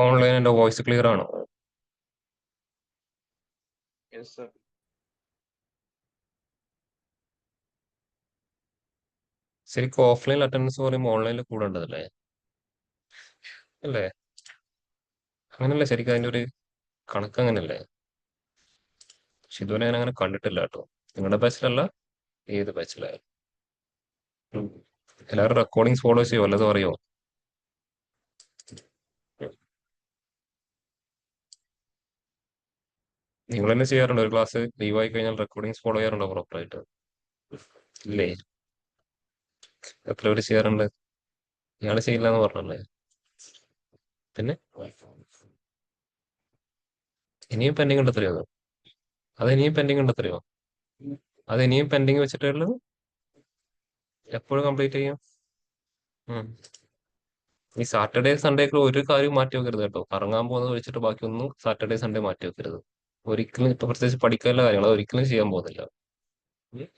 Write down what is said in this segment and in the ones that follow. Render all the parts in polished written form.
Online എന്റെ voice clear ആണോ? Yes, sir. ശരിക്കും ഓഫ്ലൈൻ അറ്റൻഡൻസ് പറയുമ്പോൾ ഓൺലൈനിൽ കൂടേണ്ടതല്ലേ? അല്ലേ? അങ്ങനല്ലേ ശരിക്കും അതിന്റെ ഒരു കണക്ക് അങ്ങനല്ലേ? പക്ഷെ ഇതുവരെ ഞാൻ അങ്ങനെ കണ്ടിട്ടില്ല കേട്ടോ. നിങ്ങളുടെ ബാച്ചിലല്ല, ഏത് ബാച്ചിലായാലും. എല്ലാവരും റെക്കോർഡിങ്സ് ഫോളോ ചെയ്യോ? വല്ലതും അറിയോ? നിങ്ങൾ തന്നെ ചെയ്യാറുണ്ടോ? ഒരു ക്ലാസ് ലീവ് ആയി കഴിഞ്ഞാൽ റെക്കോർഡിങ്സ് ഫോളോ ചെയ്യാറുണ്ടോ പ്രോപ്പറായിട്ട്? ഇല്ലേ? എത്ര പേര് ചെയ്യാറുണ്ട്? ഇയാള് ചെയ്യില്ല എന്ന് പറഞ്ഞല്ലേ? പിന്നെ ഇനിയും പെൻഡിങ് ഉണ്ട് എത്രയോ? അത് ഇനിയും പെൻഡിങ് ഉണ്ട് എത്രയോ? അത് ഇനിയും പെൻഡിങ് വെച്ചിട്ടേ ഉള്ളത്? എപ്പോഴും കംപ്ലീറ്റ് ചെയ്യും? ഉം. ഈ സാറ്റർഡേ സൺഡേ ഒക്കെ ഒരു കാര്യം മാറ്റി വെക്കരുത് കേട്ടോ. കറങ്ങാൻ പോകുന്നത് വെച്ചിട്ട് ബാക്കിയൊന്നും സാറ്റർഡേ സൺഡേ മാറ്റി വെക്കരുത്. ഒരിക്കലും ഇപ്പൊ പ്രത്യേകിച്ച് പഠിക്കാനുള്ള കാര്യങ്ങൾ അത് ഒരിക്കലും ചെയ്യാൻ പോകുന്നില്ല. ഉം.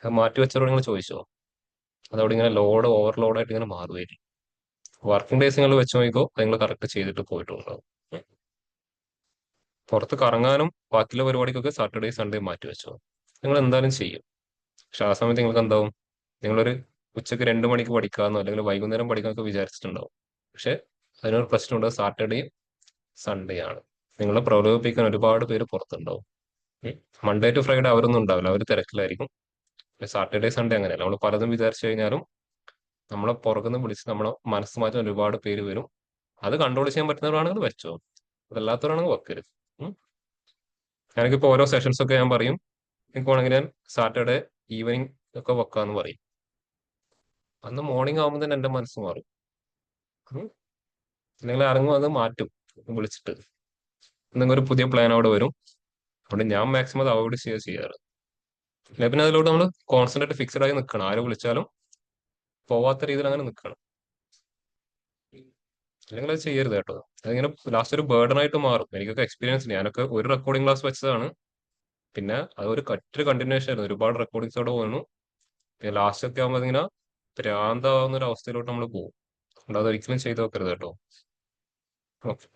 അത് മാറ്റി വെച്ചവരോട് നിങ്ങൾ ചോദിച്ചോ? അതവിടെ ഇങ്ങനെ ഓവർലോഡ് ആയിട്ട് ഇങ്ങനെ മാറുമായിരിക്കും. വർക്കിംഗ് ഡേയ്സ് നിങ്ങൾ വെച്ച് നോക്കിക്കോ, നിങ്ങൾ കറക്റ്റ് ചെയ്തിട്ട് പോയിട്ടുണ്ടാവും. ഉം. പുറത്ത് കറങ്ങാനും ബാക്കിയുള്ള പരിപാടിക്കൊക്കെ സാറ്റർഡേ സൺഡേ മാറ്റി വെച്ചോ. നിങ്ങൾ എന്തായാലും ചെയ്യും. പക്ഷെ ആ സമയത്ത് നിങ്ങൾക്ക് എന്താവും? നിങ്ങളൊരു ഉച്ചക്ക് 2 മണിക്ക് പഠിക്കാമെന്നോ അല്ലെങ്കിൽ വൈകുന്നേരം പഠിക്കാമെന്നൊക്കെ വിചാരിച്ചിട്ടുണ്ടാവും. പക്ഷെ അതിനൊരു പ്രശ്നമുണ്ട്, സാറ്റർഡേയും സൺഡേ ആണ്. നിങ്ങളെ പ്രലോഭിപ്പിക്കാൻ ഒരുപാട് പേര് പുറത്തുണ്ടാവും. മൺഡേ ടു ഫ്രൈഡേ അവരൊന്നും ഉണ്ടാവില്ല, അവർ തിരക്കിലായിരിക്കും. സാറ്റർഡേ സൺഡേ അങ്ങനെയല്ല. നമ്മൾ പലതും വിചാരിച്ചു കഴിഞ്ഞാലും നമ്മളെ പുറകുനിന്ന് വിളിച്ച് നമ്മളെ മനസ്സ് മാറ്റാൻ ഒരുപാട് പേര് വരും. അത് കൺട്രോൾ ചെയ്യാൻ പറ്റുന്നവരാണെങ്കിൽ വെച്ചോ, അതല്ലാത്തവരാണെങ്കിൽ വെക്കരുത്. ഉം. എനിക്കിപ്പോ ഓരോ സെഷൻസ് ഒക്കെ ഞാൻ പറയും, എനിക്ക് വേണമെങ്കിൽ ഞാൻ സാറ്റർഡേ ഈവനിങ് ഒക്കെ വെക്കാന്ന് പറയും. അന്ന് മോർണിംഗ് ആകുമ്പോൾ തന്നെ എന്റെ മനസ്സ് മാറും. ഉം. നിങ്ങൾ ഇറങ്ങും, അത് മാറ്റും വിളിച്ചിട്ട്. എന്തെങ്കിലും ഒരു പുതിയ പ്ലാൻ അവിടെ വരും. അതുകൊണ്ട് ഞാൻ മാക്സിമം അത് അവോയ്ഡ് ചെയ്യാറ്. അല്ലെ പിന്നെ അതിലോട്ട് നമ്മൾ കോൺസെൻട്രേറ്റ് ഫിക്സഡ് ആയി നിൽക്കണം. ആര് വിളിച്ചാലും പോവാത്ത രീതിയിൽ അങ്ങനെ നിൽക്കണം. അല്ലെങ്കിൽ അത് ചെയ്യരുത് കേട്ടോ. അതിങ്ങനെ ലാസ്റ്റ് ഒരു ബേർഡൻ ആയിട്ട് മാറും. എനിക്കൊക്കെ എക്സ്പീരിയൻസ്, ഞാനൊക്കെ ഒരു റെക്കോർഡിംഗ് ക്ലാസ് വെച്ചതാണ്. പിന്നെ അത് ഒരു കറ്റൊരു കണ്ടിന്യൂഷൻ ആയിരുന്നു. ഒരുപാട് റെക്കോർഡിങ്സ് അവിടെ വന്നു. പിന്നെ ലാസ്റ്റ് ഒക്കെ ആകുമ്പോൾ അതിങ്ങനെ ഭ്രാന്താവുന്ന ഒരു അവസ്ഥയിലോട്ട് നമ്മൾ പോകും. അതുകൊണ്ട് അതൊരിക്കലും ചെയ്തു വെക്കരുത് കേട്ടോ. ഓക്കെ.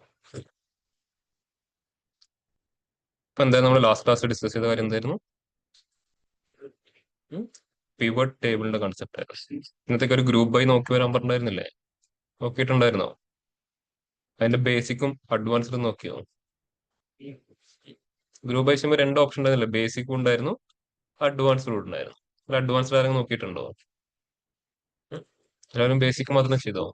ഇപ്പൊ എന്തായാലും നമ്മൾ ലാസ്റ്റ് ക്ലാസ് ഡിസ്കസ് ചെയ്ത കാര്യം എന്തായിരുന്നു? പിവട്ട് ടേബിളിന്റെ കൺസെപ്റ്റ് ആയിരുന്നു. ഇന്നത്തേക്ക് ഒരു ഗ്രൂപ്പ് ബൈ നോക്കി വരാൻ പറഞ്ഞിട്ടുണ്ടായിരുന്നില്ലേ? നോക്കിയിട്ടുണ്ടായിരുന്നോ? അതിന്റെ ബേസിക്കും അഡ്വാൻസ്ഡും നോക്കിയോ? ഗ്രൂപ്പ് ബൈ ചെയ്യുമ്പോൾ 2 ഓപ്ഷൻ ഉണ്ടായിരുന്നില്ല, ബേസിക്കും ഉണ്ടായിരുന്നു, അഡ്വാൻസ്ഡും ഉണ്ടായിരുന്നു. അഡ്വാൻസ്ഡ് ആരെങ്കിലും നോക്കിയിട്ടുണ്ടോ? ഉം. എല്ലാവരും ബേസിക് മാത്രം ചെയ്തോ?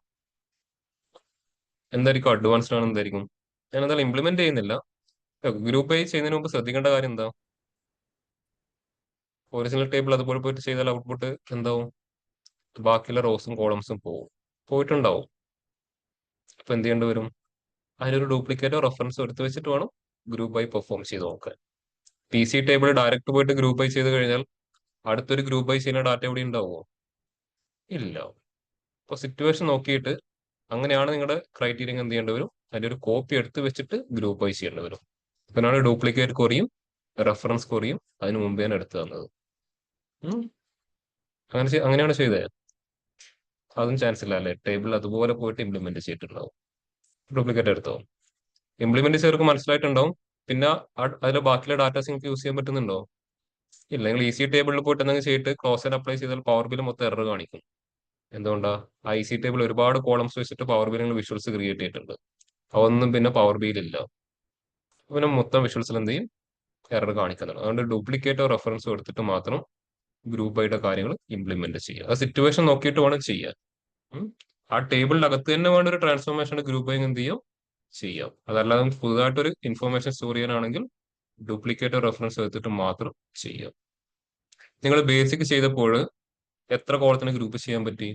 എന്തായിരിക്കും അഡ്വാൻസ്ഡ് ആണ്? എന്തായിരിക്കും? ഞാൻ എന്തായാലും ഇംപ്ലിമെന്റ് ചെയ്യുന്നില്ല. ഗ്രൂപ്പ് ബൈ ചെയ്യുന്നതിന് മുമ്പ് ശ്രദ്ധിക്കേണ്ട കാര്യം എന്താ? ഒറിജിനൽ ടേബിൾ അതുപോലെ പോയിട്ട് ചെയ്താൽ ഔട്ട്പുട്ട് എന്താവും? ബാക്കിയുള്ള റോസും കോളംസും പോവും. പോയിട്ടുണ്ടാവും. അപ്പൊ എന്ത് ചെയ്യേണ്ടി വരും? അതിനൊരു ഡ്യൂപ്ലിക്കേറ്റോ റെഫറൻസോ എടുത്ത് വെച്ചിട്ട് വേണം ഗ്രൂപ്പ് ബൈ പെർഫോം ചെയ്ത് നോക്കാൻ. PC ടേബിൾ ഡയറക്റ്റ് പോയിട്ട് ഗ്രൂപ്പ് ബൈ ചെയ്ത് കഴിഞ്ഞാൽ അടുത്തൊരു ഗ്രൂപ്പ് ബൈ ചെയ്യുന്ന ഡാറ്റ എവിടെ ഉണ്ടാവുമോ? ഇല്ല. അപ്പൊ സിറ്റുവേഷൻ നോക്കിയിട്ട്, അങ്ങനെയാണ് നിങ്ങളുടെ ക്രൈറ്റീരിയ എന്ത് ചെയ്യേണ്ടി വരും? അതിന്റെ ഒരു കോപ്പി എടുത്ത് വെച്ചിട്ട് ഗ്രൂപ്പ് ബൈ ചെയ്യേണ്ടി വരും. അതിനാണ് ഡ്യൂപ്ലിക്കേറ്റ് കുറയും, റെഫറൻസ് കുറയും. അതിന് മുമ്പേ ആണ് എടുത്തു തന്നത്. ഉം. അങ്ങനെയാണ് ചെയ്തത്. അതും ചാൻസ് ഇല്ല അല്ലേ? ടേബിൾ അതുപോലെ പോയിട്ട് ഇംപ്ലിമെന്റ് ചെയ്തിട്ടുണ്ടാവും. ഡ്യൂപ്ലിക്കേറ്റ് എടുത്തോ? ഇംപ്ലിമെന്റ് ചെയ്തവർക്ക് മനസ്സിലായിട്ടുണ്ടാവും. പിന്നെ അതിലെ ബാക്കിയുള്ള ഡാറ്റാസ് നിങ്ങൾക്ക് യൂസ് ചെയ്യാൻ പറ്റുന്നുണ്ടോ? ഇല്ല. നിങ്ങൾ EC ടേബിളിൽ പോയിട്ട് എന്തെങ്കിലും ചെയ്തിട്ട് ക്ലോസ് ആൻഡ് അപ്ലൈ ചെയ്താൽ പവർ ബിൽ മൊത്തം എറർ കാണിക്കും. എന്തുകൊണ്ടാ? ആ EC ടേബിൾ ഒരുപാട് കോളംസ് വെച്ചിട്ട് പവർ ബിൽ നിങ്ങൾ വിഷ്വൽസ് ക്രിയേറ്റ് ചെയ്തിട്ടുണ്ട്. അതൊന്നും പിന്നെ പവർ ബിയിൽ ഇല്ല. പിന്നെ മൊത്തം വിഷ്വൽസിൽ എന്ത് ചെയ്യും? എറർ കാണിക്കുന്നതാണ്. അതുകൊണ്ട് ഡ്യൂപ്ലിക്കേറ്റോ റെഫറൻസോ എടുത്തിട്ട് മാത്രം ഗ്രൂപ്പ് ആയിട്ട് കാര്യങ്ങൾ ഇംപ്ലിമെന്റ് ചെയ്യുക. ആ സിറ്റുവേഷൻ നോക്കിയിട്ട് വേണം ചെയ്യാൻ. ഉം. ആ ടേബിളിന്റെ അകത്ത് തന്നെ വേണ്ട ഒരു ട്രാൻസ്ഫോർമേഷൻ ഗ്രൂപ്പ് ബൈ എന്ത് ചെയ്യാം. അതല്ലാതെ നമുക്ക് പുതുതായിട്ടൊരു ഇൻഫോർമേഷൻ സ്റ്റോർ ചെയ്യാനാണെങ്കിൽ ഡ്യൂപ്ലിക്കേറ്റോ റെഫറൻസോ എടുത്തിട്ട് മാത്രം ചെയ്യാം. നിങ്ങൾ ബേസിക് ചെയ്തപ്പോൾ എത്ര കോളത്തിന് ഗ്രൂപ്പ് ചെയ്യാൻ പറ്റി?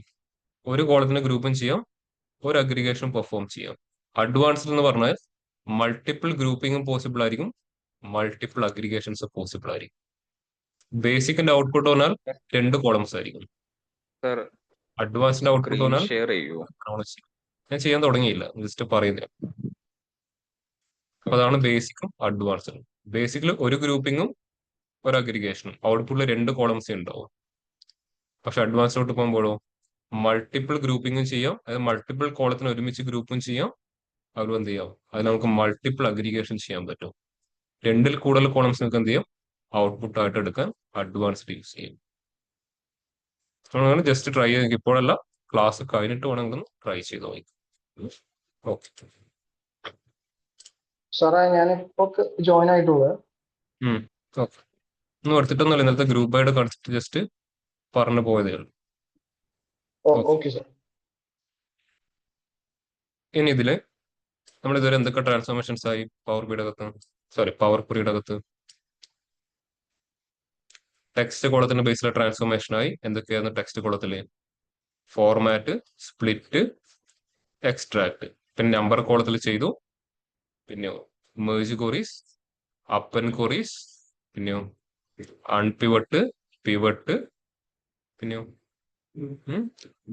ഒരു കോളത്തിന് ഗ്രൂപ്പും ചെയ്യാം, ഒരു അഗ്രിഗേഷൻ പെർഫോം ചെയ്യാം. അഡ്വാൻസ്ഡ് എന്ന് പറഞ്ഞാൽ മൾട്ടിപ്പിൾ ഗ്രൂപ്പിംഗും പോസിബിൾ ആയിരിക്കും, മൾട്ടിപ്പിൾ അഗ്രിഗേഷൻസ് പോസിബിൾ ആയിരിക്കും. ബേസിക്കിന്റെ ഔട്ട്പുട്ട് പറഞ്ഞാൽ 2 കോളംസ് ആയിരിക്കും. സർ അഡ്വാൻസ്ഡ് ഔട്ട്പുട്ട് സ്ക്രീൻ പറഞ്ഞാൽ ഷെയർ ചെയ്യുമോ? ഞാൻ ചെയ്യാൻ തുടങ്ങിയില്ല, ജസ്റ്റ് പറയുന്നില്ല. അപ്പൊ അതാണ് ബേസിക്കും അഡ്വാൻസ്ഡും. ബേസിക്കിൽ ഒരു ഗ്രൂപ്പിംഗും ഒരു അഗ്രിഗേഷനും ഔട്ട്പുട്ടിൽ 2 കോളംസേ ഉണ്ടാവും. പക്ഷെ അഡ്വാൻസിലോട്ട് പോകുമ്പോഴോ മൾട്ടിപ്പിൾ ഗ്രൂപ്പിംഗും ചെയ്യാം, അതായത് മൾട്ടിപ്പിൾ കോളത്തിന് ഒരുമിച്ച് ഗ്രൂപ്പും ചെയ്യാം, അതിൽ എന്ത് ചെയ്യാം, അത് നമുക്ക് മൾട്ടിപ്പിൾ അഗ്രിഗേഷൻ ചെയ്യാൻ പറ്റും. 2ൽ കൂടുതൽ കോളംസ് നിങ്ങൾക്ക് എന്ത് ചെയ്യാം, ഔട്ട്പുട്ട് ആയിട്ട് എടുക്കാൻ അഡ്വാൻസ്ഡ് യൂസ് ചെയ്യും. അങ്ങനെ ജസ്റ്റ് ട്രൈ ചെയ്ത് ഇപ്പോഴല്ല, ക്ലാസ് കഴിഞ്ഞിട്ട് വേണമെങ്കിൽ ട്രൈ ചെയ്ത് നോക്കി. ഓക്കെ. സാറേ ഞാനിപ്പോ ജോയിൻ ആയിട്ടുള്ളത്. ഓക്കെ, ഒന്നും എടുത്തിട്ടൊന്നുമില്ല, ഇന്നലത്തെ ഗ്രൂപ്പ് ആയിട്ട് കളിച്ചിട്ട് ജസ്റ്റ് പറഞ്ഞു പോയതേ ഉള്ളൂ. Okay sir. ഇനി ഇതില് നമ്മൾ ഇതുവരെ എന്തൊക്കെ ട്രാൻസ്ഫോർമേഷൻസ് ആയി പവർ ബിയുടെ അകത്ത്, പവർ ക്വറിയുടെ അകത്ത്? ടെക്സ്റ്റ് കോളത്തിന്റെ ബേസിലെ ട്രാൻസ്ഫോർമേഷൻ ആയി. എന്തൊക്കെയായിരുന്നു ടെക്സ്റ്റ് കോളത്തില്? Format, split, extract. പിന്നെ നമ്പർ കോളത്തിൽ ചെയ്തു. പിന്നെയോ മേജ് ക്വറീസ്, അപ്പൻ ക്വറീസ്, പിന്നെയോ അൺപിവട്ട്, പിവട്ട്, പിന്നെയോ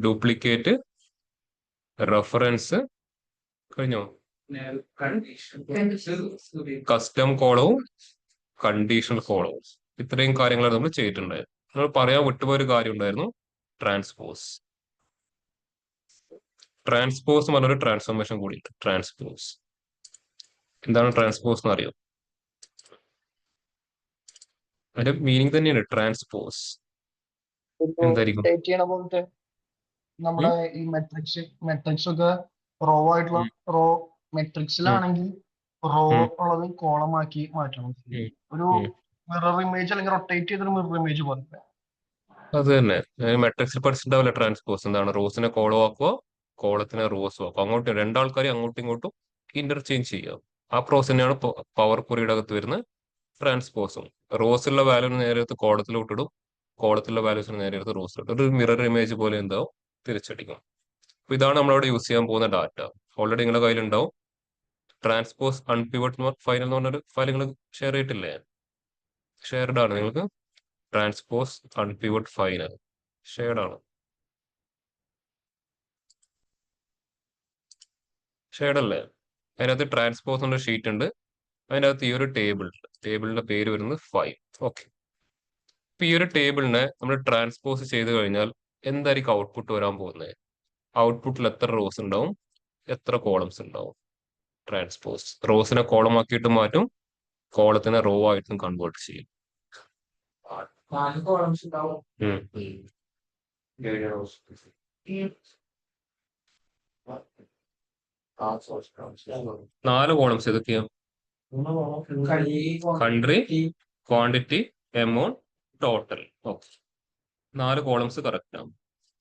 ഡ്യൂപ്ലിക്കേറ്റ്, റെഫറൻസ്. കഴിഞ്ഞോ? കസ്റ്റം കോളവും കണ്ടീഷണൽ കോളവും. ഇത്രയും കാര്യങ്ങളാണ് നമ്മൾ ചെയ്തിട്ടുണ്ടായിരുന്നു. നമ്മൾ പറയാൻ വിട്ടുപോയ ഒരു കാര്യം ഉണ്ടായിരുന്നു, ട്രാൻസ്പോസ്. ട്രാൻസ്പോസ് എന്ന് പറഞ്ഞൊരു ട്രാൻസ്ഫോർമേഷൻ കൂടിയിട്ട്. ട്രാൻസ്പോസ് എന്താണ്? ട്രാൻസ്പോസ് എന്ന് അറിയോ? അതിന്റെ മീനിങ് തന്നെയാണ് ട്രാൻസ്പോസ്. എന്തായിരിക്കും? റൊട്ടേറ്റ് ചെയ്യണ പോലത്തെ നമ്മുടെ ഈ മെട്രിക്സ് ഒക്കെ റോ ആയിട്ടുള്ള റോ മെട്രിക്സിലാണെങ്കിൽ റോ ഉള്ളത് കോളം ആക്കി മാറ്റണം. ഒരു മിറർ ഇമേജ് അല്ലെങ്കിൽ റൊട്ടേറ്റ് ചെയ്തൊരു മിറർ ഇമേജ് പോലെ. അത് തന്നെ മെട്രിക്സിൽ പഠിച്ചിട്ടുണ്ടാവില്ല. ട്രാൻസ്പോസ് എന്താണ്? റോസിനെ കോളം ആക്കുക, കോളത്തിനെ റോസും ആക്കുക. അങ്ങോട്ടും രണ്ടാൾക്കാരെ അങ്ങോട്ടും ഇങ്ങോട്ടും ഇന്റർചേഞ്ച് ചെയ്യുക. ആ പ്രോസസ് തന്നെയാണ് പവർ ക്വറിയുടെ അകത്ത് വരുന്ന ട്രാൻസ്പോസും. റോസിലുള്ള വാല്യൂന് നേരെ എടുത്ത് കോളത്തിലോട്ട് ഇടും, കോളത്തിലുള്ള വാല്യൂസിന് നേരെ എടുത്ത് റോസിലോട്ട്. ഒരു മിറർ ഇമേജ് പോലെ എന്താവും, തിരിച്ചടിക്കും. അപ്പൊ ഇതാണ് നമ്മളവിടെ യൂസ് ചെയ്യാൻ പോകുന്ന ഡാറ്റ. ഓൾറെഡി നിങ്ങളുടെ കയ്യിലുണ്ടാവും. ട്രാൻസ്പോസ് അൺപിവട്ട് ഫയൽ എന്ന് പറഞ്ഞൊരു ഫയൽ നിങ്ങൾ ഷെയർ ചെയ്തിട്ടില്ലേ? ഷെയർഡ് ആണ് നിങ്ങൾക്ക്. ട്രാൻസ്പോസ് അൺപിവട്ട് ഫൈനൽ ഷെയർഡ് ആണ്. ഷെയർഡ് അല്ലേ? അതിനകത്ത് ട്രാൻസ്പോസ് എന്ന ഷീറ്റ് ഉണ്ട്. അതിനകത്ത് ഈ ഒരു ടേബിളിന്റെ പേര് വരുന്നത് 5. ഓക്കെ. ഇപ്പൊ ഈ ഒരു ടേബിളിനെ നമ്മൾ ട്രാൻസ്പോസ് ചെയ്ത് കഴിഞ്ഞാൽ എന്തായിരിക്കും ഔട്ട്പുട്ട് വരാൻ പോകുന്നത്? ഔട്ട്പുട്ടിൽ എത്ര റോസ് ഉണ്ടാവും, എത്ര കോളംസ് ഉണ്ടാവും? ട്രാൻസ്പോസ് റോസിനെ കോളം ആക്കിയിട്ട് മാറ്റും, കോളത്തിനെ റോ ആയിട്ടും കൺവേർട്ട് ചെയ്യും. 4 കോളംസ് ഉണ്ടാവും. 4 കോളംസ് ഏതൊക്കെയാ? Country, quantity, amount, total. Okay, 4 columns correct ആണ്.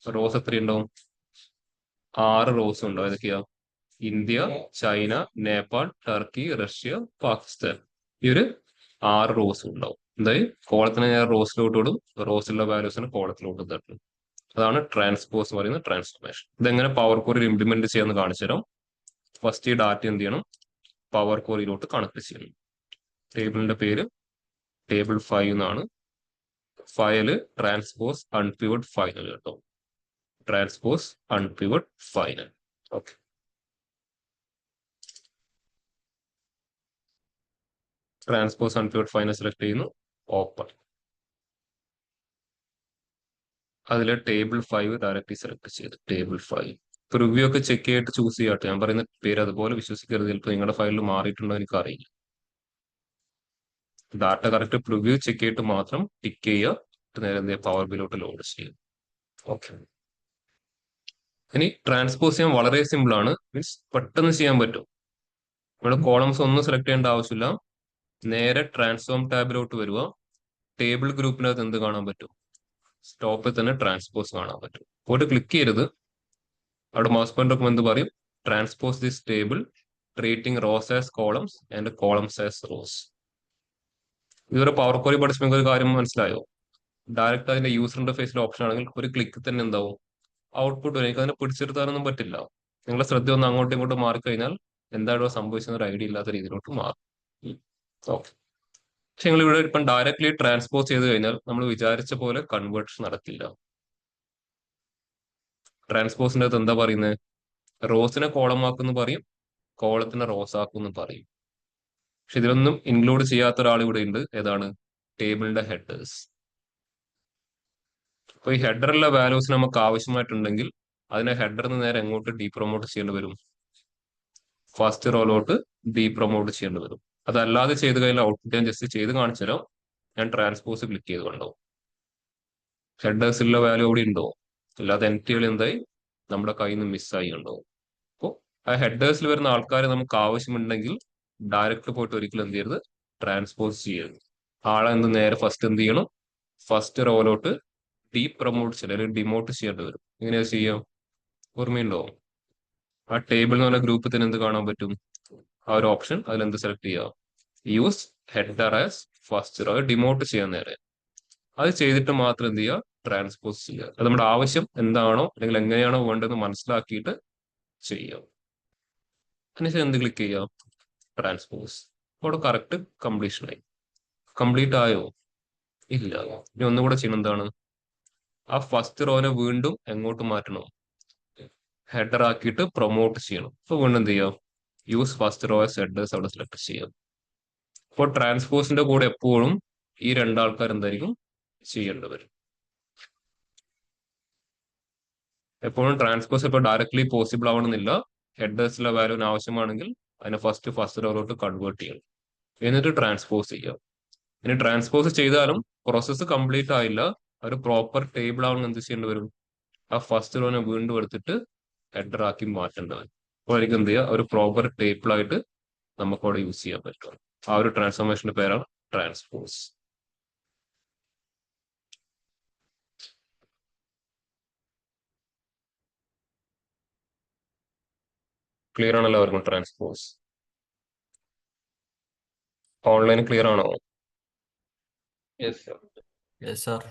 റോസ് എത്ര ഉണ്ടാവും? 6 റോസ് ഉണ്ടാവും. ഏതൊക്കെയാ? India, China, Nepal, Turkey, Russia, Pakistan. ഈ ഒരു 6 റോസ് ഉണ്ടാവും. എന്തായാലും കോളത്തിനെ ഞാൻ റോസിലോട്ട് വിടും, റോസിലുള്ള വാല്യൂസിന് കോളത്തിലോട്ട് തട്ടും. അതാണ് ട്രാൻസ്പോസ് എന്ന് പറയുന്ന ട്രാൻസ്ഫോർമേഷൻ. ഇതെങ്ങനെ പവർ ക്വറിയിൽ ഇംപ്ലിമെന്റ് ചെയ്യാന്ന് കാണിച്ചു തരാം. ഫസ്റ്റ് ഈ ഡാറ്റ എന്ത് ചെയ്യണം, പവർ ക്വറിയിലോട്ട് കണക്ട് ചെയ്യണം. ടേബിളിന്റെ പേര് ടേബിൾ 5 എന്നാണ്. ഫയല് ട്രാൻസ്പോസ് അൺപിവട്ട് ഫൈനൽ കേട്ടോ. Transpose unpivot final. Okay. Transpose unpivot final select ചെയ്യുന്നു, ഓപ്പൺ. അതിൽ ടേബിൾ 5 ഡയറക്റ്റ്ലി സെലക്ട് ചെയ്ത് ടേബിൾ 5. റിവ്യൂ ഒക്കെ ചെക്ക് ചെയ്തിട്ട് ചൂസ് ചെയ്യാട്ടെ. ഞാൻ പറയുന്ന പേര് അതുപോലെ വിശ്വസിക്കരുത്, ചിലപ്പോൾ നിങ്ങളുടെ ഫയലിൽ മാറിയിട്ടുണ്ടോ എനിക്ക് അറിയില്ല. ഡാറ്റ കറക്റ്റ് പ്രിവ്യൂ ചെക്ക് ചെയ്തിട്ട് മാത്രം ടിക്ക് ചെയ്യുക. നേരെ പവർ ബിയിലോട്ട് ലോഡ് ചെയ്യും. ഓക്കെ. ഇനി ട്രാൻസ്പോസ് ചെയ്യാൻ വളരെ സിമ്പിൾ ആണ്. മീൻസ് പെട്ടെന്ന് ചെയ്യാൻ പറ്റും. നമ്മുടെ കോളംസ് ഒന്നും സെലക്ട് ചെയ്യേണ്ട ആവശ്യമില്ല. നേരെ ട്രാൻസ്ഫോം ടാബിലോട്ട് വരിക. ടേബിൾ ഗ്രൂപ്പിനകത്ത് എന്ത് കാണാൻ പറ്റും? സ്റ്റോപ്പിൽ തന്നെ ട്രാൻസ്പോസ് കാണാൻ പറ്റും. പോയിട്ട് ക്ലിക്ക് ചെയ്യരുത്. അവിടെ മൗസ് പോയിന്റർ എന്ത് പറയും? Transpose this table treating rose as columns and columns as rose. ഇതൊരു പവർ ക്വറി പഠിച്ചപ്പോൾ ഒരു കാര്യം മനസ്സിലായോ? ഡയറക്റ്റ് അതിന്റെ യൂസർ ഇന്റർഫേസിലെ ഓപ്ഷൻ ആണെങ്കിൽ ഒരു ക്ലിക്ക് തന്നെ എന്താവും, ഔട്ട്പുട്ട് വരും. എനിക്ക് അതിനെ പിടിച്ചെടുത്താനൊന്നും പറ്റില്ല. നിങ്ങളുടെ ശ്രദ്ധ ഒന്ന് അങ്ങോട്ടും ഇങ്ങോട്ടും മാറിക്കഴിഞ്ഞാൽ എന്താണോ സംഭവിച്ചെന്ന ഒരു ഐഡിയ ഇല്ലാത്ത രീതിയിലോട്ട് മാറും. ഓക്കെ. പക്ഷെ നിങ്ങൾ ഇവിടെ ഇപ്പം ഡയറക്ട്ലി ട്രാൻസ്പോസ് ചെയ്ത് കഴിഞ്ഞാൽ നമ്മൾ വിചാരിച്ച പോലെ കൺവേർഷൻ നടക്കില്ല. ട്രാൻസ്പോസിന്റെ അകത്ത് എന്താ പറയുന്നത്? റോസിനെ കോളമാക്കുമെന്ന് പറയും, കോളത്തിനെ റോസാക്കുമെന്ന് പറയും. പക്ഷെ ഇതിലൊന്നും ഇൻക്ലൂഡ് ചെയ്യാത്ത ഒരാൾ ഇവിടെ ഉണ്ട്. ഏതാണ്? ടേബിളിന്റെ ഹെഡേഴ്സ്. അപ്പൊ ഈ ഹെഡറിലെ വാല്യൂസ് നമുക്ക് ആവശ്യമായിട്ടുണ്ടെങ്കിൽ അതിനെ ഹെഡറിന് നേരെ എങ്ങോട്ട് ഡീപ്രൊമോട്ട് ചെയ്യേണ്ടി വരും? ഫസ്റ്റ് റോയിലോട്ട് ഡീ പ്രൊമോട്ട് ചെയ്യേണ്ടി വരും. അതല്ലാതെ ചെയ്ത് കഴിഞ്ഞാൽ ഔട്ട്പുട്ട് ഞാൻ ജസ്റ്റ് ചെയ്ത് കാണിച്ചു തരാം. ഞാൻ ട്രാൻസ്പോസ് ക്ലിക്ക് ചെയ്ത് കണ്ടോ, ഹെഡേഴ്സിലുള്ള വാല്യൂ അവിടെ ഉണ്ടോ? അല്ലാതെ എൻറ്റികൾ എന്തായി നമ്മുടെ കയ്യിൽ നിന്ന് മിസ്സായി ഉണ്ടോ? അപ്പോൾ ആ ഹെഡേഴ്സിൽ വരുന്ന ആൾക്കാരെ നമുക്ക് ആവശ്യമുണ്ടെങ്കിൽ ഡയറക്റ്റ് പോയിട്ട് ഒരിക്കലും എന്ത് ചെയ്യരുത്, ട്രാൻസ്പോസ് ചെയ്യരുത്. ആളെ നേരെ ഫസ്റ്റ് എന്ത് ചെയ്യണം, ഫസ്റ്റ് റോയിലോട്ട് ഡീ പ്രൊമോട്ട് ചെയ്യണം, അല്ലെങ്കിൽ ഡിമോട്ട് ചെയ്യേണ്ടി വരും. എങ്ങനെയാ ചെയ്യാം, ഓർമ്മയുണ്ടോ? ആ ടേബിൾ എന്ന് പറഞ്ഞ ഗ്രൂപ്പിൽ തന്നെ എന്ത് കാണാൻ പറ്റും, ആ ഒരു ഓപ്ഷൻ അതിൽ എന്ത് സെലക്ട് ചെയ്യാം, use header as first row, demote ചെയ്യാൻ നേരെ അത് ചെയ്തിട്ട് മാത്രം എന്ത് ചെയ്യുക, ട്രാൻസ്പോസ് ചെയ്യുക. അത് നമ്മുടെ ആവശ്യം എന്താണോ അല്ലെങ്കിൽ എങ്ങനെയാണോ വേണ്ടതെന്ന് മനസ്സിലാക്കിയിട്ട് ചെയ്യാം. അതിനുശേഷം എന്ത് ക്ലിക്ക് ചെയ്യാം, ട്രാൻസ്പോസ്. അവിടെ കറക്റ്റ് കംപ്ലീഷൻ ആയി. കംപ്ലീറ്റ് ആയോ? ഇല്ല. ഇനി ഒന്നും കൂടെ ചെയ്യണം, എന്താണ്, ആ ഫസ്റ്റ് റോനെ വീണ്ടും എങ്ങോട്ട് മാറ്റണം, ഹെഡർ ആക്കിയിട്ട് പ്രൊമോട്ട് ചെയ്യണം. അപ്പൊ വീണ്ടും എന്ത് ചെയ്യാം, use first row as headers അവിടെ സെലക്ട് ചെയ്യാം. അപ്പോൾ ട്രാൻസ്പോസിന്റെ കൂടെ എപ്പോഴും ഈ രണ്ടാൾക്കാർ എന്തായിരിക്കും ചെയ്യേണ്ടവർ. എപ്പോഴും ട്രാൻസ്പോസ് ഇപ്പോൾ ഡയറക്ട്ലി പോസിബിൾ ആവണമെന്നില്ല. ഹെഡേഴ്സിലെ വാല്യൂവിന് ആവശ്യമാണെങ്കിൽ അതിനെ ഫസ്റ്റ് റോയിലോട്ട് കൺവേർട്ട് ചെയ്യണം, എന്നിട്ട് ട്രാൻസ്പോസ് ചെയ്യാം. ഇനി ട്രാൻസ്പോസ് ചെയ്താലും പ്രോസസ്സ് കംപ്ലീറ്റ് ആയില്ല, ഒരു പ്രോപ്പർ ടേബിൾ ആവണം, എന്ത് ചെയ്യേണ്ടി വരും, ആ ഫസ്റ്റ് റോനെ വീണ്ടും എടുത്തിട്ട് ഹെഡർ ആക്കി മാറ്റേണ്ടത്. അപ്പോൾ എനിക്ക് എന്ത് ചെയ്യുക, ഒരു പ്രോപ്പർ ടേബിൾ ആയിട്ട് നമുക്ക് അവിടെ യൂസ് ചെയ്യാൻ പറ്റും. ആ ഒരു ട്രാൻസ്ഫോർമേഷന്റെ പേരാണ് ട്രാൻസ്പോസ്. ക്ലിയർ ആണല്ലോ എല്ലാവർക്കും ട്രാൻസ്പോസ്? ഓൺലൈൻ ക്ലിയർ ആണോ? Yes sir. Yes sir.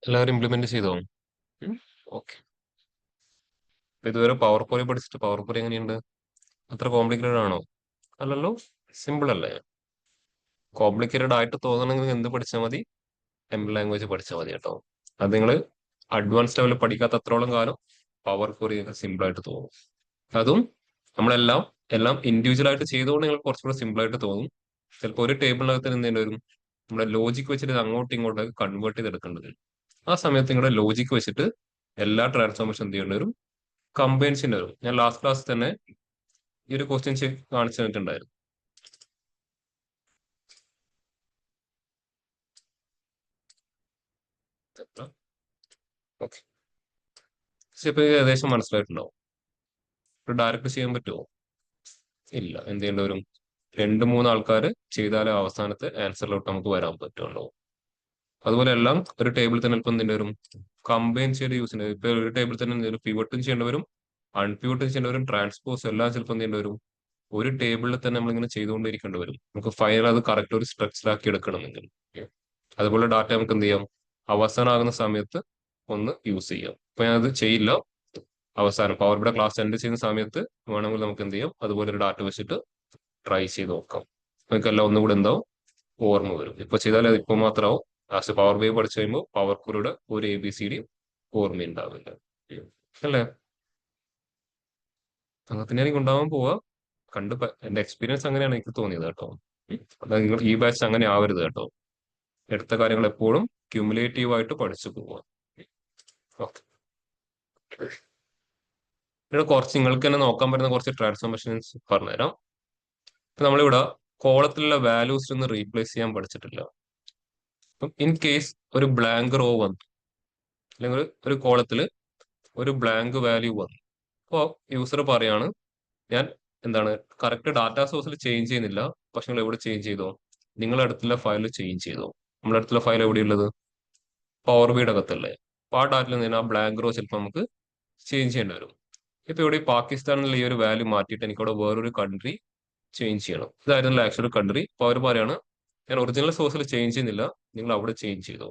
എല്ലാവരും ഇംപ്ലിമെന്റ് ചെയ്തോ? ഓക്കെ. ഇതുവരെ പവർ പോയിന്റ് പഠിച്ചിട്ട് പവർ പോയിന്റ് എങ്ങനെയുണ്ട്? അത്ര കോംപ്ലിക്കേറ്റഡ് ആണോ? അല്ലല്ലോ, സിമ്പിൾ അല്ലേ? കോംപ്ലിക്കേറ്റഡ് ആയിട്ട് തോന്നണമെങ്കിൽ എന്ത് പഠിച്ചാൽ മതി, എം ലാംഗ്വേജ് പഠിച്ചാൽ മതി കേട്ടോ. അത് നിങ്ങൾ അഡ്വാൻസ് ലെവലിൽ പഠിക്കാത്തത്രോളം കാലം പവർ ക്വറി സിമ്പിൾ ആയിട്ട് തോന്നും. അതും നമ്മളെല്ലാം ഇൻഡിവിജ്വൽ ആയിട്ട് ചെയ്തുകൊണ്ട് നിങ്ങൾക്ക് കുറച്ചുകൂടെ സിമ്പിൾ ആയിട്ട് തോന്നും. ചിലപ്പോൾ ഒരു ടേബിളിനകത്ത് എന്ത് വരും, നമ്മുടെ ലോജിക്ക് വെച്ചിട്ട് ഇത് അങ്ങോട്ടും ഇങ്ങോട്ടൊക്കെ കൺവേർട്ട് ചെയ്തെടുക്കേണ്ടത്. ആ സമയത്ത് നിങ്ങളുടെ ലോജിക്ക് വെച്ചിട്ട് എല്ലാ ട്രാൻസ്ഫോർമേഷൻ എന്ത് ചെയ്യേണ്ടി വരും, കമ്പൈൻ ചെയ്യേണ്ടി വരും. ഞാൻ ലാസ്റ്റ് ക്ലാസ് തന്നെ ഈ ഒരു ക്വസ്റ്റ്യൻ കാണിച്ചു തന്നിട്ടുണ്ടായിരുന്നു. ഓക്കെ, ഇപ്പൊ ഏകദേശം മനസ്സിലായിട്ടുണ്ടാവും. ഡയറക്റ്റ് ചെയ്യാൻ പറ്റുമോ? ഇല്ല. എന്ത് ചെയ്യേണ്ടി വരും, 2-3 ആൾക്കാർ ചെയ്താലേ അവസാനത്തെ ആൻസറിലോട്ട് നമുക്ക് വരാൻ പറ്റുള്ളൂ. അതുപോലെ എല്ലാം ഒരു ടേബിൾ തന്നെ ഇപ്പം എന്തിന്റെ വരും, കമ്പൈൻ ചെയ്ത് യൂസ് ചെയ്യുന്നത്. ഇപ്പൊ ഒരു ടേബിൾ തന്നെ എന്തെങ്കിലും പിവട്ടും ചെയ്യേണ്ടി വരും, അൺപിവട്ടും ചെയ്യേണ്ടി വരും, ട്രാൻസ്പോസ് എല്ലാം ചിലപ്പോൾ എന്ത് ചെയ്യേണ്ടി വരും, ഒരു ടേബിളിൽ തന്നെ നമ്മളിങ്ങനെ ചെയ്തുകൊണ്ടിരിക്കേണ്ടി വരും. നമുക്ക് ഫയൽ അത് കറക്റ്റ് ഒരു സ്ട്രക്ചറാക്കി എടുക്കണമെങ്കിൽ. അതുപോലെ ഡാറ്റ നമുക്ക് എന്ത് ചെയ്യാം, അവസാനമാകുന്ന സമയത്ത് ഒന്ന് യൂസ് ചെയ്യാം. അപ്പൊ ഞാൻ അത് ചെയ്യില്ല, അവസാനം പവർ ബിയുടെ ക്ലാസ് എൻഡ് ചെയ്യുന്ന സമയത്ത് വേണമെങ്കിൽ നമുക്ക് എന്ത് ചെയ്യാം, അതുപോലെ ഒരു ഡാറ്റ വെച്ചിട്ട് ട്രൈ ചെയ്ത് നോക്കാം. നമുക്കെല്ലാം ഒന്നും കൂടെ എന്താവും, ഓർമ്മ വരും. ഇപ്പൊ ചെയ്താൽ അത് ഇപ്പൊ മാത്രമാവും. ലാസ്റ്റ് പവർ ബി പഠിച്ചു കഴിയുമ്പോൾ പവർ ക്വറിയുടെ ഒരു ABCD ഓർമ്മയുണ്ടാവില്ല. അല്ലേ? അങ്ങനെ തന്നെ എനിക്ക് ഉണ്ടാവാൻ പോവാ. എന്റെ എക്സ്പീരിയൻസ് അങ്ങനെയാണ് എനിക്ക് തോന്നിയത് കേട്ടോ. അതായത് നിങ്ങൾ ഈ ബാച്ച് അങ്ങനെ ആവരുത് കേട്ടോ. എടുത്ത കാര്യങ്ങൾ എപ്പോഴും ക്യുമുലേറ്റീവ് ആയിട്ട് പഠിച്ചു പോവുക. ഓക്കെ. ഇവിടെ കുറച്ച് നിങ്ങൾക്ക് തന്നെ നോക്കാൻ പറ്റുന്ന കുറച്ച് ട്രാൻസ്ഫോർമേഷൻസ് പറഞ്ഞുതരാം. ഇപ്പൊ നമ്മളിവിടെ കോളത്തിലുള്ള വാല്യൂസ് ഒന്ന് റീപ്ലേസ് ചെയ്യാൻ പഠിച്ചിട്ടില്ല. അപ്പം ഇൻ കേസ് ഒരു ബ്ലാങ്ക് റോ വന്നു, അല്ലെങ്കിൽ ഒരു കോളത്തിൽ ഒരു ബ്ലാങ്ക് വാല്യൂ വന്നു. അപ്പോൾ യൂസർ പറയാണ്, ഞാൻ എന്താണ് കറക്റ്റ് ഡാറ്റാ സോഴ്സിൽ ചേഞ്ച് ചെയ്യുന്നില്ല, പക്ഷെ നിങ്ങൾ എവിടെ ചേഞ്ച് ചെയ്തോ, നിങ്ങളുടെ അടുത്തുള്ള ഫയലിൽ ചേഞ്ച് ചെയ്തോ. നമ്മുടെ അടുത്തുള്ള ഫയൽ എവിടെയുള്ളത്, പവർ ബിയുടെ അകത്തല്ലേ. അപ്പോൾ ആ ഡാറ്റയിൽ നിന്ന് ആ ബ്ലാങ്ക് റോ ചിലപ്പോൾ നമുക്ക് ചേഞ്ച് ചെയ്യേണ്ടി വരും. ഇപ്പൊ ഇവിടെ ഈ പാകിസ്ഥാനിലെ ഈ ഒരു വാല്യൂ മാറ്റിയിട്ട് എനിക്കവിടെ വേറൊരു കൺട്രി ചേഞ്ച് ചെയ്യണം. ഇതായിരുന്നില്ല ആക്ച്വൽ കൺട്രി. അപ്പോൾ അവർ പറയാണ്, ഞാൻ ഒറിജിനൽ സോഴ്സിൽ ചേഞ്ച് ചെയ്യുന്നില്ല, നിങ്ങൾ അവിടെ ചേഞ്ച് ചെയ്തോ.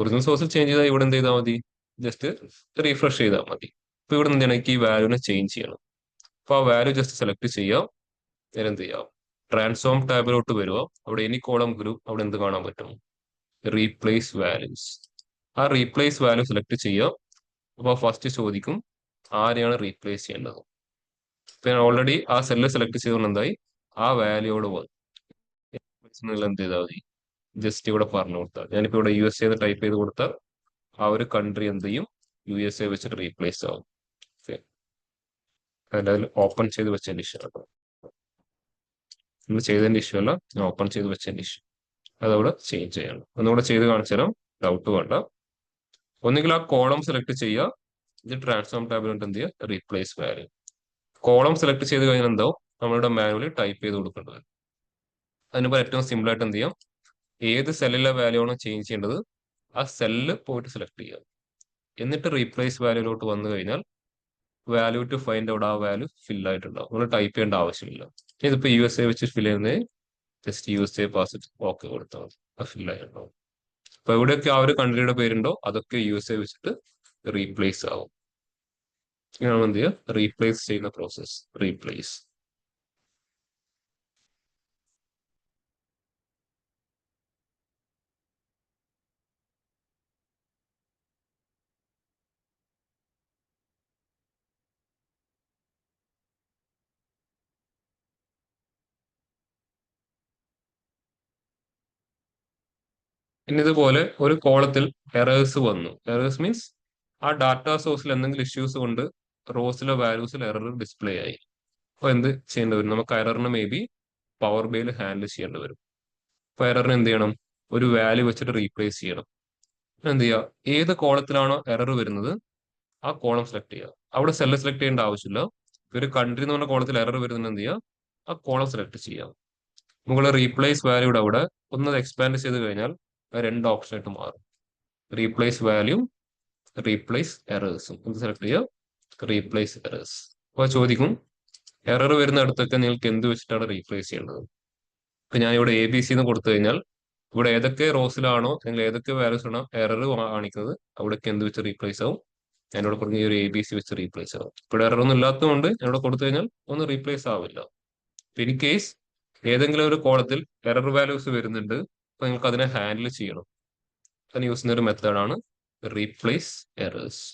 ഒറിജിനൽ സോഴ്സിൽ ചേഞ്ച് ചെയ്താൽ ഇവിടെ എന്ത് ചെയ്താൽ മതി, ജസ്റ്റ് റീഫ്രഷ് ചെയ്താൽ മതി. ഇപ്പൊ ഇവിടെ എന്താണ്, എനിക്ക് ഈ വാല്യൂനെ ചേഞ്ച് ചെയ്യണം. അപ്പൊ ആ വാല്യൂ ജസ്റ്റ് സെലക്ട് ചെയ്യാം. നേരെ എന്ത് ചെയ്യാം, ട്രാൻസ്ഫോം ടാബിലോട്ട് വരിക. അവിടെ എനി കോളം ഗ്രൂപ്പ്, അവിടെ എന്ത് കാണാൻ പറ്റും, റീപ്ലേസ് വാല്യൂസ്. ആ റീപ്ലേസ് വാല്യൂ സെലക്ട് ചെയ്യുക. അപ്പോൾ ഫസ്റ്റ് ചോദിക്കും ആരെയാണ് റീപ്ലേസ് ചെയ്യേണ്ടത്. ഇപ്പൊ ഞാൻ ഓൾറെഡി ആ സെല്ല് സെലക്ട് ചെയ്തുകൊണ്ട് എന്തായി, ആ വാല്യൂയോട് വന്നു. എന്ത് ചെയ്താൽ മതി, ജസ്റ്റ് ഇവിടെ പറഞ്ഞു കൊടുത്താൽ, ഞാനിപ്പോ ഇവിടെ USA എന്ന് ടൈപ്പ് ചെയ്ത് കൊടുത്താൽ ആ ഒരു കൺട്രി എന്ത് ചെയ്യും, USA വെച്ചിട്ട് റീപ്ലേസ് ആവും. അതിൽ ഓപ്പൺ ചെയ്ത് വെച്ചതിന്റെ ഇഷ്യൂ കേട്ടോ, നമ്മൾ ചെയ്തതിന്റെ ഇഷ്യൂ അല്ല, ഞാൻ ഓപ്പൺ ചെയ്ത് വെച്ചതിന്റെ ഇഷ്യൂ. അതവിടെ ചേഞ്ച് ചെയ്യണം. ഒന്നുകൂടെ ചെയ്ത് കാണിച്ചു തരാം, ഡൗട്ട് വേണ്ട. ഒന്നുകിൽ ആ കോളം സെലക്ട് ചെയ്യുക, ഇത് ട്രാൻസ്ഫോം ടാബിലോട്ട് എന്ത് ചെയ്യുക, റീപ്ലേസ് വാല്യൂ. കോളം സെലക്ട് ചെയ്ത് കഴിഞ്ഞാൽ എന്താവും, നമ്മളുടെ മാനുവലി ടൈപ്പ് ചെയ്ത് കൊടുക്കേണ്ടത്. അതിനിപ്പോൾ ഏറ്റവും സിമ്പിൾ ആയിട്ട് എന്ത് ചെയ്യാം, ഏത് സെല്ലിലെ വാല്യൂ ആണോ ചേഞ്ച് ചെയ്യേണ്ടത്, ആ സെല്ല് പോയിട്ട് സെലക്ട് ചെയ്യുക. എന്നിട്ട് റീപ്ലേസ് വാല്യൂലോട്ട് വന്നു കഴിഞ്ഞാൽ വാല്യൂ ടു ഫൈൻഡ് ഔട്ട്, ആ വാല്യൂ ഫിൽ ആയിട്ടുണ്ടാവും. നമ്മൾ ടൈപ്പ് ചെയ്യേണ്ട ആവശ്യമില്ല. ഇതിപ്പോ USA വെച്ച് ഫിൽ ചെയ്യുന്നത് ജസ്റ്റ് USA പാസ് ഓക്കെ കൊടുത്താൽ മതി, അത് ഫിൽ ആയിട്ടുണ്ടാവും. അപ്പൊ എവിടെയൊക്കെ ആ ഒരു കൺട്രിയുടെ പേരുണ്ടോ അതൊക്കെ USA വെച്ചിട്ട് റീപ്ലേസ് ആവും. ഇങ്ങനെയാണ് എന്ത് ചെയ്യുക, റീപ്ലേസ് ചെയ്യുന്ന പ്രോസസ്, റീപ്ലേസ്. ഇനി ഇതുപോലെ ഒരു കോളത്തിൽ എറേഴ്സ് വന്നു. എറേഴ്സ് മീൻസ് ആ ഡാറ്റാ സോഴ്സിൽ എന്തെങ്കിലും ഇഷ്യൂസ് കൊണ്ട് റോസിലെ വാല്യൂസിൽ എറർ ഡിസ്പ്ലേ ആയി. അപ്പോൾ എന്ത് ചെയ്യേണ്ടി വരും, നമുക്ക് എററിന് മേ ബി പവർ ബിയിൽ ഹാൻഡിൽ ചെയ്യേണ്ടി വരും. അപ്പോൾ എററിന് എന്ത് ചെയ്യണം, ഒരു വാല്യൂ വെച്ചിട്ട് റീപ്ലേസ് ചെയ്യണം. എന്ത് ചെയ്യുക, ഏത് കോളത്തിലാണോ എറർ വരുന്നത് ആ കോളം സെലക്ട് ചെയ്യുക. അവിടെ സെല്ല് സെലക്ട് ചെയ്യേണ്ട ആവശ്യമില്ല. ഒരു കൺട്രി എന്ന് പറഞ്ഞ കോളത്തിൽ എറർ വരുന്നത് എന്ത് ചെയ്യുക, ആ കോളം സെലക്ട് ചെയ്യാം. മുകളിൽ റീപ്ലേസ് വാല്യൂടെ അവിടെ ഒന്ന് എക്സ്പാൻഡ് ചെയ്ത് കഴിഞ്ഞാൽ രണ്ട് ഓപ്ഷൻ ആയിട്ട് മാറും, റീപ്ലേസ് വാല്യൂ, റീപ്ലേസ് എറേഴ്സും. ഇത് സെലക്ട് ചെയ്യുക, റീപ്ലേസ് എറേഴ്സ്. അപ്പോൾ ചോദിക്കും എറർ വരുന്ന അടുത്തൊക്കെ നിങ്ങൾക്ക് എന്ത് വെച്ചിട്ടാണ് റീപ്ലേസ് ചെയ്യേണ്ടത്. ഇപ്പൊ ഞാൻ ഇവിടെ ABC എന്ന് കൊടുത്തു കഴിഞ്ഞാൽ ഇവിടെ ഏതൊക്കെ റോസിലാണോ അല്ലെങ്കിൽ ഏതൊക്കെ വാല്യൂസ് ആണോ എറർ കാണിക്കുന്നത് അവിടേക്ക് എന്ത് വെച്ച് റീപ്ലേസ് ആവും, ഞാനിവിടെ പറഞ്ഞ ഈ ഒരു ABC വെച്ച് റീപ്ലേസ് ആവും. ഇവിടെ എറർ ഒന്നും ഇല്ലാത്തതുകൊണ്ട് ഞാനിവിടെ കൊടുത്തു കഴിഞ്ഞാൽ ഒന്നും റീപ്ലേസ് ആവില്ല. ഇൻ കേസ് ഏതെങ്കിലും ഒരു കോളത്തിൽ എറർ വാല്യൂസ് വരുന്നുണ്ട്, അപ്പൊ നിങ്ങൾക്ക് അതിനെ ഹാൻഡിൽ ചെയ്യണം. അതിന് യൂസ് ചെയ്യുന്ന ഒരു മെത്തേഡാണ് റീപ്ലേസ് എറേഴ്സ്.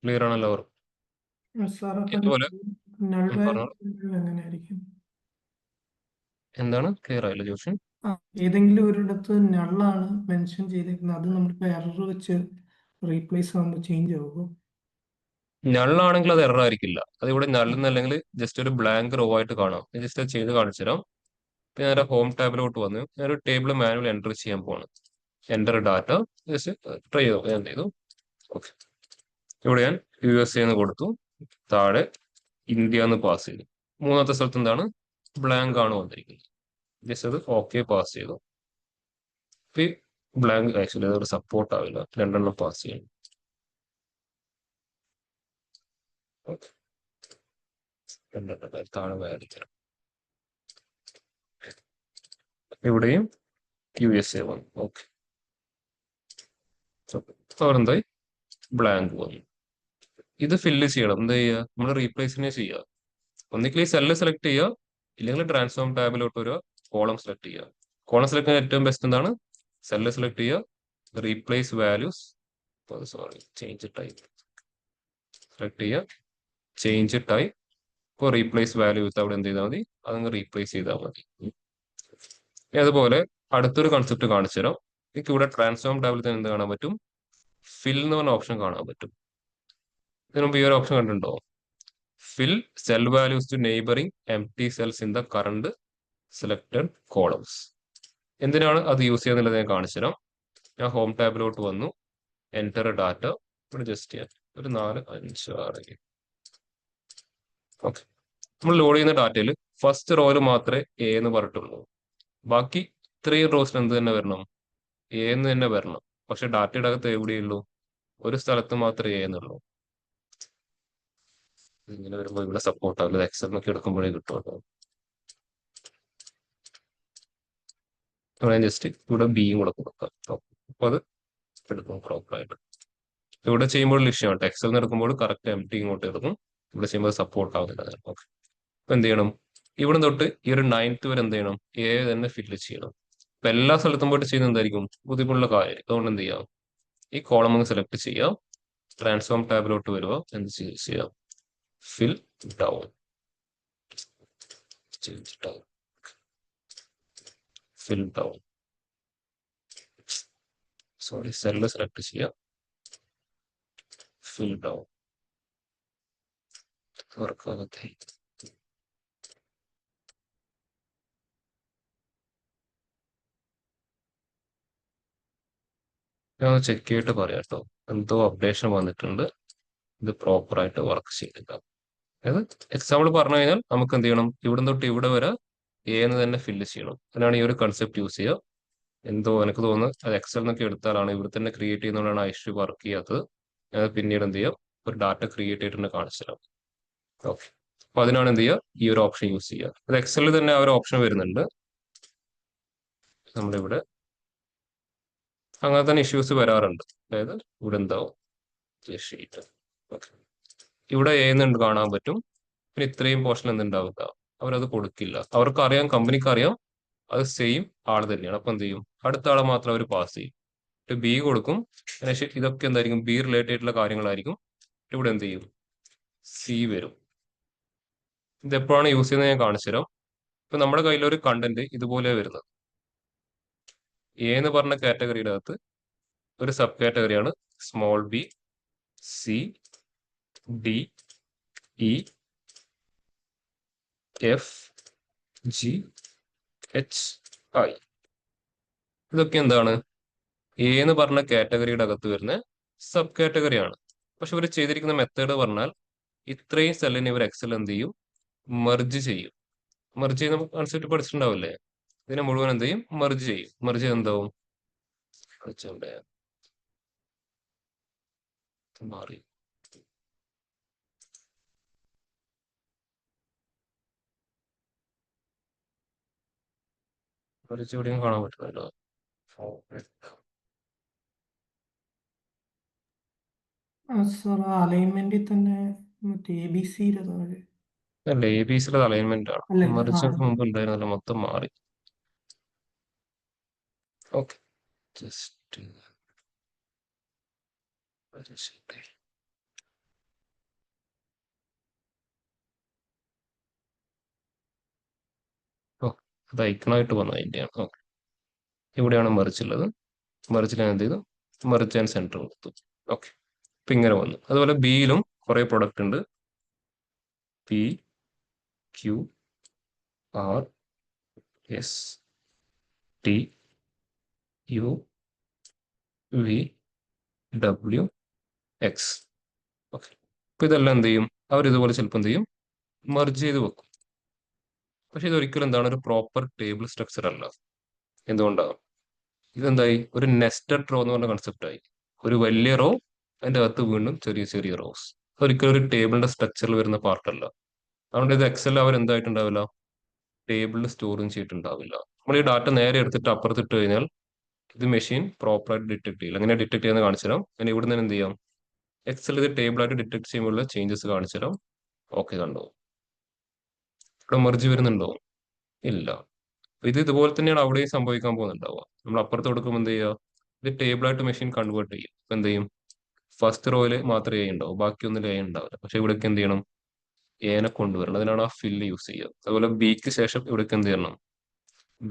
ക്ലിയർ ആണല്ലോ അവർ? സാർ അപ്പൊ ഇതുപോലെ നൾ പറഞ്ഞോളൂ. വാല്യൂ എങ്ങനെയായിരിക്കും? എന്താണ് ക്ലിയർ ആയില്ല ജോഷൻ? ഏതെങ്കിലും ഒരിടത്ത് നള്ളാണ് മെൻഷൻ ചെയ്തേക്കുന്നത്, അത് നമ്മളിപ്പോ എറർ വെച്ച് റീപ്ലേസ് ആകുമ്പോൾ ചേഞ്ച് ആകുമോ? നള്ളാണെങ്കിൽ അത് എറർ ആയിരിക്കില്ല. അത് ഇവിടെ നല്ലെന്നല്ലെങ്കിൽ ജസ്റ്റ് ഒരു ബ്ലാങ്ക് റോ ആയിട്ട് കാണാം. ജസ്റ്റ് അത് ചെയ്ത് കാണിച്ചു തരാം. ഇപ്പൊ ഞാൻ ഹോം ടാബിലോട്ട് വന്ന് ഞാനൊരു ടേബിൾ മാനുവൽ എൻ്റർ ചെയ്യാൻ പോവാണ്. എൻ്റർ ഡാറ്റ ജസ്റ്റ് ട്രൈ ചെയ്തു, ഞാൻ ചെയ്തു. ഓക്കെ, ഇവിടെ ഞാൻ USA എന്ന് കൊടുത്തു, താഴെ ഇന്ത്യ എന്ന് പാസ് ചെയ്തു. മൂന്നാമത്തെ സ്ഥലത്ത് എന്താണ്, ബ്ലാങ്ക് ആണ് വന്നിരിക്കുന്നത്. ജസ്റ്റ് അത് ഓക്കെ പാസ് ചെയ്തു. ബ്ലാങ്ക് ആക്ച്വലി അതൊരു സപ്പോർട്ട് ആവില്ല, രണ്ടെണ്ണം പാസ് ചെയ്യണം. ഓക്കെ, രണ്ടെണ്ണം താഴെ വേദിക്കണം. ഇവിടെയും USA വന്നു. ഓക്കെ, അവിടെ എന്തായി, ബ്ലാങ്ക് വന്നു. ഇത് ഫില്ല് ചെയ്യണം. എന്താ ചെയ്യുക, നമ്മൾ റീപ്ലേസിനെ ചെയ്യുക. ഒന്നിക്കൽ ഈ സെല്ല് സെലക്ട് ചെയ്യുക, ഇല്ലെങ്കിൽ ട്രാൻസ്ഫോം ടാബിലോട്ട് വരിക, കോളം സെലക്ട് ചെയ്യുക. കോളം സെലക്ട് ചെയ്യാൻ ഏറ്റവും ബെസ്റ്റ് എന്താണ്, സെല്ല് സെലക്ട് ചെയ്യുക, replace values, sorry change type select ചെയ്യുക, ചേഞ്ച് ടൈപ്പ്. ഇപ്പോൾ റീപ്ലേസ് വാല്യൂ വിത്ത് അവിടെ എന്ത് ചെയ്താൽ മതി, അതങ്ങ് റീപ്ലേസ് ചെയ്താൽ മതി. അതുപോലെ അടുത്തൊരു കൺസെപ്റ്റ് കാണിച്ചു തരാം. എനിക്ക് ഇവിടെ ട്രാൻസ്ഫോം ടാബിൽ തന്നെ എന്ത് കാണാൻ പറ്റും, ഫിൽ എന്ന് പറഞ്ഞ ഓപ്ഷൻ കാണാൻ പറ്റും. ഇതിനു മുമ്പ് ഈ ഒരു ഓപ്ഷൻ കണ്ടിട്ടുണ്ടോ, fill cell values to neighbouring empty cells in the current selected columns. എന്തിനാണ് അത് യൂസ് ചെയ്യുന്നത് ഞാൻ കാണിച്ചു തരാം. ഞാൻ ഹോം ടാബിലോട്ട് വന്നു, എൻ്റർ ഡാറ്റ, ഇവിടെ ജസ്റ്റ് ചെയ്യാൻ ഒരു 4, 5, 6. ഓക്കെ, നമ്മൾ ലോഡ് ചെയ്യുന്ന ഡാറ്റയിൽ ഫസ്റ്റ് റോയിൽ മാത്രമേ A എന്ന് പറഞ്ഞിട്ടുള്ളൂ. ബാക്കി 3 റോസിൽ എന്ത് തന്നെ വരണം, A എന്ന് തന്നെ വരണം. പക്ഷെ ഡാറ്റയുടെ അകത്ത് എവിടെയുള്ളൂ, ഒരു സ്ഥലത്ത് മാത്രമേ A എന്നുള്ളൂ. ഇങ്ങനെ വരുമ്പോൾ ഇവിടെ സപ്പോർട്ട് ആവില്ല, എക്സലിനൊക്കെ എടുക്കുമ്പോഴേ കിട്ടുമല്ലോ. ഞാൻ ജസ്റ്റ് ഇവിടെ ബിയും കൂടെ കൊടുക്കാം. അപ്പൊ അത് എടുക്കും പ്രോപ്പറായിട്ട്. ഇവിടെ ചെയ്യുമ്പോൾ ലക്ഷ്യമാണ്, എക്സലിന് എടുക്കുമ്പോൾ കറക്റ്റ് MT ഇങ്ങോട്ട് എടുക്കും. ഇവിടെ ചെയ്യുമ്പോൾ സപ്പോർട്ട് ആവുന്നില്ല. ഓക്കെ, അപ്പൊ എന്ത് ചെയ്യണം, ഇവിടെ തൊട്ട് ഈ ഒരു 9th വരെ എന്ത് ചെയ്യണം, A തന്നെ ഫില്ല് ചെയ്യണം. അപ്പൊ എല്ലാ സ്ഥലത്തും പോയിട്ട് ചെയ്യുന്ന എന്തായിരിക്കും, ബുദ്ധിമുട്ടുള്ള കാര്യം. അതുകൊണ്ട് എന്ത് ചെയ്യാം, ഈ കോളം അങ്ങ് സെലക്ട് ചെയ്യാം, ട്രാൻസ്ഫോം ടാബിലോട്ട് വരിക, എന്ത് ചെയ്യാം, ഫിൽ ഡൗൺ, ഫിൽ ഡൗൺ, സോറി സെല്ല് സെലക്ട് ചെയ്യാം, ഫിൽ ഡൗൺ. വർക്കാകത്തെ ഞാൻ ചെക്ക് ചെയ്തിട്ട് പറയാം കേട്ടോ, എന്തോ അപ്ഡേഷൻ വന്നിട്ടുണ്ട്, ഇത് പ്രോപ്പറായിട്ട് വർക്ക് ചെയ്തില്ല. അതായത് എക്സാമ്പിൾ പറഞ്ഞു കഴിഞ്ഞാൽ നമുക്ക് എന്ത് ചെയ്യണം, ഇവിടെ തൊട്ട് ഇവിടെ വരെ A എന്ന് തന്നെ ഫില്ല് ചെയ്യണം. അതിനാണ് ഈ ഒരു കൺസെപ്റ്റ് യൂസ് ചെയ്യുക. എന്തോ എനിക്ക് തോന്നുന്നു അത് എക്സൽ എന്നൊക്കെ എടുത്താലാണ്, ഇവിടെ തന്നെ ക്രിയേറ്റ് ചെയ്യുന്നതുകൊണ്ടാണ് ആ ഇഷ്യൂ വർക്ക് ചെയ്യാത്തത്. ഞാൻ പിന്നീട് എന്ത് ചെയ്യാം, ഒരു ഡാറ്റ ക്രിയേറ്റ് ചെയ്തിട്ട് കാണിച്ചു തരാം. ഓക്കെ, അപ്പൊ അതിനാണ് എന്ത് ചെയ്യുക, ഈ ഒരു ഓപ്ഷൻ യൂസ് ചെയ്യുക. അത് എക്സലിൽ തന്നെ ആ ഒരു ഓപ്ഷൻ വരുന്നുണ്ട്. നമ്മളിവിടെ അങ്ങനെ തന്നെ ഇഷ്യൂസ് വരാറുണ്ട്. അതായത് ഇവിടെ എന്താവും, ഷീറ്റ്. ഓക്കെ, ഇവിടെ A എന്നുണ്ട് കാണാൻ പറ്റും. പിന്നെ ഇത്രയും പോർഷൻ എന്തുണ്ടാവില്ല, അവരത് കൊടുക്കില്ല. അവർക്ക് അറിയാം, കമ്പനിക്ക് അറിയാം അത് സെയിം ആൾ തന്നെയാണ്. അപ്പൊ എന്ത് ചെയ്യും, അടുത്ത ആളെ മാത്രം അവർ പാസ് ചെയ്യും. B കൊടുക്കും. അതിനുശേഷം ഇതൊക്കെ എന്തായിരിക്കും, B റിലേറ്റഡ് ആയിട്ടുള്ള കാര്യങ്ങളായിരിക്കും. ഇവിടെ എന്ത് ചെയ്യും, C വരും. ഇത് എപ്പോഴാണ് യൂസ് ചെയ്യുന്നത് ഞാൻ കാണിച്ചു തരാം. ഇപ്പൊ നമ്മുടെ കയ്യിലൊരു കണ്ടന്റ് ഇതുപോലെ വരുന്നത്, A എന്ന് പറഞ്ഞ കാറ്റഗറിയുടെ അകത്ത് ഒരു സബ് കാറ്റഗറിയാണ് small b, C, D, E, F, G, H, I. ഇതൊക്കെ എന്താണ്, A എന്ന് പറഞ്ഞ കാറ്റഗറിയുടെ അകത്ത് വരുന്ന സബ് കാറ്റഗറിയാണ്. പക്ഷെ ഇവർ ചെയ്തിരിക്കുന്ന മെത്തേഡ് പറഞ്ഞാൽ, ഇത്രയും സെല്ലിനെ ഇവർ എക്സൽ എന്ത് ചെയ്യും, മെർജ് ചെയ്യും. മെർജ് ചെയ്യുന്ന കൺസെപ്റ്റ് പഠിച്ചിട്ടുണ്ടാവില്ലേ, ഇതിനെ മുഴുവൻ എന്ത് ചെയ്യും, മെർജ് ചെയ്യും. മെർജ് ചെയ്ത് എന്താവും, മാറി ഇവിടെയും കാണാൻ പറ്റുന്നല്ലോ. സാർ അലൈൻമെന്റിൽ തന്നെ മറ്റേ ABC താഴെ അല്ല, ABC അലൈൻമെന്റ് ആണ്. അല്ലേ? മെർജൊക്കെ മുമ്പ് ഉണ്ടായിരുന്നല്ലോ, മൊത്തം മാറി. ഓക്കെ, ജസ്റ്റ് അത് ഐക്കണായിട്ട് വന്ന അതിൻ്റെയാണ്. ഓക്കെ, ഇവിടെയാണ് മെർജ് ഉള്ളത്. മെർജിൽ ഞാൻ എന്ത് ചെയ്തു, മെർജ് ആൻഡ് സെന്റർ കൊടുത്തു. ഓക്കെ, ഇപ്പൊ ഇങ്ങനെ വന്നു. അതുപോലെ ബിയിലും കുറെ പ്രൊഡക്റ്റ് ഉണ്ട്. P Q R S T U V W X. Okay, അപ്പൊ ഇതെല്ലാം എന്ത് ചെയ്യും, അവർ ഇതുപോലെ ചിലപ്പോൾ എന്ത് ചെയ്യും, മെർജ് ചെയ്ത് വെക്കും. പക്ഷെ ഇതൊരിക്കലും എന്താണ് ഒരു പ്രോപ്പർ ടേബിൾ സ്ട്രക്ചർ അല്ല. എന്തുകൊണ്ടാണ്? ഇതെന്തായി, ഒരു നെസ്റ്റഡ് റോ എന്ന് പറഞ്ഞ കൺസെപ്റ്റ് ആയി. ഒരു വലിയ റോ, അതിന്റെ അകത്ത് വീണ്ടും ചെറിയ ചെറിയ റോസ്. ഒരിക്കലും ഒരു ടേബിളിന്റെ സ്ട്രക്ചറിൽ വരുന്ന പാർട്ടല്ല. അതുകൊണ്ട് ഇത് എക്സൽ അവർ എന്തായിട്ടുണ്ടാവില്ല, ടേബിളിൽ സ്റ്റോറും ചെയ്തിട്ടുണ്ടാവില്ല. നമ്മൾ ഈ ഡാറ്റ നേരെ എടുത്തിട്ട് അപ്പുറത്തിട്ട് കഴിഞ്ഞാൽ ഇത് മെഷീൻ പ്രോപ്പറായിട്ട് ഡിറ്റക്ട് ചെയ്യില്ല. അങ്ങനെ ഡിറ്റക്ട് ചെയ്യുന്ന കാണിച്ചു തരാം. ഞാൻ ഇവിടെ നിന്ന് എന്ത് ചെയ്യാം, എക്സൽ ഇത് ടേബിളായിട്ട് ഡിറ്റക്ട് ചെയ്യുമ്പോഴുള്ള ചേഞ്ചസ് കാണിച്ചു തരാം. ഓക്കെ, കണ്ടോ ഇവിടെ മെർജ് വരുന്നുണ്ടോ? ഇല്ല. ഇത് ഇതുപോലെ തന്നെയാണ് അവിടെയും സംഭവിക്കാൻ പോകുന്നുണ്ടാവുക. നമ്മൾ അപ്പുറത്ത് കൊടുക്കുമ്പോൾ എന്ത് ചെയ്യുക, ഇത് ടേബിളായിട്ട് മെഷീൻ കൺവേർട്ട് ചെയ്യും. ഇപ്പൊ എന്ത് ചെയ്യും, ഫസ്റ്റ് റോയിൽ മാത്രമേ എ ഉണ്ടാവും, ബാക്കിയൊന്നും എ ഉണ്ടാവില്ല. പക്ഷെ ഇവിടേക്ക് എന്ത് ചെയ്യണം, എനെ കൊണ്ടുവരണം. അതിനാണ് ആ ഫില്ല് യൂസ് ചെയ്യുക. അതുപോലെ ബിക്ക് ശേഷം ഇവിടേക്ക് എന്ത് ചെയ്യണം,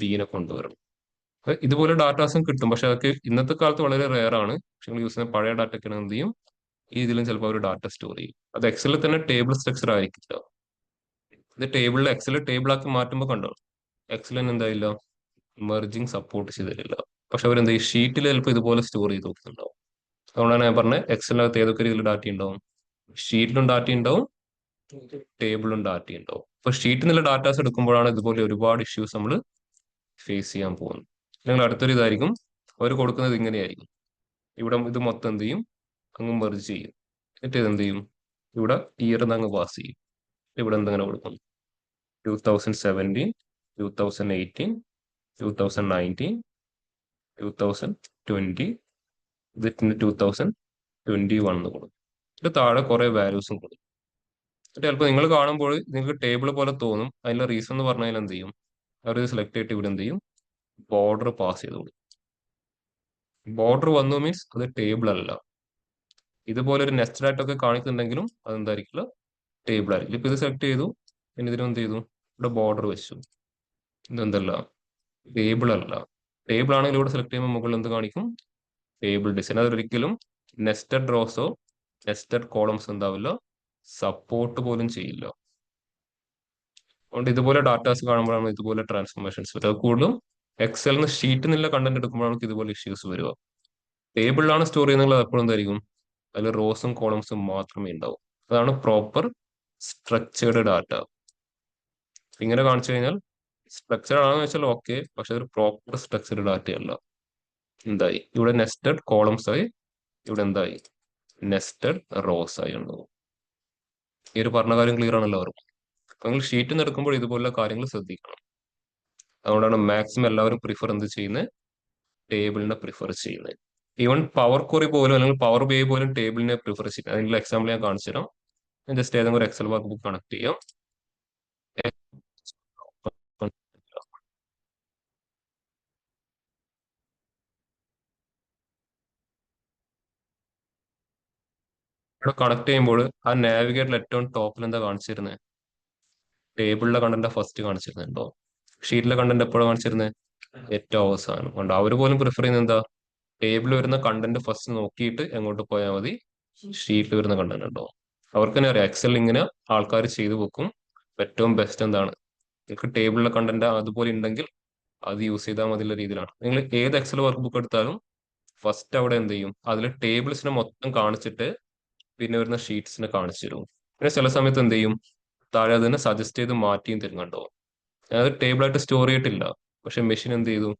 ബീനെ കൊണ്ടുവരണം. അപ്പൊ ഇതുപോലെ ഡാറ്റാസും കിട്ടും. പക്ഷെ അതൊക്കെ ഇന്നത്തെ കാലത്ത് വളരെ റെയർ ആണ്. പക്ഷെ നിങ്ങൾ യൂസ് ചെയ്യുന്ന പഴയ ഡാറ്റ ഒക്കെ എന്ത് ചെയ്യും, ഈ ഇതിലും ചിലപ്പോൾ ഒരു ഡാറ്റ സ്റ്റോർ ചെയ്യും. അത് എക്സലിൽ തന്നെ ടേബിൾ സ്ട്രക്ചർ ആയിരിക്കില്ല. ഇത് ടേബിളിൽ എക്സൽ ടേബിൾ ആക്കി മാറ്റുമ്പോൾ കണ്ടോ, എക്സൽ തന്നെ എന്തായില്ല, മെർജിങ് സപ്പോർട്ട് ചെയ്തിട്ടില്ല. പക്ഷെ അവരെന്ത് ചെയ്യും, ഷീറ്റിൽ ചിലപ്പോൾ ഇതുപോലെ സ്റ്റോർ ചെയ്ത് നോക്കുന്നുണ്ടാവും. അതുകൊണ്ടാണ് ഞാൻ പറഞ്ഞത് എക്സലിനകത്ത് ഏതൊക്കെ രീതിയിൽ ഡാറ്റ ഉണ്ടാവും, ഷീറ്റിലും ഡാറ്റ ഉണ്ടാവും, ടേബിളും ഡാറ്റ ഉണ്ടാവും. അപ്പൊ ഷീറ്റിൽ നിന്നുള്ള ഡാറ്റാസ് എടുക്കുമ്പോഴാണ് ഇതുപോലെ ഒരുപാട് ഇഷ്യൂസ് നമ്മൾ ഫേസ് ചെയ്യാൻ പോകുന്നത്. അല്ലെങ്കിൽ അടുത്തൊരു ഇതായിരിക്കും, അവർ കൊടുക്കുന്നത് ഇങ്ങനെയായിരിക്കും. ഇവിടെ ഇത് മൊത്തം എന്ത് ചെയ്യും, അങ്ങ് മെർജ് ചെയ്യും. എന്നിട്ട് ഇത് എന്ത് ചെയ്യും, ഇവിടെ ഇയർ അങ്ങ് പാസ് ചെയ്യും. ഇവിടെ എന്തെങ്ങനെ കൊടുക്കും, 2017, 2018, 2019, 2020, ഇതിന് 2021 എന്ന് കൊടുക്കും. ഇത് താഴെ കുറെ വാല്യൂസും കൊടുക്കും. എന്നിട്ട് ചിലപ്പോൾ നിങ്ങൾ കാണുമ്പോൾ നിങ്ങൾക്ക് ടേബിൾ പോലെ തോന്നും. അതിന്റെ റീസൺ എന്ന് പറഞ്ഞാൽ എന്ത് ചെയ്യും, അവർ സെലക്ട് ചെയ്തിട്ട് ഇവിടെ എന്ത് ചെയ്യും, ബോർഡർ പാസ് ചെയ്ത് കൊടുക്കും. ബോർഡർ വന്നു മീൻസ് അത് ടേബിൾ അല്ല. ഇതുപോലെ ഒരു നെസ്റ്റഡ് ആയിട്ടൊക്കെ കാണിക്കുന്നുണ്ടെങ്കിലും അതെന്തായിരിക്കില്ല, ടേബിൾ ആയിരിക്കും. ഇപ്പൊ ഇത് സെലക്ട് ചെയ്തു, പിന്നെ ഇതിന് എന്ത് ചെയ്തു, ഇവിടെ ബോർഡർ വെച്ചു. ഇതെന്തല്ല, ടേബിൾ അല്ല. ടേബിൾ ആണെങ്കിൽ ഇവിടെ സെലക്ട് ചെയ്യുമ്പോൾ മുകളിൽ എന്ത് കാണിക്കും, ടേബിൾ ഡിസൈൻ. അതൊരിക്കലും നെസ്റ്റഡ് റോസോ നെസ്റ്റഡ് കോളംസ് എന്താവില്ല, സപ്പോർട്ട് പോലും ചെയ്യില്ല. അതുകൊണ്ട് ഇതുപോലെ ഡാറ്റാസ് കാണുമ്പോഴാണ് ഇതുപോലെ ട്രാൻസ്ഫോർമേഷൻസ് വരിക. അത് കൂടുതലും എക്സലിന് ഷീറ്റ് നിന്നുള്ള കണ്ടന്റ് എടുക്കുമ്പോഴാണ് ഇതുപോലെ ഇഷ്യൂസ് വരിക. ടേബിളിലാണ് സ്റ്റോർ ചെയ്യുന്നത് എപ്പോഴും എന്തായിരിക്കും, അതിൽ റോസും കോളംസും മാത്രമേ ഉണ്ടാവും. അതാണ് പ്രോപ്പർ സ്ട്രക്ചേർഡ് ഡാറ്റ. ഇങ്ങനെ കാണിച്ചു കഴിഞ്ഞാൽ സ്ട്രക്ചർ ആണെന്ന് വെച്ചാൽ ഓക്കെ, പക്ഷെ അതൊരു പ്രോപ്പർ സ്ട്രക്ചർഡ് ഡാറ്റ അല്ല. എന്തായി, ഇവിടെ നെസ്റ്റഡ് കോളംസ് ആയി, ഇവിടെ എന്തായി, നെസ്റ്റഡ് റോസ് ആയി ഉണ്ടാവും. ഈ ഒരു പറഞ്ഞ കാര്യം ക്ലിയർ ആണല്ലോ എല്ലാവർക്കും. അപ്പൊ നിങ്ങൾ ഷീറ്റിൽ നിന്ന് എടുക്കുമ്പോൾ ഇതുപോലുള്ള കാര്യങ്ങൾ ശ്രദ്ധിക്കണം. അതുകൊണ്ടാണ് മാക്സിമം എല്ലാവരും പ്രിഫർ എന്ത് ചെയ്യുന്നത്, ടേബിളിനെ പ്രിഫർ ചെയ്യുന്നത്. ഈവൻ പവർ ക്വറി പോലും അല്ലെങ്കിൽ പവർ ബി ഐ പോലും ടേബിളിനെ പ്രിഫർ ചെയ്യുന്നത്. അതിനുള്ള എക്സാമ്പിൾ ഞാൻ കാണിച്ചു തരാം. ഞാൻ ജസ്റ്റ് ഏതെങ്കിലും ഒരു എക്സൽ വർക്ക് ബുക്ക് കണക്ട് ചെയ്യാം. ഇവിടെ കണക്ട് ചെയ്യുമ്പോൾ ആ നാവിഗേറ്ററിൽ ഏറ്റവും ടോപ്പിൽ എന്താ കാണിച്ചിരുന്നത്, ടേബിളിലെ കണ്ടന്റ് ഫസ്റ്റ് കാണിച്ചിരുന്നുണ്ടോ, ഷീറ്റിലെ കണ്ടന്റ് എപ്പോഴാണ് കാണിച്ചിരുന്നത്, ഏറ്റവും അവസാനം. കൊണ്ട് അവർ പോലും പ്രിഫർ ചെയ്യുന്നത് എന്താ, ടേബിളിൽ വരുന്ന കണ്ടന്റ് ഫസ്റ്റ് നോക്കിയിട്ട് എങ്ങോട്ട് പോയാൽ മതി, ഷീറ്റിൽ വരുന്ന കണ്ടന്റ് ഉണ്ടോ. അവർക്ക് തന്നെ അറിയാം എക്സൽ ഇങ്ങനെ ആൾക്കാർ ചെയ്തു വെക്കും. ഏറ്റവും ബെസ്റ്റ് എന്താണ്, നിങ്ങൾക്ക് ടേബിളിലെ കണ്ടന്റ് അതുപോലെ ഉണ്ടെങ്കിൽ അത് യൂസ് ചെയ്താൽ മതിയുള്ള രീതിയിലാണ്. നിങ്ങൾ ഏത് എക്സൽ വർക്ക് ബുക്ക് എടുത്താലും ഫസ്റ്റ് അവിടെ എന്ത് ചെയ്യും, അതിൽ ടേബിൾസിനെ മൊത്തം കാണിച്ചിട്ട് പിന്നെ വരുന്ന ഷീറ്റ്സിനെ കാണിച്ചു തരും. പിന്നെ ചില സമയത്ത് എന്ത് ചെയ്യും, താഴെ അതിനെ സജസ്റ്റ് ചെയ്ത് മാറ്റിയും തരും. കണ്ടോ, അത് ടേബിളായിട്ട് സ്റ്റോർ ചെയ്തിട്ടില്ല, പക്ഷെ മെഷീൻ എന്ത് ചെയ്തു,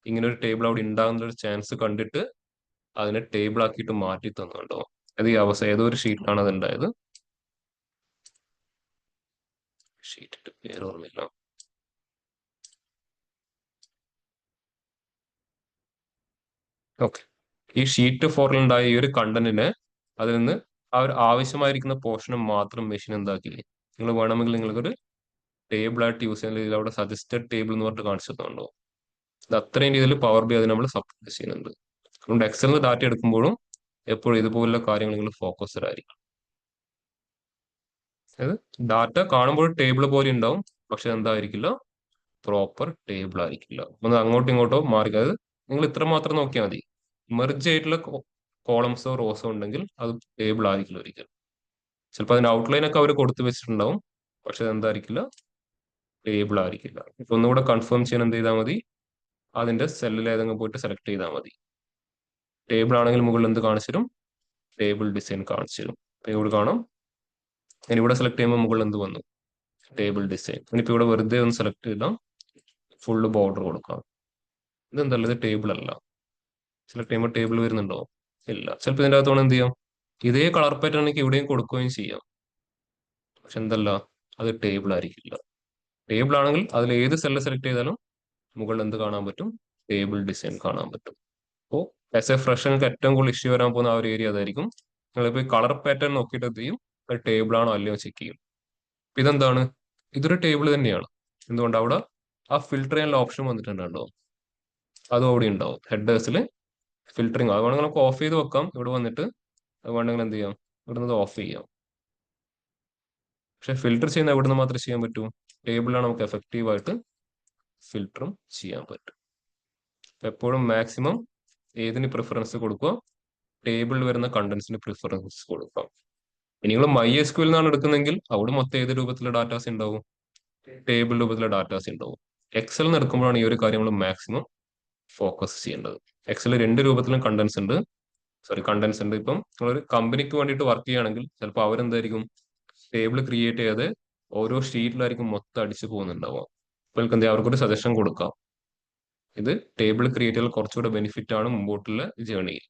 ഇങ്ങനെ ഒരു ടേബിൾ അവിടെ ഉണ്ടാകുന്ന ഒരു ചാൻസ് കണ്ടിട്ട് അതിനെ ടേബിൾ ആക്കിയിട്ട് മാറ്റി തന്നു. കണ്ടോ, അത് ഈ അവസ്ഥ ഏതോ ഒരു ഷീറ്റിലാണ് അത് ഉണ്ടായത്. ഷീറ്റിന്റെ പേര് ഓർമ്മയില്ല. ഓക്കെ, ഈ ഷീറ്റ് ഫോറിൽ ഉണ്ടായ ഈ ഒരു കണ്ടന്റിനെ അതിൽ നിന്ന് ആ ഒരു ആവശ്യമായിരിക്കുന്ന പോർഷന് മാത്രം മെഷീൻ എന്താക്കി, നിങ്ങൾ വേണമെങ്കിൽ നിങ്ങൾക്കൊരു ടേബിൾ ആയിട്ട് യൂസ് ചെയ്യുന്ന രീതിയിൽ അവിടെ സജസ്റ്റഡ് ടേബിൾ എന്ന് പറഞ്ഞിട്ട് കാണിച്ചു തന്നുണ്ടോ. ഇത് അത്രയും രീതിയിൽ പവർ ബി അത് നമ്മൾ സപ്പോർട്ട് ചെയ്യുന്നുണ്ട്. അതുകൊണ്ട് എക്സലിന് ഡാറ്റ എടുക്കുമ്പോഴും എപ്പോഴും ഇതുപോലുള്ള കാര്യങ്ങൾ നിങ്ങൾ ഫോക്കസ്ഡ് ആയിരിക്കും. അതായത് ഡാറ്റ കാണുമ്പോൾ ടേബിൾ പോലെ ഉണ്ടാവും, പക്ഷെ എന്തായിരിക്കില്ല, പ്രോപ്പർ ടേബിൾ ആയിരിക്കില്ല. ഒന്ന് അങ്ങോട്ടും ഇങ്ങോട്ടോ മാറി. അതായത് നിങ്ങൾ ഇത്ര മാത്രം നോക്കിയാൽ മതി, മെർജ് ആയിട്ടുള്ള കോളംസോ റോസോ ഉണ്ടെങ്കിൽ അത് ടേബിൾ ആയിരിക്കില്ല ഒരിക്കലും. ചിലപ്പോൾ അതിന്റെ ഔട്ട്ലൈൻ ഒക്കെ അവർ കൊടുത്തു വെച്ചിട്ടുണ്ടാവും, പക്ഷെ അതെന്തായിരിക്കില്ല, ടേബിൾ ആയിരിക്കില്ല. ഇപ്പൊ ഒന്നുകൂടെ കൺഫേം ചെയ്യാൻ എന്ത് ചെയ്താൽ മതി, അതിന്റെ സെല്ലിൽ ഏതെങ്കിലും പോയിട്ട് സെലക്ട് ചെയ്താൽ മതി. ടേബിൾ ആണെങ്കിൽ മുകളിൽ എന്ത് കാണിച്ചു തരും, ടേബിൾ ഡിസൈൻ കാണിച്ചു തരും. അപ്പൊ ഇവിടെ കാണാം, ഇനി ഇവിടെ സെലക്ട് ചെയ്യുമ്പോൾ മുകളിൽ എന്ത് വന്നു, ടേബിൾ ഡിസൈൻ. ഇനിയിപ്പോ ഇവിടെ വെറുതെ ഒന്ന് സെലക്ട് ചെയ്താൽ ഫുള്ള് ബോർഡർ കൊടുക്കാം. ഇതെന്തല്ല, ഇത് ടേബിൾ അല്ല. സെലക്ട് ചെയ്യുമ്പോൾ ടേബിൾ വരുന്നുണ്ടോ, ഇല്ല. ചിലപ്പോൾ ഇതിന്റെ അകത്തോടെ എന്ത് ചെയ്യാം, ഇതേ കളർ പാറ്റേൺ എനിക്ക് ഇവിടെയും കൊടുക്കുകയും ചെയ്യാം, പക്ഷെ എന്തല്ല, അത് ടേബിൾ ആയിരിക്കില്ല. ടേബിൾ ആണെങ്കിൽ അതിൽ ഏത് സെല്ല് സെലക്ട് ചെയ്താലും മുകളിൽ എന്ത് കാണാൻ പറ്റും, ടേബിൾ ഡിസൈൻ കാണാൻ പറ്റും. അപ്പോൾ ആസ് എ ഫ്രഷ് നിങ്ങൾക്ക് ഏറ്റവും കൂടുതൽ ഇഷ്യൂ വരാൻ പോകുന്ന ആ ഒരു ഏരിയ അതായിരിക്കും. നിങ്ങളിപ്പോൾ കളർ പാറ്റേൺ നോക്കിയിട്ട് എന്ത് ചെയ്യും, അത് ടേബിൾ ആണോ അല്ലയോ ചെക്ക് ചെയ്യും. ഇപ്പൊ ഇതെന്താണ്, ഇതൊരു ടേബിൾ തന്നെയാണ്. എന്തുകൊണ്ട്, അവിടെ ആ ഫിൽട്ടർ ചെയ്യാനുള്ള ഓപ്ഷൻ വന്നിട്ടുണ്ടോ, അതും അവിടെ ഉണ്ടാവും. ഹെഡേഴ്സിൽ ഫിൽറ്ററിങ് അത് വേണമെങ്കിൽ നമുക്ക് ഓഫ് ചെയ്ത് വെക്കാം. ഇവിടെ വന്നിട്ട് അത് വേണമെങ്കിൽ എന്ത് ചെയ്യാം, ഇവിടുന്ന് ഓഫ് ചെയ്യാം. പക്ഷെ ഫിൽട്ടർ ചെയ്യുന്ന എവിടുന്ന് മാത്രമേ ചെയ്യാൻ പറ്റൂ, ടേബിളിലാണ് നമുക്ക് എഫക്റ്റീവ് ആയിട്ട് ഫിൽറ്ററും ചെയ്യാൻ പറ്റും. എപ്പോഴും മാക്സിമം ഏതിന് പ്രിഫറൻസ് കൊടുക്കുക, ടേബിളിൽ വരുന്ന കണ്ടന്റ്സിന് പ്രിഫറൻസ് കൊടുക്കാം. ഇനി നിങ്ങൾ MySQL എന്നാണ് എടുക്കുന്നതെങ്കിൽ അവിടെ മൊത്തം ഏത് രൂപത്തിലുള്ള ഡാറ്റാസ് ഉണ്ടാവും, ടേബിൾ രൂപത്തിലുള്ള ഡാറ്റാസ് ഉണ്ടാവും. എക്സൽ എന്ന് എടുക്കുമ്പോഴാണ് ഈ ഒരു കാര്യം നമ്മൾ മാക്സിമം ഫോക്കസ് ചെയ്യേണ്ടത്. എക്സൽ രണ്ട് രൂപത്തിലും കണ്ടന്റ്സ് ഉണ്ട്. ഇപ്പം നിങ്ങളൊരു കമ്പനിക്ക് വേണ്ടിയിട്ട് വർക്ക് ചെയ്യുകയാണെങ്കിൽ ചിലപ്പോൾ അവരെന്തായിരിക്കും, ടേബിൾ ക്രിയേറ്റ് ചെയ്ത് ഓരോ ഷീറ്റിലായിരിക്കും മൊത്തം അടിച്ചു പോകുന്നുണ്ടാവുക. അപ്പോൾ നിങ്ങൾക്ക് എന്ത് ചെയ്യാം, അവർക്കൊരു സജഷൻ കൊടുക്കാം, ഇത് ടേബിൾ ക്രിയേറ്റ് ചെയ്താൽ കുറച്ചുകൂടെ ബെനിഫിറ്റ് ആണ് മുമ്പോട്ടുള്ള ജേണിയിൽ.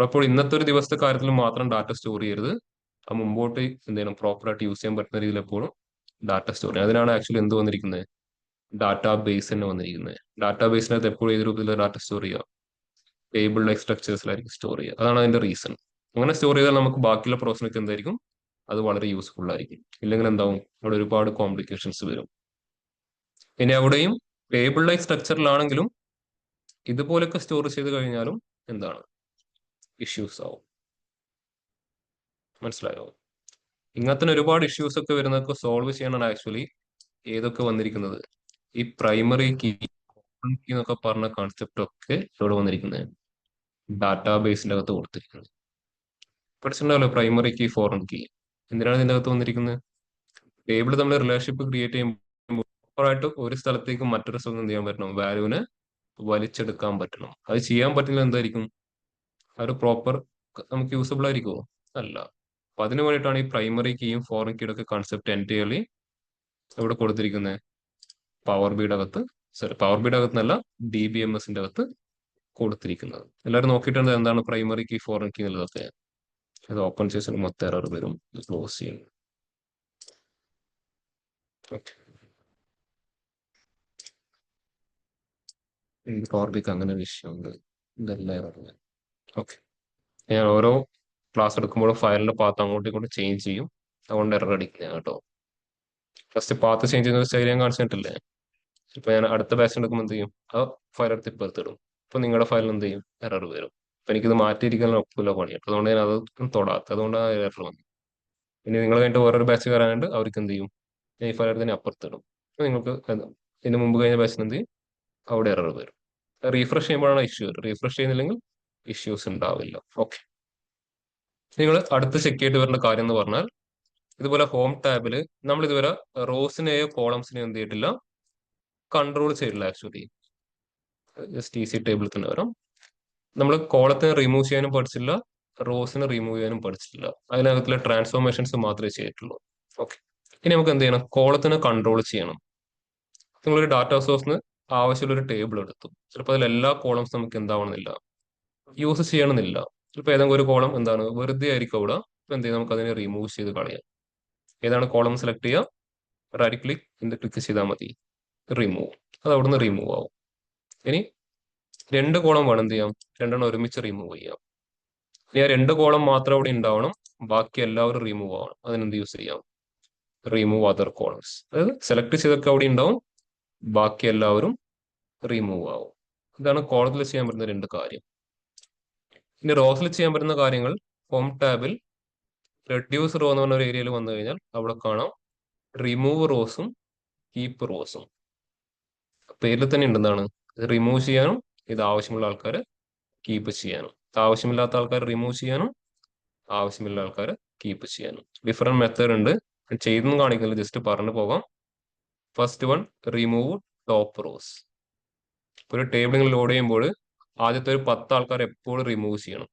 അപ്പോൾ ഇന്നത്തെ ഒരു ദിവസത്തെ കാര്യത്തിൽ മാത്രം ഡാറ്റ സ്റ്റോർ ചെയ്യരുത്, ആ മുമ്പോട്ട് എന്ത് ചെയ്യണം, പ്രോപ്പറായിട്ട് യൂസ് ചെയ്യാൻ പറ്റുന്ന രീതിയിൽ എപ്പോഴും ഡാറ്റ സ്റ്റോർ ചെയ്യണം. അതിനാണ് ആക്ച്വലി എന്ത് വന്നിരിക്കുന്നത്, ഡാറ്റാ ബേസ് തന്നെ വന്നിരിക്കുന്നത്. ഡാറ്റാ ബേസിനകത്ത് എപ്പോഴും ഏത് രൂപത്തിലുള്ള ഡാറ്റ സ്റ്റോർ ചെയ്യുക, ടേബിൾ ലൈക്ക് സ്ട്രക്ചേഴ്സിലായിരിക്കും സ്റ്റോർ ചെയ്യുക. അതാണ് അതിന്റെ റീസൺ. അങ്ങനെ സ്റ്റോർ ചെയ്താൽ നമുക്ക് ബാക്കിയുള്ള പ്രോസസ്സിനൊക്കെ എന്തായിരിക്കും, അത് വളരെ യൂസ്ഫുൾ ആയിരിക്കും. ഇല്ലെങ്കിൽ എന്താവും, അവിടെ ഒരുപാട് കോംപ്ലിക്കേഷൻസ് വരും. ഇനി അവിടെയും ടേബിൾ ലൈക്ക് സ്ട്രക്ചറിലാണെങ്കിലും ഇതുപോലൊക്കെ സ്റ്റോർ ചെയ്ത് കഴിഞ്ഞാലും എന്താണ്, ഇഷ്യൂസ് ആവും. മനസ്സിലായോ? ഇങ്ങനത്തെ ഒരുപാട് ഇഷ്യൂസ് ഒക്കെ വരുന്നതൊക്കെ സോൾവ് ചെയ്യാനാണ് ആക്ച്വലി ഏതൊക്കെ വന്നിരിക്കുന്നത്, ഈ പ്രൈമറി കീ എന്നൊക്കെ പറഞ്ഞ കോൺസെപ്റ്റ് ഒക്കെ ഇവിടെ വന്നിരിക്കുന്നത്, ഡാറ്റാബേസിന്റെ അകത്ത് കൊടുത്തിരിക്കുന്നത്. പഠിച്ചിട്ടുണ്ടാവല്ലോ പ്രൈമറി കീ, ഫോറിൻ കീ. എന്തിനാണ് ഇതിന്റെ അകത്ത് വന്നിരിക്കുന്നത്, ടേബിൾ തമ്മിൽ റിലേഷൻഷിപ്പ് ക്രിയേറ്റ് ചെയ്യുമ്പോൾ ആയിട്ട് ഒരു സ്ഥലത്തേക്ക് മറ്റൊരു സ്ഥലത്ത് എന്ത് ചെയ്യാൻ പറ്റണം, വാല്യൂവിനെ വലിച്ചെടുക്കാൻ പറ്റണം. അത് ചെയ്യാൻ പറ്റില്ല എന്തായിരിക്കും, അത് പ്രോപ്പർ നമുക്ക് യൂസബിൾ ആയിരിക്കുമോ, അല്ല. അപ്പൊ അതിനു വേണ്ടിയിട്ടാണ് ഈ പ്രൈമറി കീയും ഫോറിൻ കീയുടെ ഒക്കെ കൺസെപ്റ്റ് എൻറ്റയർലി ഇവിടെ കൊടുത്തിരിക്കുന്നത്. പവർ ബിയുടെ അകത്ത് എന്നല്ല, DBMSന്റെ അകത്ത് കൊടുത്തിരിക്കുന്നത്. എല്ലാവരും നോക്കിയിട്ടുണ്ട് എന്താണ് പ്രൈമറി കീ, ഫോറിൻ കീ എന്നുള്ളതൊക്കെ. അത് ഓപ്പൺ ചെയ്ത് മൊത്തം എറർ വരും, ക്ലോസ് ചെയ്യും. പവർ ബിക്ക് അങ്ങനെ ഒരു വിഷയമുണ്ട്, ഇതെല്ലാം എറർ. ഓക്കെ, ഞാൻ ഓരോ ക്ലാസ് എടുക്കുമ്പോഴും ഫയലിന്റെ പാത്ത് അങ്ങോട്ടും ഇങ്ങോട്ടും ചേഞ്ച് ചെയ്യും, അതുകൊണ്ട് എറർ അടിക്കുക കേട്ടോ. ഫസ്റ്റ് പാത്ത് ചേഞ്ച് ചെയ്യുന്ന ഒരു സ്റ്റൈൽ ഞാൻ കാണിച്ചിട്ടില്ലേ. ഇപ്പൊ ഞാൻ അടുത്ത ബാച്ച് എടുക്കുമ്പോൾ എന്ത് ചെയ്യും, ആ ഫയൽ എടുത്ത് ഇപ്പുറത്തിടും. അപ്പൊ നിങ്ങളുടെ ഫയലിൽ എന്ത് ചെയ്യും, എറർ വരും. അപ്പൊ എനിക്കിത് മാറ്റിയിരിക്കാൻ ഒപ്പില്ല പണി, അപ്പൊ അതുകൊണ്ട് ഞാൻ അത് തൊടാത്ത, അതുകൊണ്ട് ആ എറർ വന്നു. ഇനി നിങ്ങൾ കഴിഞ്ഞിട്ട് വേറൊരു ബാച്ച് കയറാനുണ്ട്, അവർക്ക് എന്ത് ചെയ്യും, ഞാൻ ഈ ഫയൽ എടുത്ത് തന്നെ അപ്പുറത്തിടും. അപ്പൊ നിങ്ങൾക്ക് ഇതിന് മുമ്പ് കഴിഞ്ഞ ബാച്ചിന് എന്ത് ചെയ്യും, അവിടെ എറർ വരും. റീഫ്രഷ് ചെയ്യുമ്പോഴാണ് ഇഷ്യൂ വരും. റീഫ്രഷ് ചെയ്യുന്നില്ലെങ്കിൽ ഇഷ്യൂസ് ഉണ്ടാവില്ല. ഓക്കെ, നിങ്ങൾ അടുത്ത് ചെക്ക് ചെയ്തിട്ട് വരേണ്ട കാര്യം എന്ന് പറഞ്ഞാൽ, ഇതുപോലെ ഹോം ടാബിൽ നമ്മൾ ഇതുവരെ റോസിനെയോ കോളംസിനെയോ എന്ത് ചെയ്തിട്ടില്ല, കൺട്രോൾ ചെയ്തിട്ടില്ല ആക്ച്വലി. ജസ്റ്റ് ഈസി ടേബിളിൽ തന്നെ വരാം. നമ്മൾ കോളത്തിനെ റിമൂവ് ചെയ്യാനും പഠിച്ചില്ല, റോസിനെ റിമൂവ് ചെയ്യാനും പഠിച്ചിട്ടില്ല. അതിനകത്തുള്ള ട്രാൻസ്ഫോർമേഷൻസ് മാത്രമേ ചെയ്തിട്ടുള്ളൂ. ഓക്കെ, ഇനി നമുക്ക് എന്ത് ചെയ്യണം, കോളത്തിനെ കൺട്രോൾ ചെയ്യണം. നിങ്ങളൊരു ഡാറ്റാ സോഴ്സിന് ആവശ്യമുള്ള ഒരു ടേബിൾ എടുത്തു. ചിലപ്പോൾ അതിൽ എല്ലാ കോളംസ് നമുക്ക് എന്താവണമെന്നില്ല, യൂസ് ചെയ്യണമെന്നില്ല. ചിലപ്പോൾ ഏതെങ്കിലും ഒരു കോളം എന്താണ് വെറുതെ ആയിരിക്കും അവിടെ. ഇപ്പൊ എന്ത് ചെയ്യാം, നമുക്ക് അതിനെ റിമൂവ് ചെയ്ത് കളയാം. ഏതാണ് കോളം സെലക്ട് ചെയ്യുക, റൈറ്റ് ക്ലിക്ക് ചെയ്താൽ മതി, റിമൂവ്. അത് അവിടുന്ന് റിമൂവ് ആവും. ഇനി രണ്ട് കോളം വേണം എന്ത് ചെയ്യാം, രണ്ടെണ്ണം ഒരുമിച്ച് റിമൂവ് ചെയ്യാം. ഇനി ആ രണ്ട് കോളം മാത്രം അവിടെ ഉണ്ടാവണം, ബാക്കി എല്ലാവരും റിമൂവ് ആവണം. അതിനെന്ത് യൂസ് ചെയ്യാം, റിമൂവ് അതർ കോളംസ്. അതായത് സെലക്ട് ചെയ്തൊക്കെ അവിടെ ഉണ്ടാവും, ബാക്കി എല്ലാവരും റിമൂവ് ആവും. ഇതാണ് കോളത്തിൽ ചെയ്യാൻ പറ്റുന്ന രണ്ട് കാര്യം. ഇനി റോസിൽ ചെയ്യാൻ പറ്റുന്ന കാര്യങ്ങൾ, ഹോം ടാബിൽ റെഡ്യൂസ് റോ എന്ന് പറഞ്ഞ ഒരു ഏരിയയിൽ വന്നു കഴിഞ്ഞാൽ അവിടെ കാണാം റിമൂവ് റോസും കീപ്പ് റോസും. പേരിൽ തന്നെ ഉണ്ട് എന്താണ്, റിമൂവ് ചെയ്യാനും ഇത് ആവശ്യമുള്ള ആൾക്കാരെ കീപ്പ് ചെയ്യാനും. ആവശ്യമില്ലാത്ത ആൾക്കാർ റിമൂവ് ചെയ്യാനും ആവശ്യമില്ല ആൾക്കാരെ കീപ്പ് ചെയ്യാനും ഡിഫറെന്റ് മെത്തേഡ് ഉണ്ട്. ഞാൻ ചെയ്തൊന്നും കാണിക്കുന്നില്ല, ജസ്റ്റ് പറഞ്ഞു പോകാം. First one, remove top rose. ഒരു ടേബിൾ ലോഡ് ചെയ്യുമ്പോൾ ആദ്യത്തെ ഒരു 10 ആൾക്കാർ എപ്പോഴും റിമൂവ് ചെയ്യണം.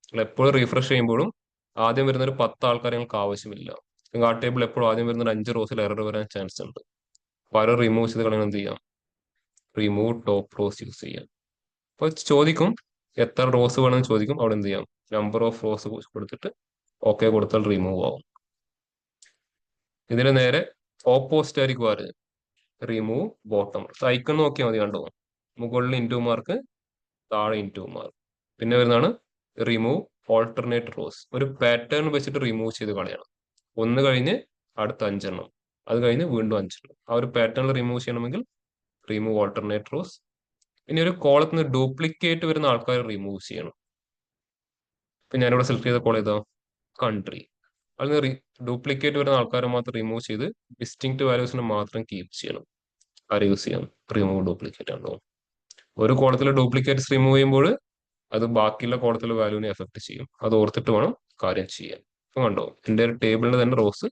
നിങ്ങൾ എപ്പോഴും റീഫ്രഷ് ചെയ്യുമ്പോഴും ആദ്യം വരുന്ന ഒരു 10 ആൾക്കാരെ നിങ്ങൾക്ക് ആവശ്യമില്ല. നിങ്ങൾ ആ ടേബിൾ എപ്പോഴും ആദ്യം വരുന്ന ഒരു 5 റോസിൽ എറർ വരാൻ ചാൻസ് ഉണ്ട്. അപ്പൊ അത് റിമൂവ് ചെയ്ത് കളയാൻ എന്ത് ചെയ്യാം? റിമൂവ് ടോപ്പ് റോസ് യൂസ് ചെയ്യാം. അപ്പൊ ചോദിക്കും എത്ര റോസ് വേണമെന്ന് ചോദിക്കും. അവിടെ എന്ത് ചെയ്യാം? നമ്പർ ഓഫ് റോസ് കൊടുത്തിട്ട് ഓക്കെ കൊടുത്താൽ റിമൂവ് ആവും. ഇതിന് നേരെ ഓപ്പോസിറ്റ് ആയിരിക്കും ആര്? Remove bottom. ഐക്കൺ നോക്കിയാൽ മതി, കണ്ടോ? മുകളിൽ ഇൻറ്റു മാർക്ക്, താഴെ ഇൻറ്റു മാർക്ക്. പിന്നെ വരുന്നതാണ് റിമൂവ് ഓൾട്ടർനേറ്റ് റോസ്. ഒരു പാറ്റേൺ വെച്ചിട്ട് റിമൂവ് ചെയ്ത് കളയണം. ഒന്ന് കഴിഞ്ഞ് അടുത്ത 5 എണ്ണം, അത് കഴിഞ്ഞ് വീണ്ടും 5 എണ്ണം. ആ ഒരു പാറ്റേണിൽ റിമൂവ് ചെയ്യണമെങ്കിൽ റിമൂവ് ഓൾട്ടർനേറ്റ് റോസ്. ഇനി ഒരു കോളത്തിൽ നിന്ന് ഡ്യൂപ്ലിക്കേറ്റ് വരുന്ന ആൾക്കാർ റിമൂവ് ചെയ്യണം. ഇപ്പൊ ഞാനിവിടെ സെലക്ട് ചെയ്ത കോൾ ഏതാ? കൺട്രി. അതിൽ ഡ്യൂപ്ലിക്കേറ്റ് വരുന്ന ആൾക്കാരെ മാത്രം റിമൂവ് ചെയ്ത് ഡിസ്റ്റിങ്ക്റ്റ് വാല്യൂസിനെ മാത്രം കീപ്പ് ചെയ്യണം. ആരെ യൂസ് ചെയ്യാം? റിമൂവ് ഡ്യൂപ്ലിക്കേറ്റ് ആണോ? ഒരു കോളത്തിൽ ഡ്യൂപ്ലിക്കേറ്റ്സ് റിമൂവ് ചെയ്യുമ്പോൾ അത് ബാക്കിയുള്ള കോളത്തിലെ വാല്യൂവിനെ എഫക്ട് ചെയ്യും. അത് ഓർത്തിട്ട് വേണം കാര്യം ചെയ്യാൻ. ഇപ്പൊ കണ്ടോ, എൻ്റെ ഒരു ടേബിളിൽ തന്നെ റോസ്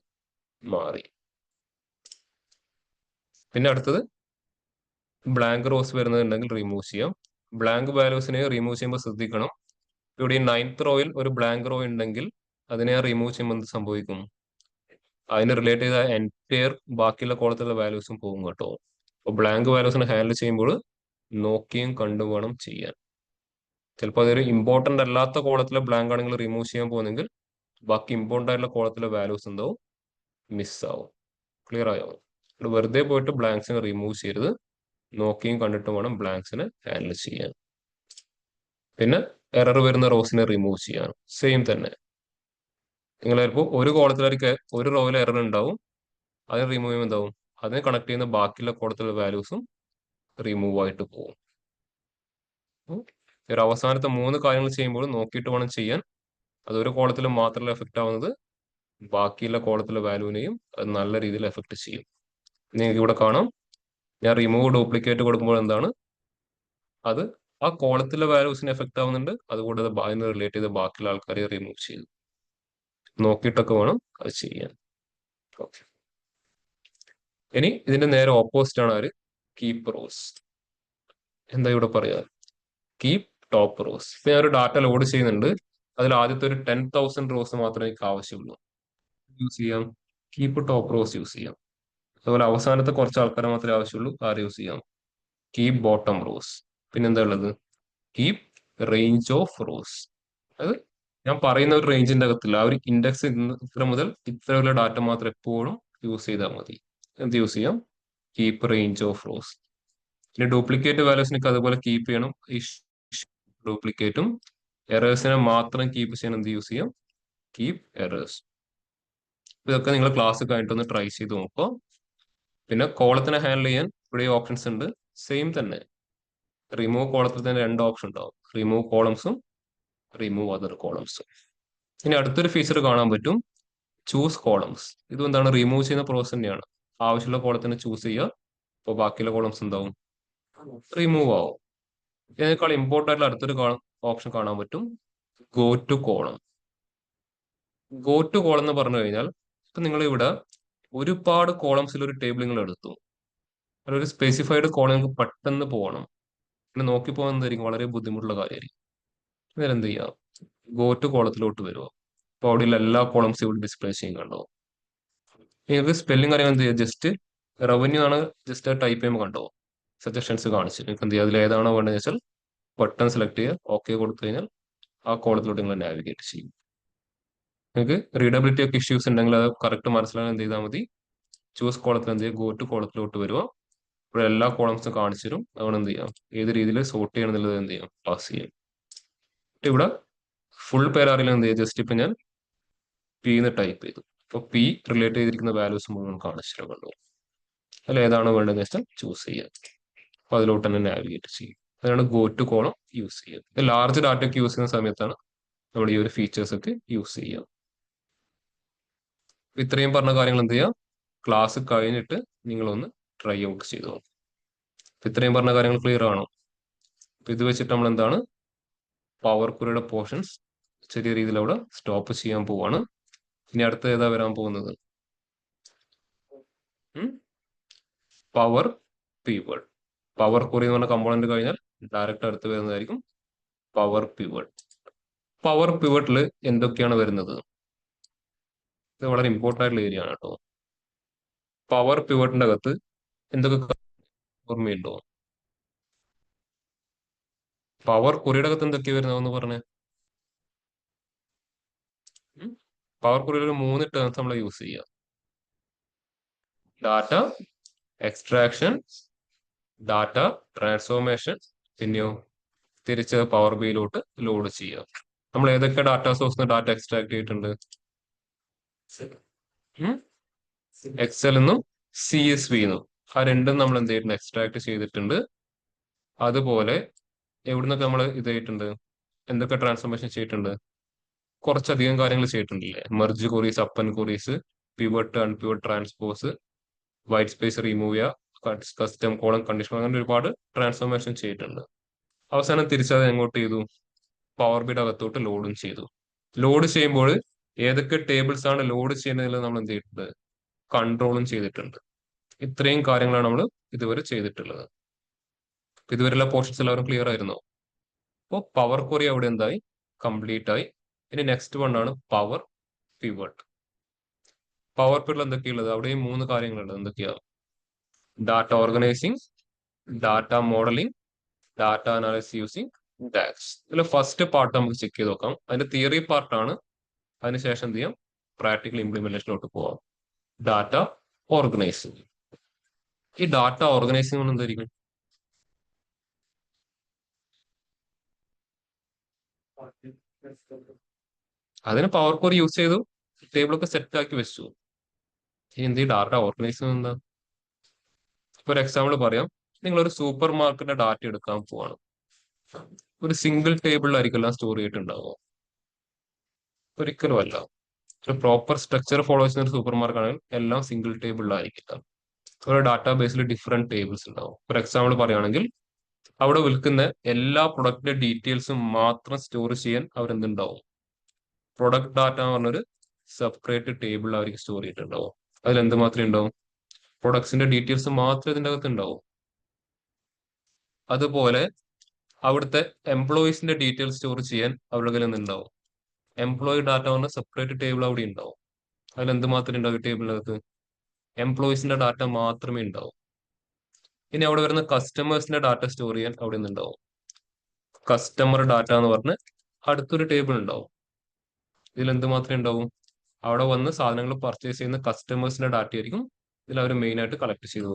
മാറി. പിന്നെ അടുത്തത് ബ്ലാങ്ക് റോസ് വരുന്നുണ്ടെങ്കിൽ റിമൂവ് ചെയ്യാം. ബ്ലാങ്ക് വാല്യൂസിനെ റിമൂവ് ചെയ്യുമ്പോൾ ശ്രദ്ധിക്കണം. ഇവിടെ ഈ 9th റോയിൽ ഒരു ബ്ലാങ്ക് റോ ഉണ്ടെങ്കിൽ അതിനെ റിമൂവ് ചെയ്യുമ്പോൾ എന്ത് സംഭവിക്കും? അതിന് റിലേറ്റ് ചെയ്ത എൻറ്റയർ ബാക്കിയുള്ള കോളത്തിലുള്ള വാല്യൂസും പോകും കേട്ടോ. അപ്പോൾ ബ്ലാങ്ക് വാല്യൂസിനെ ഹാൻഡിൽ ചെയ്യുമ്പോൾ നോക്കിയും കണ്ടും വേണം ചെയ്യാൻ. ചിലപ്പോൾ അതൊരു ഇമ്പോർട്ടൻ്റ് അല്ലാത്ത കോളത്തിലെ ബ്ലാങ്ക് ആണെങ്കിൽ റിമൂവ് ചെയ്യാൻ പോകുന്നെങ്കിൽ ബാക്കി ഇമ്പോർട്ടൻ്റ് ആയിട്ടുള്ള കോളത്തിലെ വാല്യൂസ് എന്തോ മിസ്സാവും. ക്ലിയർ ആയോ? ഇവിടെ വെറുതെ പോയിട്ട് ബ്ലാങ്ക്സിനെ റിമൂവ് ചെയ്യരുത്. നോക്കിയും കണ്ടിട്ടും വേണം ബ്ലാങ്ക്സിനെ ഹാൻഡിൽ ചെയ്യാൻ. പിന്നെ എറർ വരുന്ന റോസിനെ റിമൂവ് ചെയ്യാൻ സെയിം തന്നെ. നിങ്ങൾ ചിലപ്പോൾ ഒരു കോളത്തിലായിരിക്കും ഒരു റോയിൽ എറർ ഉണ്ടാവും, അതിന് റിമൂവ് ചെയ്യുമ്പോൾ എന്താവും? അതിനെ കണക്ട് ചെയ്യുന്ന ബാക്കിയുള്ള കോളത്തിലെ വാല്യൂസും റിമൂവ് ആയിട്ട് പോകും. ഒരു അവസാനത്തെ 3 കാര്യങ്ങൾ ചെയ്യുമ്പോൾ നോക്കിയിട്ട് വേണം ചെയ്യാൻ. അതൊരു കോളത്തിൽ മാത്രമല്ല എഫക്റ്റ് ആവുന്നത്, ബാക്കിയുള്ള കോളത്തിലെ വാല്യൂവിനെയും അത് നല്ല രീതിയിൽ എഫക്ട് ചെയ്യും. നിങ്ങൾക്ക് ഇവിടെ കാണാം, ഞാൻ റിമൂവ് ഡ്യൂപ്ലിക്കേറ്റ് കൊടുക്കുമ്പോൾ എന്താണ് അത് ആ കോളത്തിലെ വാല്യൂസിന് എഫക്ട് ആവുന്നുണ്ട്. അതുകൂടാതെ അതിന് റിലേറ്റ് ചെയ്ത ബാക്കിയുള്ള ആൾക്കാരെ റിമൂവ് ചെയ്തു. നോക്കിയിട്ടൊക്കെ വേണം അത് ചെയ്യാൻ. ഓക്കെ, ഇനി ഇതിന്റെ നേരെ ഓപ്പോസിറ്റ് ആണ് ആര്? Keep rose. എന്താ ഇവിടെ പറയാ? Keep top rose. ഇപ്പൊ ഞാൻ ഒരു ഡാറ്റ ലോഡ് ചെയ്യുന്നുണ്ട്, അതിൽ ആദ്യത്തെ ഒരു 10,000 റോസ് മാത്രമേ എനിക്ക് ആവശ്യമുള്ളൂ. യൂസ് ചെയ്യാം, കീപ്പ് ടോപ്പ് റോസ് യൂസ് ചെയ്യാം. അതുപോലെ അവസാനത്തെ കുറച്ച് ആൾക്കാരെ മാത്രമേ ആവശ്യമുള്ളൂ. ആര് യൂസ് ചെയ്യാം? Keep bottom rose. പിന്നെന്താ ഉള്ളത്? Keep range of rows. അത് ഞാൻ പറയുന്ന ഒരു റേഞ്ചിന്റെ അകത്തില്ല, ആ ഒരു ഇൻഡെക്സ് ഇത്ര മുതൽ ഇത്രയുള്ള ഡാറ്റ മാത്രം എപ്പോഴും യൂസ് ചെയ്താൽ മതി. എന്ത് യൂസ് ചെയ്യാം? Keep range of rows. ഇനി ഡ്യൂപ്ലിക്കേറ്റ് വാല്യൂസിനൊക്കെ അതുപോലെ കീപ്പ് ചെയ്യണം. ഈ ഡ്യൂപ്ലിക്കേറ്റും എറേഴ്സിനെ മാത്രം കീപ്പ് ചെയ്യാൻ എന്ത് യൂസ് ചെയ്യാം? Keep errors. ഇതൊക്കെ നിങ്ങൾ ക്ലാസ് കഴിഞ്ഞിട്ടൊന്ന് ട്രൈ ചെയ്ത് നോക്കുക. പിന്നെ കോളത്തിനെ ഹാൻഡിൽ ചെയ്യാൻ ഇവിടെ ഓപ്ഷൻസ് ഉണ്ട്. സെയിം തന്നെ, റിമൂവ് കോളത്തിൽ തന്നെ 2 ഓപ്ഷൻ ഉണ്ടാവും, റിമൂവ് കോളംസും റിമൂവ് അതർ കോളംസും. ഇനി അടുത്തൊരു ഫീച്ചർ കാണാൻ പറ്റും, ചൂസ് കോളംസ്. ഇതും എന്താണ്? റിമൂവ് ചെയ്യുന്ന പ്രോസസ് തന്നെയാണ്. ആവശ്യമുള്ള കോളത്തിനെ ചൂസ് ചെയ്യുക, അപ്പോൾ ബാക്കിയുള്ള കോളംസ് എന്താവും? റിമൂവ് ആവും. ഇതിനേക്കാൾ ഇമ്പോർട്ടൻ്റ് ആയിട്ടുള്ള അടുത്തൊരു ഓപ്ഷൻ കാണാൻ പറ്റും, go to column. Go to column എന്ന് പറഞ്ഞു കഴിഞ്ഞാൽ ഇപ്പൊ നിങ്ങൾ ഇവിടെ ഒരുപാട് കോളംസിൽ ഒരു ടേബിൾ നിങ്ങൾ എടുത്തു, അതിലൊരു സ്പെസിഫൈഡ് കോളം നിങ്ങൾക്ക് പെട്ടെന്ന് പോകണം, പിന്നെ നോക്കി പോകുന്നതായിരിക്കും വളരെ ബുദ്ധിമുട്ടുള്ള കാര്യമായിരിക്കും. അന്നേരം എന്ത് ചെയ്യുക? ഗോ ടു കോളത്തിലോട്ട് വരുമോ? അപ്പോൾ അവിടെയുള്ള എല്ലാ കോളംസും ഇവിടെ ഡിസ്പ്ലേ ചെയ്യും, കണ്ടോ? നിങ്ങൾക്ക് സ്പെല്ലിംഗ് അറിയാൻ എന്ത് ചെയ്യുക? ജസ്റ്റ് റവന്യൂ ആണ്, ജസ്റ്റ് ടൈപ്പ് ചെയ്യുമ്പോൾ കണ്ടോ സജഷൻസ് കാണിച്ചു. നിങ്ങൾക്ക് എന്ത് ചെയ്യുക? അതിൽ ഏതാണോ വേണ്ടത് വെച്ചാൽ ബട്ടൺ സെലക്ട് ചെയ്യുക, ഓക്കെ കൊടുത്തു കഴിഞ്ഞാൽ ആ കോളത്തിലോട്ട് നിങ്ങൾ നാവിഗേറ്റ് ചെയ്യും. നിങ്ങൾക്ക് റീഡബിലിറ്റി ഒക്കെ ഇഷ്യൂസ് ഉണ്ടെങ്കിൽ അത് കറക്റ്റ് മനസ്സിലാക്കാൻ എന്ത് ചെയ്താൽ മതി? ചൂസ് കോളത്തിൽ എന്ത് ചെയ്യുക? ഗോ ടു കോളത്തിലോട്ട് വരിക. ഇവിടെ എല്ലാ കോളംസും കാണിച്ചു തരും. അതുകൊണ്ട് എന്ത് ചെയ്യാം? ഏത് രീതിയിൽ സോർട്ട് ചെയ്യണം എന്നുള്ളത് എന്ത് ചെയ്യാം? പാസ് ചെയ്യാം. ഇവിടെ ഫുൾ പേര് അറിയില്ല, എന്ത് ചെയ്യാം? ജസ്റ്റ് ഇപ്പൊ ഞാൻ പി എന്ന് ടൈപ്പ് ചെയ്തു. അപ്പൊ പി റിലേറ്റ് ചെയ്തിരിക്കുന്ന വാല്യൂസ് മുഴുവൻ കാണിച്ചു കണ്ടു. അതിൽ ഏതാണോ വേണ്ടതെന്ന് വെച്ചാൽ ചൂസ് ചെയ്യാം. അപ്പൊ അതിലോട്ട് തന്നെ നാവിഗേറ്റ് ചെയ്യും. അതാണ് ഗോ ടു കോളം യൂസ് ചെയ്യുക. ലാർജ് ഡാറ്റ ഒക്കെ യൂസ് ചെയ്യുന്ന സമയത്താണ് നമ്മൾ ഈ ഒരു ഫീച്ചേഴ്സ് ഒക്കെ യൂസ് ചെയ്യുക. ഇത്രയും പറഞ്ഞ കാര്യങ്ങൾ എന്ത് ചെയ്യുക? ക്ലാസ് കഴിഞ്ഞിട്ട് നിങ്ങളൊന്ന് ട്രൈ ഔട്ട് ചെയ്തു നോക്കും. ഇത്രയും പറഞ്ഞ കാര്യങ്ങൾ ക്ലിയർ ആണോ? അപ്പൊ ഇത് വെച്ചിട്ട് നമ്മൾ എന്താണ് പവർ ക്വറിയുടെ പോർഷൻസ് ചെറിയ രീതിയിൽ അവിടെ സ്റ്റോപ്പ് ചെയ്യാൻ പോവാണ്. ഇനി അടുത്ത ഏതാ വരാൻ പോകുന്നത്? Power pivot. പവർ ക്വറി എന്ന് പറഞ്ഞ കമ്പോണന്റ് കഴിഞ്ഞാൽ ഡയറക്റ്റ് അടുത്ത് വരുന്നതായിരിക്കും പവർ പിവട്ട്. പവർ പിവട്ടിൽ എന്തൊക്കെയാണ് വരുന്നത്? ഇത് വളരെ ഇമ്പോർട്ടൻ്റ് ആയിട്ടുള്ള ഏരിയ ആണ് കേട്ടോ. പവർ പിവട്ടിന്റെ അകത്ത് എന്തൊക്കെ ഓർമ്മയുണ്ടോ? പവർ ക്വറിയുടെ അകത്ത് എന്തൊക്കെയാണ് വരുന്നതെന്ന് പറഞ്ഞേ. പവർ ക്വറിയിൽ ഒരു 3 ടേംസ് നമ്മൾ യൂസ് ചെയ്യുക. ഡാറ്റ എക്സ്ട്രാക്ഷൻ, ഡാറ്റ ട്രാൻസ്ഫോർമേഷൻ, പിന്നെയോ തിരിച്ച് പവർ ബിയിലോട്ട് ലോഡ് ചെയ്യുക. നമ്മൾ ഏതൊക്കെ ഡാറ്റ സോഴ്സിന് ഡാറ്റ എക്സ്ട്രാക്ട് ചെയ്തിട്ടുണ്ട്? എക്സൽ എന്നും CSV എന്നും ആ രണ്ടും നമ്മൾ എന്ത് ചെയ്തിട്ടുണ്ട്? എക്സ്ട്രാക്ട് ചെയ്തിട്ടുണ്ട്. അതുപോലെ എവിടുന്നൊക്കെ നമ്മൾ ഇത് ചെയ്തിട്ടുണ്ട്? എന്തൊക്കെ ട്രാൻസ്ഫോർമേഷൻ ചെയ്തിട്ടുണ്ട്? കുറച്ചധികം കാര്യങ്ങൾ ചെയ്തിട്ടുണ്ടല്ലേ? Merge queries, append queries, pivot, unpivot transpose, white space remove ചെയ്യുക, കസ്റ്റം കോളം കണ്ടീഷൻ, അങ്ങനെ ഒരുപാട് ട്രാൻസ്ഫോർമേഷൻ ചെയ്തിട്ടുണ്ട്. അവസാനം തിരിച്ചത് എങ്ങോട്ട് ചെയ്തു? പവർ ബിയുടെ അകത്തോട്ട് ലോഡും ചെയ്തു. ലോഡ് ചെയ്യുമ്പോൾ ഏതൊക്കെ ടേബിൾസ് ആണ് ലോഡ് ചെയ്യുന്നതിൽ നമ്മൾ എന്ത് ചെയ്തിട്ടുണ്ട്? കൺട്രോളും ചെയ്തിട്ടുണ്ട്. ഇത്രയും കാര്യങ്ങളാണ് നമ്മൾ ഇതുവരെ ചെയ്തിട്ടുള്ളത്. ഇതുവരെയുള്ള പോർഷൻസ് എല്ലാവരും ക്ലിയർ ആയിരുന്നോ? അപ്പോൾ പവർ ക്വറി അവിടെ എന്തായി? കംപ്ലീറ്റ് ആയി. ഇനി നെക്സ്റ്റ് വൺ ആണ് പവർ പിവട്ട്. പവർ പിവട്ടിൽ എന്തൊക്കെയുള്ളത്? അവിടെയും 3 കാര്യങ്ങളുണ്ട്. എന്തൊക്കെയാ? Data organising, data modelling, data analysis using DAX. ഇതിൽ ഫസ്റ്റ് പാർട്ട് നമുക്ക് ചെക്ക് ചെയ്ത് നോക്കാം. അതിന്റെ തിയറി പാർട്ടാണ്. അതിനുശേഷം എന്ത് ചെയ്യാം? പ്രാക്ടിക്കൽ ഇംപ്ലിമെന്റേഷനിലോട്ട് പോവാം. Data organising. ഈ ഡാറ്റ ഓർഗനൈസിങ് കൊണ്ട് എന്തായിരിക്കും? അതിന് പവർ ക്വറി യൂസ് ചെയ്തു, ടേബിളൊക്കെ സെറ്റ് ആക്കി വെച്ചു. ഇനി എന്ത് ചെയ്യും? ഡാറ്റ ഓർഗനൈസിങ് എന്താ? ഒരു എക്സാമ്പിൾ പറയാം. നിങ്ങളൊരു സൂപ്പർ മാർക്കറ്റിന്റെ ഡാറ്റ എടുക്കാൻ പോവാണ്. ഒരു സിംഗിൾ ടേബിളിലായിരിക്കും എല്ലാം സ്റ്റോർ ചെയ്തിട്ടുണ്ടാവുക? ഒരിക്കലും അല്ല. ഒരു പ്രോപ്പർ സ്ട്രക്ചർ ഫോളോ ചെയ്യുന്ന ഒരു സൂപ്പർ മാർക്കറ്റ് ആണെങ്കിൽ എല്ലാം സിംഗിൾ ടേബിളിലായിരിക്കില്ല. ഒരു ഡാറ്റാ ബേസിൽ ഡിഫറെന്റ് ടേബിൾസ് ഉണ്ടാവും. ഫോർ എക്സാമ്പിൾ പറയുകയാണെങ്കിൽ അവിടെ വിൽക്കുന്ന എല്ലാ പ്രൊഡക്റ്റിന്റെ ഡീറ്റെയിൽസും മാത്രം സ്റ്റോർ ചെയ്യാൻ അവരെന്തുണ്ടാവും? പ്രൊഡക്റ്റ് ഡാറ്റ എന്ന് പറഞ്ഞൊരു സെപ്പറേറ്റ് ടേബിൾ അവർക്ക് സ്റ്റോർ ചെയ്തിട്ടുണ്ടാവും. അതിൽ എന്ത് മാത്രമേ ഉണ്ടാവും? പ്രൊഡക്ട്സിന്റെ ഡീറ്റെയിൽസ് മാത്രമേ ഇതിൻ്റെ അകത്ത് ഉണ്ടാവും. അതുപോലെ അവിടുത്തെ എംപ്ലോയീസിന്റെ ഡീറ്റെയിൽസ് സ്റ്റോർ ചെയ്യാൻ അവരുടെ കയ്യിൽ നിന്നുണ്ടാവും. എംപ്ലോയി ഡാറ്റ പറഞ്ഞ സെപ്പറേറ്റ് ടേബിൾ അവിടെ ഉണ്ടാവും. അതിൽ എന്ത് മാത്രമേ ഉണ്ടാവും? ടേബിളിനകത്ത് എംപ്ലോയീസിന്റെ ഡാറ്റ മാത്രമേ ഉണ്ടാവും. ഇനി അവിടെ വരുന്ന കസ്റ്റമേഴ്സിന്റെ ഡാറ്റ സ്റ്റോർ ചെയ്യാൻ അവിടെ നിന്നുണ്ടാവും. കസ്റ്റമർ ഡാറ്റ എന്ന് പറഞ്ഞ് അടുത്തൊരു ടേബിൾ ഉണ്ടാവും. ഇതിൽ എന്ത് മാത്രമേ ഉണ്ടാവും? അവിടെ വന്ന് സാധനങ്ങൾ പർച്ചേസ് ചെയ്യുന്ന കസ്റ്റമേഴ്സിന്റെ ഡാറ്റ ആയിരിക്കും ഇതിൽ അവർ മെയിൻ ആയിട്ട് കളക്ട് ചെയ്തു.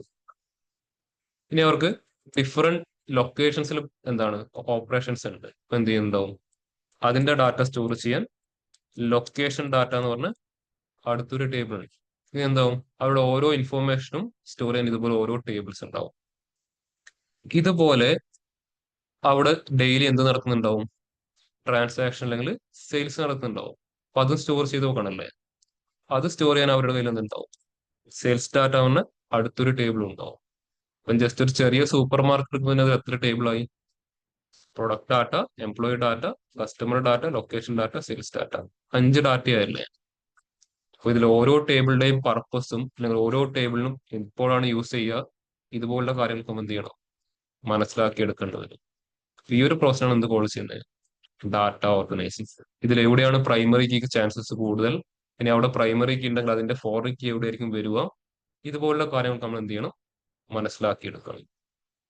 ഇനി അവർക്ക് ഡിഫറെന്റ് ലൊക്കേഷൻസിൽ എന്താണ് ഓപ്പറേഷൻസ് ഉണ്ട്. ഇപ്പൊ എന്ത് ചെയ്യുന്നുണ്ടാവും? അതിന്റെ ഡാറ്റ സ്റ്റോർ ചെയ്യാൻ ലൊക്കേഷൻ ഡാറ്റ എന്ന് പറഞ്ഞ് അടുത്തൊരു ടേബിൾ ഉണ്ട്. ഇനി എന്താവും? അവിടെ ഓരോ ഇൻഫോർമേഷനും സ്റ്റോർ ചെയ്യാൻ ഇതുപോലെ ഓരോ ടേബിൾസ് ഉണ്ടാവും. ഇതുപോലെ അവിടെ ഡെയിലി എന്ത് നടക്കുന്നുണ്ടാവും? ട്രാൻസാക്ഷൻ അല്ലെങ്കിൽ സെയിൽസ് നടക്കുന്നുണ്ടാവും. അപ്പൊ അത് സ്റ്റോർ ചെയ്ത് നോക്കണല്ലേ? അത് സ്റ്റോർ ചെയ്യാൻ അവരുടെ കയ്യിൽ എന്തുണ്ടാവും? സെയിൽസ് ഡാറ്റ പറഞ്ഞ അടുത്തൊരു ടേബിൾ ഉണ്ടാവും. അപ്പം ജസ്റ്റ് ഒരു ചെറിയ സൂപ്പർ മാർക്കറ്റ് എടുക്കുന്നതിന് അത് എത്ര ടേബിളായി? Product data, employee data, customer data, location data, sales data, 5 ഡാറ്റയായില്ലേ? അപ്പൊ ഇതിൽ ഓരോ ടേബിളിന്റെയും പർപ്പസും അല്ലെങ്കിൽ ഓരോ ടേബിളിനും എപ്പോഴാണ് യൂസ് ചെയ്യുക, ഇതുപോലുള്ള കാര്യങ്ങൾക്ക് എന്ത് ചെയ്യണം? മനസ്സിലാക്കി എടുക്കേണ്ടി വരും. ഈ ഒരു പ്രോസസ്സാണ് എന്ത് കോൾ ചെയ്യുന്നത്? Data organising. ഇതിൽ എവിടെയാണ് പ്രൈമറി കീക്ക് ചാൻസസ് കൂടുതൽ? ഇനി അവിടെ പ്രൈമറി കീ ഉണ്ടെങ്കിൽ അതിന്റെ ഫോറിൻ കീ എവിടെയായിരിക്കും വരിക? ഇതുപോലുള്ള കാര്യങ്ങൾ നമ്മൾ എന്ത് ചെയ്യണം? മനസ്സിലാക്കിയെടുക്കണം.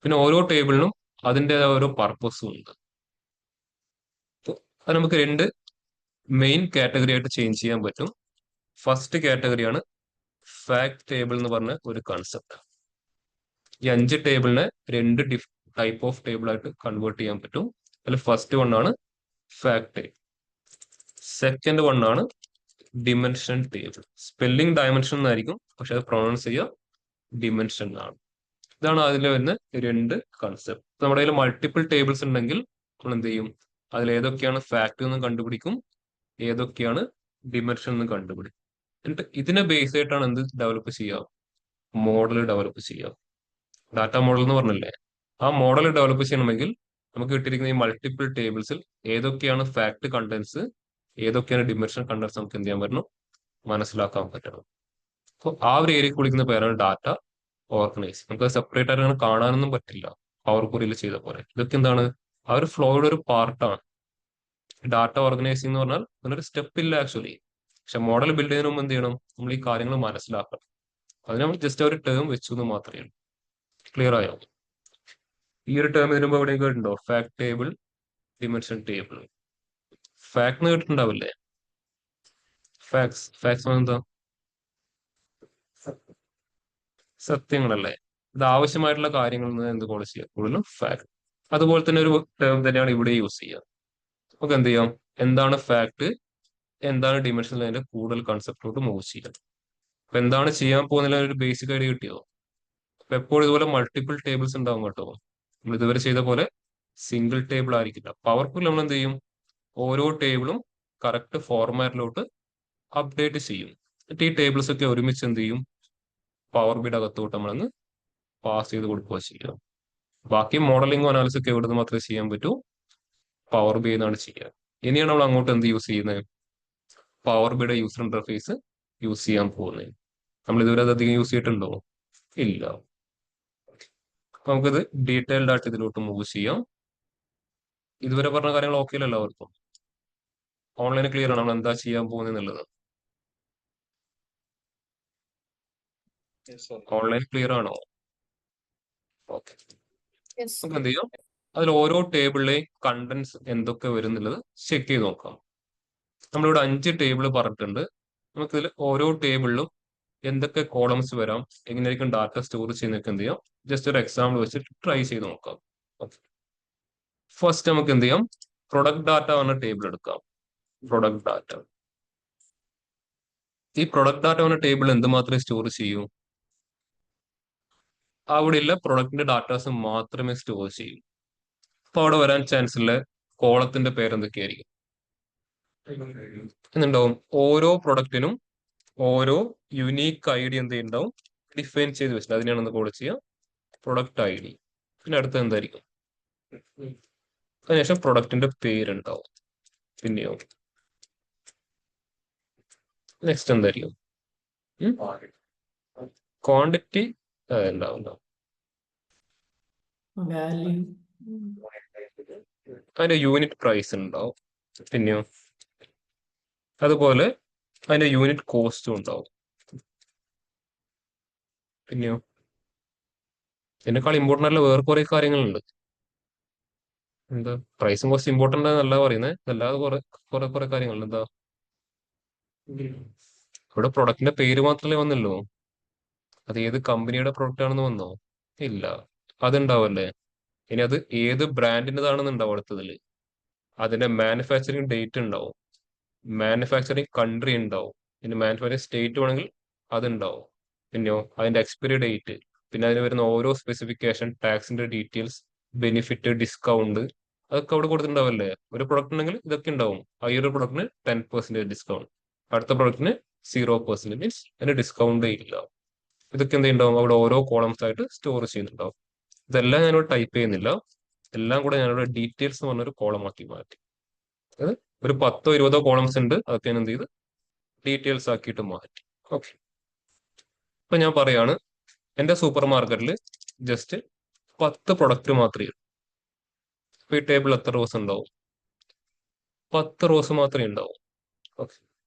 പിന്നെ ഓരോ ടേബിളിനും അതിൻ്റെതായ ഓരോ പർപ്പസും ഉണ്ട്. അത് നമുക്ക് 2 മെയിൻ കാറ്റഗറി ആയിട്ട് ചേഞ്ച് ചെയ്യാൻ പറ്റും. ഫസ്റ്റ് കാറ്റഗറിയാണ് ഫാക്ട് ടേബിൾ എന്ന് പറഞ്ഞ ഒരു കൺസെപ്റ്റ്. ഈ 5 ടേബിളിനെ 2 ടൈപ്പ് ഓഫ് ടേബിൾ ആയിട്ട് കൺവേർട്ട് ചെയ്യാൻ പറ്റും. അതിൽ ഫസ്റ്റ് വൺ ആണ് ഫാക്ട് ടേബിൾ. സെക്കൻഡ് വൺ ആണ് ഡിമെൻഷൻ ടേബിൾ. സ്പെല്ലിംഗ് ഡയമെൻഷൻ എന്നായിരിക്കും, പക്ഷെ അത് പ്രൊണൗൺസ് ചെയ്യുക ഡിമെൻഷൻ ആണ്. ഇതാണ് അതിൽ വരുന്ന 2 കൺസെപ്റ്റ്. നമ്മുടെ കയ്യിൽ മൾട്ടിപ്പിൾ ടേബിൾസ് ഉണ്ടെങ്കിൽ നമ്മൾ എന്ത് ചെയ്യും? അതിൽ ഏതൊക്കെയാണ് ഫാക്ട് എന്ന് കണ്ടുപിടിക്കും, ഏതൊക്കെയാണ് ഡിമെൻഷൻ എന്ന് കണ്ടുപിടിക്കും. എന്നിട്ട് ഇതിനെ ബേസ് ആയിട്ടാണ് എന്ത് ഡെവലപ്പ് ചെയ്യുക? മോഡൽ ഡെവലപ്പ് ചെയ്യുക. ഡാറ്റ മോഡൽ എന്ന് പറഞ്ഞല്ലേ? ആ മോഡൽ ഡെവലപ്പ് ചെയ്യണമെങ്കിൽ നമുക്ക് കിട്ടിയിരിക്കുന്ന ഈ മൾട്ടിപ്പിൾ ടേബിൾസിൽ ഏതൊക്കെയാണ് ഫാക്ട് കണ്ടന്റ്സ്, ഏതൊക്കെയാണ് ഡിമെൻഷൻ കണ്ടന്റ്സ് നമുക്ക് എന്ത് ചെയ്യാൻ പറ്റണം, മനസ്സിലാക്കാൻ പറ്റണം. അപ്പോൾ ആ ഒരു ഏരിയക്ക് വിളിക്കുന്ന പേരാണ് ഡാറ്റ ഓർഗനൈസ്. നമുക്ക് സെപ്പറേറ്റ് ആയിട്ട് അങ്ങനെ കാണാനൊന്നും പറ്റില്ല പവർ ക്വറിയിൽ ചെയ്ത പോലെ. ഇതൊക്കെ എന്താണ്, ആ ഒരു ഫ്ലോയുടെ ഒരു പാർട്ടാണ്. ഡാറ്റ ഓർഗനൈസിംഗ് എന്ന് പറഞ്ഞാൽ അതിനൊരു സ്റ്റെപ്പ് ഇല്ല ആക്ച്വലി. പക്ഷെ മോഡൽ ബിൽഡ് ചെയ്യുന്നതിന് മുമ്പ് എന്ത് ചെയ്യണം, നമ്മൾ ഈ കാര്യങ്ങൾ മനസ്സിലാക്കണം. അതിന് നമ്മൾ ജസ്റ്റ് ഒരു ടേം വെച്ചു എന്ന് മാത്രമേ ഉള്ളൂ. ക്ലിയർ ആയോ? ഈ ഒരു ടേം വരുമ്പോൾ എവിടെയും കേട്ടിട്ടുണ്ടോ? Fact table, dimension table. Fact എന്ന് കേട്ടിട്ടുണ്ടാവില്ലേ? ഫാക്ട്സ് എന്താ? സത്യങ്ങളല്ലേ? ഇത് ആവശ്യമായിട്ടുള്ള കാര്യങ്ങളിൽ എന്ത് കോൾ ചെയ്യുക, കൂടുതലും ഫാക്ട്. അതുപോലെ തന്നെ ഒരു ടേം തന്നെയാണ് ഇവിടെ യൂസ് ചെയ്യുക. നമുക്ക് എന്ത് ചെയ്യാം, എന്താണ് ഫാക്ട്, എന്താണ് ഡിമെൻഷൻ, അതിന്റെ കൂടുതൽ കൺസെപ്റ്റിലോട്ട് മൂവ് ചെയ്യാം. അപ്പൊ എന്താണ് ചെയ്യാൻ പോകുന്ന ഒരു ബേസിക് ഐഡിയ കിട്ടിയോ? അപ്പൊ എപ്പോഴും ഇതുപോലെ മൾട്ടിപ്പിൾ ടേബിൾസ് ഉണ്ടാവും കേട്ടോ. നമ്മൾ ഇതുവരെ ചെയ്ത പോലെ സിംഗിൾ ടേബിൾ ആയിരിക്കില്ല. പവർഫുൾ നമ്മൾ എന്ത് ചെയ്യും, ഓരോ ടേബിളും കറക്റ്റ് ഫോർമാറ്റിലോട്ട് അപ്ഡേറ്റ് ചെയ്യും. എന്നിട്ട് ഈ ടേബിൾസ് ഒക്കെ ഒരുമിച്ച് എന്ത് ചെയ്യും, പവർ ബിയുടെ അകത്തോട്ട് നമ്മളങ്ങ് പാസ് ചെയ്ത് കൊടുക്കുക ചെയ്യുക. ബാക്കി മോഡലിംഗും അനാലിസിസ് ഒക്കെ എവിടെ നിന്ന് മാത്രമേ ചെയ്യാൻ പറ്റൂ, പവർ ബി എന്നാണ് ചെയ്യുക. ഇനിയാണ് നമ്മൾ അങ്ങോട്ട് എന്ത് യൂസ് ചെയ്യുന്നത്, പവർ ബിയുടെ യൂസർ ഇന്റർഫേസ് യൂസ് ചെയ്യാൻ പോകുന്നത്. നമ്മൾ ഇതുവരെ അത് അധികം യൂസ് ചെയ്തിട്ടുണ്ടോ? ഇല്ല. അപ്പൊ നമുക്കിത് ഡീറ്റെയിൽഡ് ആയിട്ട് ഇതിലോട്ട് മൂവ് ചെയ്യാം. ഇതുവരെ പറഞ്ഞ കാര്യങ്ങൾ ഓക്കെ അല്ല എല്ലാവർക്കും? ഓൺലൈൻ ക്ലിയർ ആണ് നമ്മൾ എന്താ ചെയ്യാൻ പോകുന്നത് എന്നുള്ളത്? Yes, sir. ഓൺലൈൻ ക്ലിയർ ആണോ? ഓക്കെ. Yes. നമുക്ക് എന്ത് ചെയ്യാം, അതിൽ ഓരോ ടേബിളിലെയും കണ്ടന്റ്സ് എന്തൊക്കെ വരുന്നുള്ളത് ചെക്ക് ചെയ്ത് നോക്കാം. നമ്മളിവിടെ 5 ടേബിൾ പറഞ്ഞിട്ടുണ്ട്. നമുക്കിതിൽ ഓരോ ടേബിളിലും എന്തൊക്കെ കോളംസ് വരാം, എങ്ങനെയായിരിക്കും ഡാറ്റ സ്റ്റോർ ചെയ്യുന്നതൊക്കെ എന്ത് ചെയ്യാം, ജസ്റ്റ് ഒരു എക്സാമ്പിൾ വെച്ചിട്ട് ട്രൈ ചെയ്ത് നോക്കാം. ഓക്കെ. ഫസ്റ്റ് നമുക്ക് എന്ത് ചെയ്യാം, പ്രൊഡക്റ്റ് ഡാറ്റ എന്ന ടേബിൾ എടുക്കാം. Product data. ഈ പ്രൊഡക്റ്റ് ഡാറ്റ എന്ന ടേബിൾ എന്തുമാത്രമേ സ്റ്റോർ ചെയ്യൂ, അവിടെയുള്ള പ്രൊഡക്റ്റിന്റെ ഡാറ്റാസ് മാത്രമേ സ്റ്റോർ ചെയ്യൂ. അപ്പൊ അവിടെ വരാൻ ചാൻസ് ഉള്ള കോളത്തിന്റെ പേരെന്തൊക്കെയായിരിക്കും എന്നുണ്ടാവും. ഓരോ പ്രൊഡക്റ്റിനും ഓരോ യുണീക്ക് ഐ ഡി എന്ത് ഉണ്ടാവും, ഡിഫൈൻ ചെയ്ത് വെച്ചിട്ട് അതിനെയാണ് ഒന്ന് കോൾ ചെയ്യുക പ്രൊഡക്റ്റ് ഐ ഡി. പിന്നെ അടുത്ത് എന്തായിരിക്കും, അതിനുശേഷം പ്രൊഡക്റ്റിന്റെ പേരുണ്ടാവും. പിന്നെയോ നെക്സ്റ്റ് എന്തായിരിക്കും, ക്വാണ്ടിറ്റി ഉണ്ടാവും. വാല്യൂ, അതിന്റെ യൂണിറ്റ് പ്രൈസ് ഉണ്ടാവും. പിന്നെയോ അതുപോലെ അതിന്റെ യൂണിറ്റ് കോസ്റ്റും ഉണ്ടാവും. പിന്നെയോ ഇതിനേക്കാൾ ഇമ്പോർട്ടൻ്റ് ആയിട്ടുള്ള വേറെ കുറെ കാര്യങ്ങളുണ്ട്. എന്താ, പ്രൈസും കോസ്റ്റ് ഇമ്പോർട്ടൻ്റ് എന്നല്ല പറയുന്നത്, അല്ലാതെ കുറെ കുറെ കുറെ കാര്യങ്ങളുണ്ട്. എന്താ, ഇവിടെ പ്രൊഡക്റ്റിന്റെ പേര് മാത്രമല്ലേ വന്നുള്ളൂ, അത് ഏത് കമ്പനിയുടെ പ്രൊഡക്റ്റ് ആണെന്ന് വന്നോ? ഇല്ല. അതുണ്ടാവല്ലേ. ഇനി അത് ഏത് ബ്രാൻഡിൻ്റെതാണെന്നുണ്ടാവും അടുത്തതില്. അതിന്റെ മാനുഫാക്ചറിങ് ഡേറ്റ് ഉണ്ടാവും, മാനുഫാക്ചറിങ് കൺട്രി ഉണ്ടാവും, പിന്നെ മാനുഫാക്ചറിങ് സ്റ്റേറ്റ് വേണമെങ്കിൽ അതുണ്ടാവും. പിന്നെയോ അതിന്റെ എക്സ്പയറി ഡേറ്റ്, പിന്നെ അതിന് വരുന്ന ഓരോ സ്പെസിഫിക്കേഷൻ, ടാക്സിന്റെ ഡീറ്റെയിൽസ്, ബെനിഫിറ്റ്, ഡിസ്കൗണ്ട്, അതൊക്കെ അവിടെ കൊടുത്തിട്ടുണ്ടാവല്ലേ. ഒരു പ്രൊഡക്റ്റ് ഉണ്ടെങ്കിൽ ഇതൊക്കെ ഉണ്ടാവും. ഈ ഒരു പ്രൊഡക്റ്റിന് 10% ഡിസ്കൗണ്ട്, അടുത്ത പ്രൊഡക്റ്റിന് 0% മീൻസ് അതിന് ഡിസ്കൗണ്ടേ ഇല്ല. ഇതൊക്കെ എന്ത് ഉണ്ടാവും, അവിടെ ഓരോ കോളംസ് ആയിട്ട് സ്റ്റോർ ചെയ്യുന്നുണ്ടാവും. ഇതെല്ലാം ഞാനിവിടെ ടൈപ്പ് ചെയ്യുന്നില്ല, എല്ലാം കൂടെ ഞാനിവിടെ ഡീറ്റെയിൽസ് എന്ന് പറഞ്ഞൊരു കോളം ആക്കി മാറ്റി. അത് ഒരു 10-20 കോളംസ് ഉണ്ട്, അതൊക്കെ ഞാൻ എന്ത് ചെയ്ത് ഡീറ്റെയിൽസ് ആക്കിയിട്ട് മാറ്റി. ഓക്കെ. ഇപ്പൊ ഞാൻ പറയാണ്, എന്റെ സൂപ്പർ മാർക്കറ്റിൽ ജസ്റ്റ് 10 പ്രൊഡക്റ്റ് മാത്രമേ ഉള്ളൂ. അപ്പൊ ഈ ടേബിൾ എത്ര റോസ് ഉണ്ടാവും? 10 റോസ് മാത്രമേ ഉണ്ടാവും. ഓക്കെ.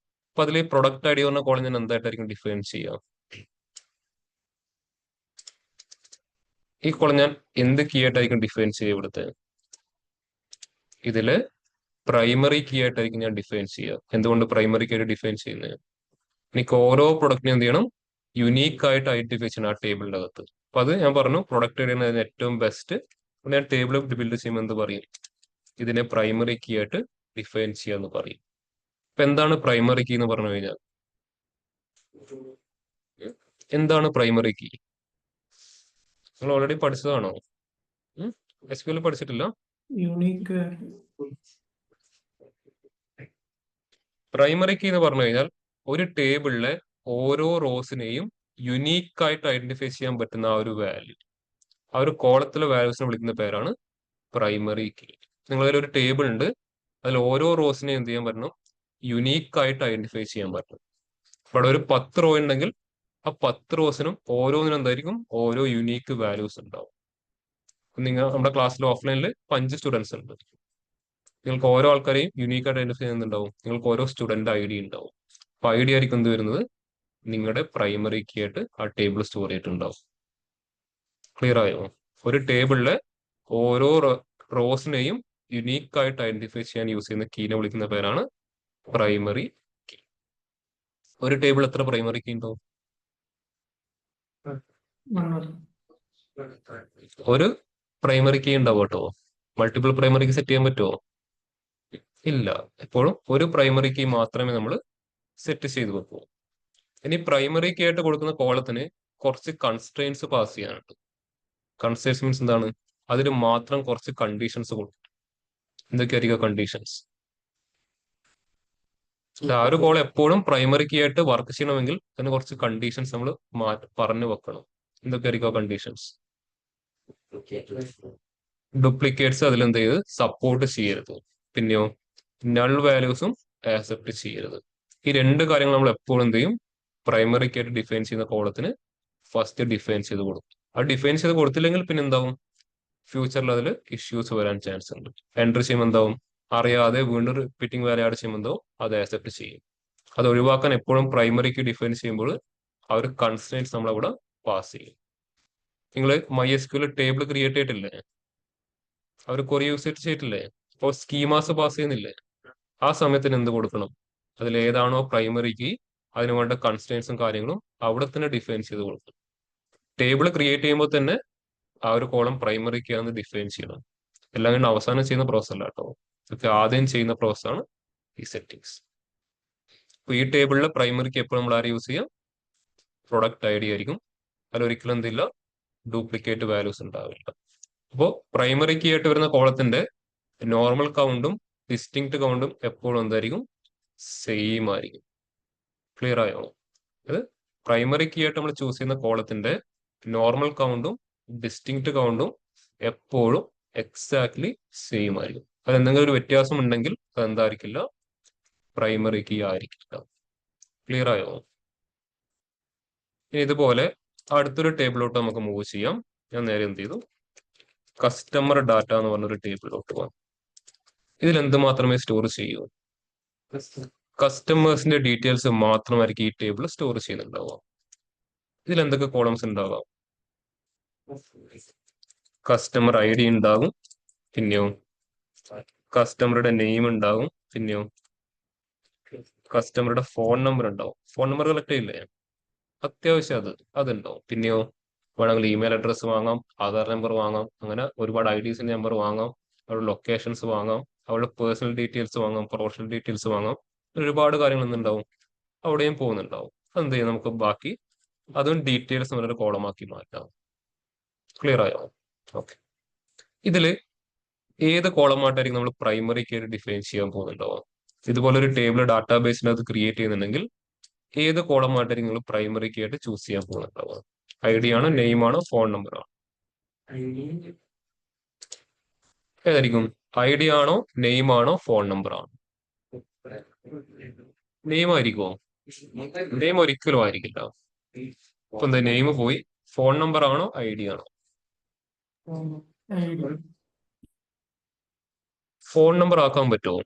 അപ്പൊ അതിൽ ഈ പ്രൊഡക്റ്റ് ഐ ഡി പറഞ്ഞ കോളം ഞാൻ എന്തായിട്ടായിരിക്കും ഡിഫൈൻ ചെയ്യാം? ഈ കോളം ഞാൻ എന്ത് കീ ആയിട്ടായിരിക്കും ഡിഫൈൻ ചെയ്യുക? ഇവിടുത്തെ ഇതില് പ്രൈമറി കീ ആയിട്ടായിരിക്കും ഞാൻ ഡിഫൈൻ ചെയ്യുക. എന്തുകൊണ്ട് പ്രൈമറി കീ ആയിട്ട് ഡിഫൈൻ ചെയ്യുന്നത്? എനിക്ക് ഓരോ പ്രൊഡക്റ്റിനും എന്ത് ചെയ്യണം, യുണീക്ക് ആയിട്ട് ഐഡന്റിഫൈ ചെയ്യണം ആ ടേബിളിന്റെ അകത്ത്. അപ്പൊ അത് ഞാൻ പറഞ്ഞു, പ്രൊഡക്റ്റ് ഐഡിയാണ് അതിന് ഏറ്റവും ബെസ്റ്റ്. ഞാൻ ടേബിൾ ബിൽഡ് ചെയ്യുമ്പോൾ എന്ത് പറയും, ഇതിനെ പ്രൈമറി കീ ആയിട്ട് ഡിഫൈൻ ചെയ്യാന്ന് പറയും. അപ്പൊ എന്താണ് പ്രൈമറി കീ എന്ന് പറഞ്ഞു കഴിഞ്ഞാൽ, എന്താണ് പ്രൈമറി കീ? നിങ്ങൾ ഓൾറെഡി പഠിച്ചതാണോ? SQL പഠിച്ചിട്ടില്ല? യൂണിക്ക്, പ്രൈമറി കീ എന്ന് പറഞ്ഞു കഴിഞ്ഞാൽ ഒരു ടേബിളിലെ ഓരോ റോസിനെയും യുണീക്ക് ആയിട്ട് ഐഡന്റിഫൈ ചെയ്യാൻ പറ്റുന്ന ആ ഒരു വാല്യൂ, ആ ഒരു കോളത്തിലെ വാല്യൂസിനെ വിളിക്കുന്ന പേരാണ് പ്രൈമറി കീ. നിങ്ങളതിൽ ഒരു ടേബിൾ ഉണ്ട്, അതിൽ ഓരോ റോസിനെ എന്ത് ചെയ്യാൻ പറ്റണം, യുണീക്ക് ആയിട്ട് ഐഡന്റിഫൈ ചെയ്യാൻ പറ്റണം. ഇവിടെ ഒരു 10 റോ ഉണ്ടെങ്കിൽ ആ 10 റോസിനും ഓരോന്നിനും എന്തായിരിക്കും, ഓരോ യുണീക്ക് വാല്യൂസ് ഉണ്ടാവും. നമ്മുടെ ക്ലാസ്സിൽ ഓഫ്ലൈനിൽ 5 സ്റ്റുഡൻസ് ഉണ്ട്. നിങ്ങൾക്ക് ഓരോ ആൾക്കാരെയും യുണീക്ക് ആയിട്ട് ഐഡന്റിഫൈ ചെയ്യുന്നുണ്ടാവും. നിങ്ങൾക്ക് ഓരോ സ്റ്റുഡന്റ് ഐ ഡി ഉണ്ടാവും. അപ്പൊ ഐ ഡി ആയിരിക്കും എന്ത് വരുന്നത്, നിങ്ങളുടെ പ്രൈമറി കീ ആയിട്ട് ആ ടേബിൾ സ്റ്റോർ ചെയ്തിട്ടുണ്ടാവും. ക്ലിയർ ആയോ? ഒരു ടേബിളിലെ ഓരോ റോസിനെയും യുണീക്ക് ആയിട്ട് ഐഡന്റിഫൈ ചെയ്യാൻ യൂസ് ചെയ്യുന്ന കീനെ വിളിക്കുന്ന പേരാണ് പ്രൈമറി കീ. ഒരു ടേബിൾ എത്ര പ്രൈമറി കീ ഉണ്ടാവും? ഒരു പ്രൈമറി കീ ഉണ്ടാവും കേട്ടോ. മൾട്ടിപ്പിൾ പ്രൈമറി കീ സെറ്റ് ചെയ്യാൻ പറ്റുമോ? ഇല്ല. എപ്പോഴും ഒരു പ്രൈമറി കീ മാത്രമേ നമ്മൾ സെറ്റ് ചെയ്ത് വെക്കൂ. ഇനി പ്രൈമറി കീ ആയിട്ട് കൊടുക്കുന്ന കോളത്തിന് കുറച്ച് കൺസ്ട്രെയിൻസ് പാസ് ചെയ്യാനുണ്ട്. കൺസ്ട്രെയിൻസ് മീൻസ് എന്താണ്? അതിന് മാത്രം കുറച്ച് കണ്ടീഷൻസ് കൊടുക്കും. എന്തൊക്കെയായിരിക്കും കണ്ടീഷൻസ്? ആ ഒരു കോൾ എപ്പോഴും പ്രൈമറി കീ ആയിട്ട് വർക്ക് ചെയ്യണമെങ്കിൽ അതിന് കുറച്ച് കണ്ടീഷൻസ് നമ്മൾ പറഞ്ഞു വെക്കണം. എന്തൊക്കെയായിരിക്കും കണ്ടീഷൻസ്? ഡ്യൂപ്ലിക്കേറ്റ്സ് അതിൽ എന്ത് ചെയ്ത് സപ്പോർട്ട് ചെയ്യരുത്. പിന്നെയോ നൾ വാല്യൂസും ആക്സെപ്റ്റ് ചെയ്യരുത്. ഈ 2 കാര്യങ്ങൾ നമ്മൾ എപ്പോഴും എന്ത് ചെയ്യും, പ്രൈമറി കീ ആയിട്ട് ഡിഫൈൻ ചെയ്യുന്ന കോളത്തിന് ഫസ്റ്റ് ഡിഫൈൻ ചെയ്ത് കൊടുക്കും. അത് ഡിഫൈൻ ചെയ്ത് കൊടുത്തില്ലെങ്കിൽ പിന്നെ എന്താവും, ഫ്യൂച്ചറിൽ അതിൽ ഇഷ്യൂസ് വരാൻ ചാൻസ് ഉണ്ട്. എൻട്രി ചെയ്യുമ്പോൾ എന്താവും, അറിയാതെ വീണ്ടും റിപ്പീറ്റിംഗ് വാല്യൂ ആഡ് ചെയ്യുമ്പോൾ എന്താവും, അത് ആക്സെപ്റ്റ് ചെയ്യും. അത് ഒഴിവാക്കാൻ എപ്പോഴും പ്രൈമറി കീ ഡിഫൈൻ ചെയ്യുമ്പോൾ ആ ഒരു കൺസ്ട്രെയിൻസ് നമ്മളവിടെ പാസ് ചെയ്യും. നിങ്ങൾ MySQL ടേബിൾ ക്രിയേറ്റ് ചെയ്തിട്ടില്ലേ, അവർ കുറെ യൂസ് ചെയ്തിട്ടില്ലേ, അപ്പോൾ സ്കീമാസ് പാസ് ചെയ്യുന്നില്ലേ, ആ സമയത്തിന് എന്ത് കൊടുക്കണം, അതിൽ ഏതാണോ പ്രൈമറി കീ അതിന് വേണ്ട കൺസ്ട്രെയിൻസും കാര്യങ്ങളും അവിടെ തന്നെ ഡിഫൈൻ ചെയ്ത് കൊടുക്കണം. ടേബിൾ ക്രിയേറ്റ് ചെയ്യുമ്പോൾ തന്നെ ആ ഒരു കോളം പ്രൈമറി കീ ആണെന്ന് ഡിഫൈൻ ചെയ്യണം. എല്ലാം കണ്ട് അവസാനം ചെയ്യുന്ന പ്രോസസ് അല്ല കേട്ടോ, ഇതൊക്കെ ആദ്യം ചെയ്യുന്ന പ്രോസസ് ആണ് ഈ സെറ്റിംഗ്സ്. അപ്പൊ ഈ ടേബിളിലെ പ്രൈമറി കീ എപ്പോഴും നമ്മൾ ആരും യൂസ് ചെയ്യാം, പ്രൊഡക്റ്റ് ഐ ഡി ആയിരിക്കും. അതിലൊരിക്കലും എന്തില്ല, ഡ്യൂപ്ലിക്കേറ്റ് വാല്യൂസ് ഉണ്ടാവില്ല. അപ്പോൾ പ്രൈമറി കീ ആയിട്ട് വരുന്ന കോളത്തിന്റെ നോർമൽ കൗണ്ടും ഡിസ്റ്റിങ്ക്ട് കൗണ്ടും എപ്പോഴും എന്തായിരിക്കും, സെയിം ആയിരിക്കും. ക്ലിയർ ആയോ? അത് പ്രൈമറി കീ ആയിട്ട് നമ്മൾ ചൂസ് ചെയ്യുന്ന കോളത്തിന്റെ നോർമൽ കൗണ്ടും ഡിസ്റ്റിങ്ക്ട് കൗണ്ടും എപ്പോഴും എക്സാക്ട്ലി സെയിം ആയിരിക്കും. അത് എന്തെങ്കിലും ഒരു വ്യത്യാസം ഉണ്ടെങ്കിൽ അത് എന്തായിരിക്കില്ല, പ്രൈമറി കീ ആയിരിക്കില്ല. ക്ലിയർ ആയോ? ഇനി ഇതുപോലെ അടുത്തൊരു ടേബിളിലോട്ട് നമുക്ക് മൂവ് ചെയ്യാം. ഞാൻ നേരെ എന്ത് ചെയ്തു, കസ്റ്റമർ ഡാറ്റ എന്ന് പറഞ്ഞൊരു ടേബിളിലോട്ട് പോകാം. ഇതിൽ എന്ത് മാത്രമേ സ്റ്റോർ ചെയ്യൂ, കസ്റ്റമേഴ്സിന്റെ ഡീറ്റെയിൽസ് മാത്രമായിരിക്കും ഈ ടേബിൾ സ്റ്റോർ ചെയ്യുന്നുണ്ടാവുക. ഇതിൽ എന്തൊക്കെ കോളംസ് ഉണ്ടാവാം, കസ്റ്റമർ ഐ ഡി ഉണ്ടാകും, പിന്നെയോ കസ്റ്റമറുടെ നെയിം ഉണ്ടാകും, പിന്നെയോ കസ്റ്റമറുടെ ഫോൺ നമ്പർ ഉണ്ടാവും. ഫോൺ നമ്പർ കളക്ട് ചെയ്യില്ലേ, അത്യാവശ്യം അതുണ്ടാവും. പിന്നെയോ വേണമെങ്കിൽ ഇമെയിൽ അഡ്രസ്സ് വാങ്ങാം, ആധാർ നമ്പർ വാങ്ങാം, അങ്ങനെ ഒരുപാട് IDസിന്റെ നമ്പർ വാങ്ങാം, അവരുടെ ലൊക്കേഷൻസ് വാങ്ങാം, അവരുടെ പേഴ്സണൽ ഡീറ്റെയിൽസ് വാങ്ങാം, പ്രൊഫഷണൽ ഡീറ്റെയിൽസ് വാങ്ങാം. ഒരുപാട് കാര്യങ്ങൾ എന്തുണ്ടാവും, അവിടെയും പോകുന്നുണ്ടാവും. എന്ത് ചെയ്യും, നമുക്ക് ബാക്കി അതും ഡീറ്റെയിൽസ് എന്നൊരു കോളമാക്കി മാറ്റാം. ക്ലിയർ ആയോ? ഓക്കെ. ഇതില് ഏത് കോളമായിട്ടായിരിക്കും നമ്മൾ പ്രൈമറി കീ ഡിഫൈൻ ചെയ്യാൻ പോകുന്നുണ്ടാവുക? ഇതുപോലെ ഒരു ടേബിൾ ഡാറ്റാബേസിനകത്ത് ക്രിയേറ്റ് ചെയ്യുന്നുണ്ടെങ്കിൽ ഏത് കോളമായിട്ടായിരിക്കും നിങ്ങൾ പ്രൈമറി കീ ആയിട്ട് ചൂസ് ചെയ്യാൻ പോകുന്നുണ്ടാവുക? ID ആണോ, നെയിം ആണോ, ഫോൺ നമ്പർ ആണോ? ഏതായിരിക്കും? ID ആണോ, നെയിം ആണോ, ഫോൺ നമ്പർ ആണോ? നെയിം ആയിരിക്കുമോ? നെയിം ഒരിക്കലും ആയിരിക്കില്ല. ഇപ്പൊ എന്താ, നെയിം പോയി. ഫോൺ നമ്പർ ആണോ, ID ആണോ? ഫോൺ നമ്പർ ആക്കാൻ പറ്റുമോ?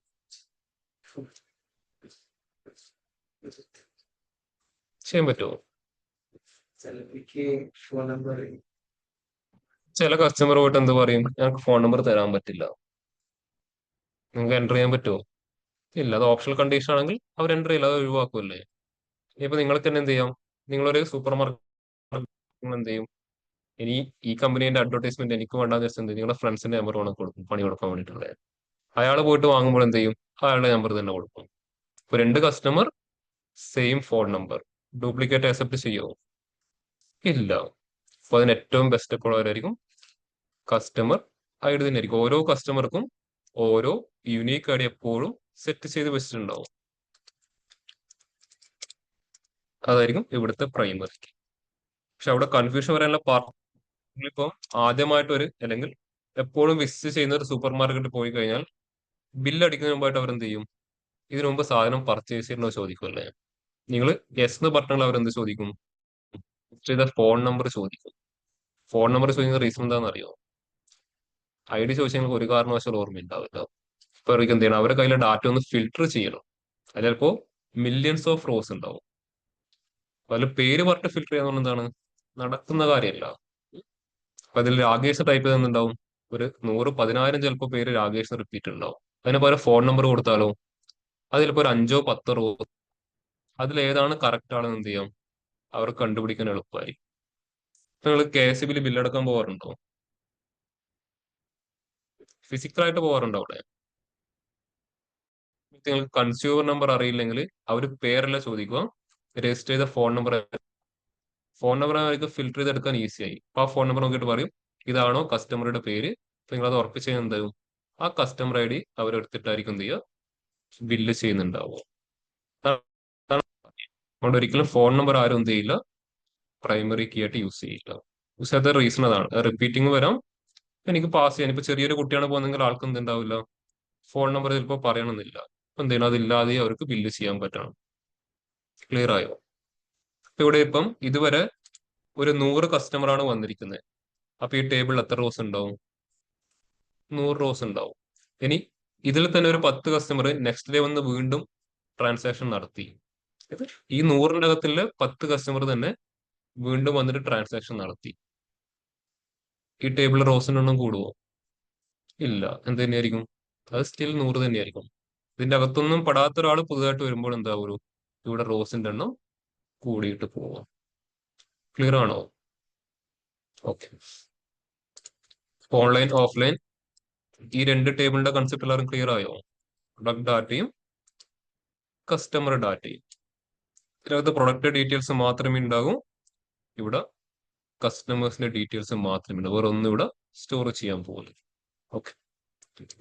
ചെയ്യാൻ പറ്റുമോ? ചില കസ്റ്റമർ പോയിട്ട് എന്ത് പറയും, ഞങ്ങൾക്ക് ഫോൺ നമ്പർ തരാൻ പറ്റില്ല. നിങ്ങൾക്ക് എൻ്റർ ചെയ്യാൻ പറ്റുമോ? ഇല്ല. അത് ഓപ്ഷണൽ കണ്ടീഷൻ ആണെങ്കിൽ അവർ എൻ്റർ ചെയ്യില്ല, അത് ഒഴിവാക്കുമല്ലേ. ഇപ്പൊ നിങ്ങൾക്ക് തന്നെ എന്ത് ചെയ്യാം, നിങ്ങളൊരു സൂപ്പർ മാർക്കറ്റ് എന്ത് ചെയ്യും, ഇനി ഈ കമ്പനീന്റെ അഡ്വർടൈസ്മെന്റ് എനിക്ക് വേണ്ടാന്ന് വെച്ചാൽ നിങ്ങളുടെ ഫ്രണ്ട്സിന്റെ നമ്പർ വേണം കൊടുക്കും, പണി കൊടുക്കാൻ വേണ്ടിയിട്ടുള്ളത്. അയാൾ പോയിട്ട് വാങ്ങുമ്പോൾ എന്ത് ചെയ്യും, അയാളുടെ നമ്പർ തന്നെ കൊടുക്കും. ഇപ്പൊ 2 customer, same phone number, duplicate accept ചെയ്യുമോ? ഇല്ല. അപ്പൊ അതിന് ഏറ്റവും ബെസ്റ്റ് എപ്പോഴും ആരായിരിക്കും, കസ്റ്റമർ ID തന്നെ ആയിരിക്കും. ഓരോ കസ്റ്റമർക്കും ഓരോ യുണീക്ക് ID എപ്പോഴും സെറ്റ് ചെയ്ത് വെച്ചിട്ടുണ്ടാവും. അതായിരിക്കും ഇവിടുത്തെ പ്രൈമറി. പക്ഷെ അവിടെ കൺഫ്യൂഷൻ വരാനുള്ള പാർട്ട്, ഇപ്പം ആദ്യമായിട്ട് അല്ലെങ്കിൽ എപ്പോഴും വിസിറ്റ് ചെയ്യുന്ന ഒരു സൂപ്പർ മാർക്കറ്റിൽ പോയി കഴിഞ്ഞാൽ ബില്ല് അടിക്കുന്നതിന് മുമ്പായിട്ട് അവർ എന്ത് ചെയ്യും? ഇതിനു മുമ്പ് സാധനം പർച്ചേസ് ചെയ്യണോ ചോദിക്കുമല്ലേ? നിങ്ങൾ യെസ് എന്ന് പറഞ്ഞാൽ അവരെന്ത് ചോദിക്കും? ചെയ്ത ഫോൺ നമ്പർ ചോദിക്കും. ഫോൺ നമ്പർ ചോദിക്കുന്ന റീസൺ എന്താണെന്ന് അറിയോ? ID ചോദിച്ചാൽ നിങ്ങൾക്ക് ഒരു കാരണവശാലും ഓർമ്മയുണ്ടാവില്ല. ഇപ്പൊ അവർക്ക് എന്ത് ചെയ്യണം? അവരുടെ കയ്യിലെ ഡാറ്റ ഒന്ന് ഫിൽട്ടർ ചെയ്യണം. അത് ചിലപ്പോ മില്യൺസ് ഓഫ് റോസ് ഉണ്ടാവും. അതിൽ പേര് പറഞ്ഞിട്ട് ഫിൽട്ടർ ചെയ്യാന്ന് പറഞ്ഞാൽ എന്താണ്? നടക്കുന്ന കാര്യമല്ല. അപ്പൊ അതിൽ രാകേഷ് ടൈപ്പ് ചെയ്യുന്നുണ്ടാവും, ഒരു 100-10,000 ചിലപ്പോൾ പേര് രാകേഷ് റിപ്പീറ്റ് ഉണ്ടാവും. അതിന് പകരം ഫോൺ നമ്പർ കൊടുത്താലോ അത് ചിലപ്പോൾ ഒരു 5-10 റോസ്. അതിലേതാണ് കറക്റ്റ് ആണെന്ന് എന്ത് ചെയ്യാം? അവർക്ക് കണ്ടുപിടിക്കാൻ എളുപ്പമായി. നിങ്ങൾ KSE ബിൽ ബില്ലടക്കാൻ പോകാറുണ്ടോ? ഫിസിക്കലായിട്ട് പോകാറുണ്ടോ അവിടെ? നിങ്ങൾക്ക് കൺസ്യൂമർ നമ്പർ അറിയില്ലെങ്കിൽ അവർ പേരല്ല ചോദിക്കുക, രജിസ്റ്റർ ചെയ്ത ഫോൺ നമ്പർ. ഫോൺ നമ്പർ അവർക്ക് ഫിൽട്ടർ ചെയ്തെടുക്കാൻ ഈസിയായി. അപ്പൊ ആ ഫോൺ നമ്പർ നോക്കിയിട്ട് പറയും ഇതാണോ കസ്റ്റമറുടെ പേര്. നിങ്ങൾ അത് ഉറപ്പിച്ച് എന്താവും? ആ കസ്റ്റമർ ID അവരെടുത്തിട്ടായിരിക്കും എന്ത് ചെയ്യുക? ബില്ല് ചെയ്യുന്നുണ്ടാവുക. അതുകൊണ്ട് ഒരിക്കലും ഫോൺ നമ്പർ ആരും എന്ത് ചെയ്യില്ല, പ്രൈമറി കീ ആയിട്ട് യൂസ് ചെയ്യില്ല. യൂസ് ചെയ്യാത്ത റീസൺ അതാണ്. റിപ്പീറ്റിംഗ് വരാം, എനിക്ക് പാസ് ചെയ്യാൻ. ഇപ്പൊ ചെറിയൊരു കുട്ടിയാണ് പോകുന്നതെങ്കിൽ ആൾക്ക് എന്തുണ്ടാവില്ല, ഫോൺ നമ്പർ ചിലപ്പോൾ പറയണമെന്നില്ല. അപ്പൊ എന്ത് ചെയ്യണം? അതില്ലാതെ അവർക്ക് ബില്ല് ചെയ്യാൻ പറ്റണം. ക്ലിയർ ആയോ? ഇപ്പൊ ഇവിടെ ഇപ്പം ഇതുവരെ ഒരു 100 കസ്റ്റമർ ആണ് വന്നിരിക്കുന്നത്. അപ്പൊ ഈ ടേബിളിൽ എത്ര റോസ് ഉണ്ടാവും? 100 റോസ് ഉണ്ടാവും. ഇനി ഇതിൽ തന്നെ ഒരു 10 കസ്റ്റമർ നെക്സ്റ്റ് ഡേ വന്ന് വീണ്ടും ട്രാൻസാക്ഷൻ നടത്തി. ഈ 100ന്റെ അകത്തുള്ള 10 കസ്റ്റമർ തന്നെ വീണ്ടും വന്നിട്ട് ട്രാൻസാക്ഷൻ നടത്തി. ഈ ടേബിൾ റോസിന്റെ എണ്ണം കൂടുവോ? ഇല്ല. എന്ത് തന്നെയായിരിക്കും? അത് സ്റ്റിൽ 100 തന്നെയായിരിക്കും. ഇതിന്റെ അകത്തൊന്നും പെടാത്ത ഒരാൾ പുതുതായിട്ട് വരുമ്പോൾ എന്താവും? ഇവിടെ റോസിന്റെ എണ്ണം കൂടിയിട്ട് പോവാം. ക്ലിയർ ആണോ? ഓക്കെ. ഓൺലൈൻ ഓഫ്ലൈൻ ഈ 2 ടേബിളിന്റെ കൺസെപ്റ്റ് എല്ലാവരും ക്ലിയർ ആയോ? പ്രൊഡക്റ്റ് ഡാറ്റയും കസ്റ്റമർ ഡാറ്റയും. ഇതിനകത്ത് പ്രൊഡക്റ്റ് ഡീറ്റെയിൽസ് മാത്രമേ ഉണ്ടാകൂ. ഇവിടെ കസ്റ്റമേഴ്സിന്റെ ഡീറ്റെയിൽസ് മാത്രമേ ഉണ്ടാവും. വേറെ ഒന്നും ഇവിടെ സ്റ്റോർ ചെയ്യാൻ പോകുന്നു. ഓക്കെ.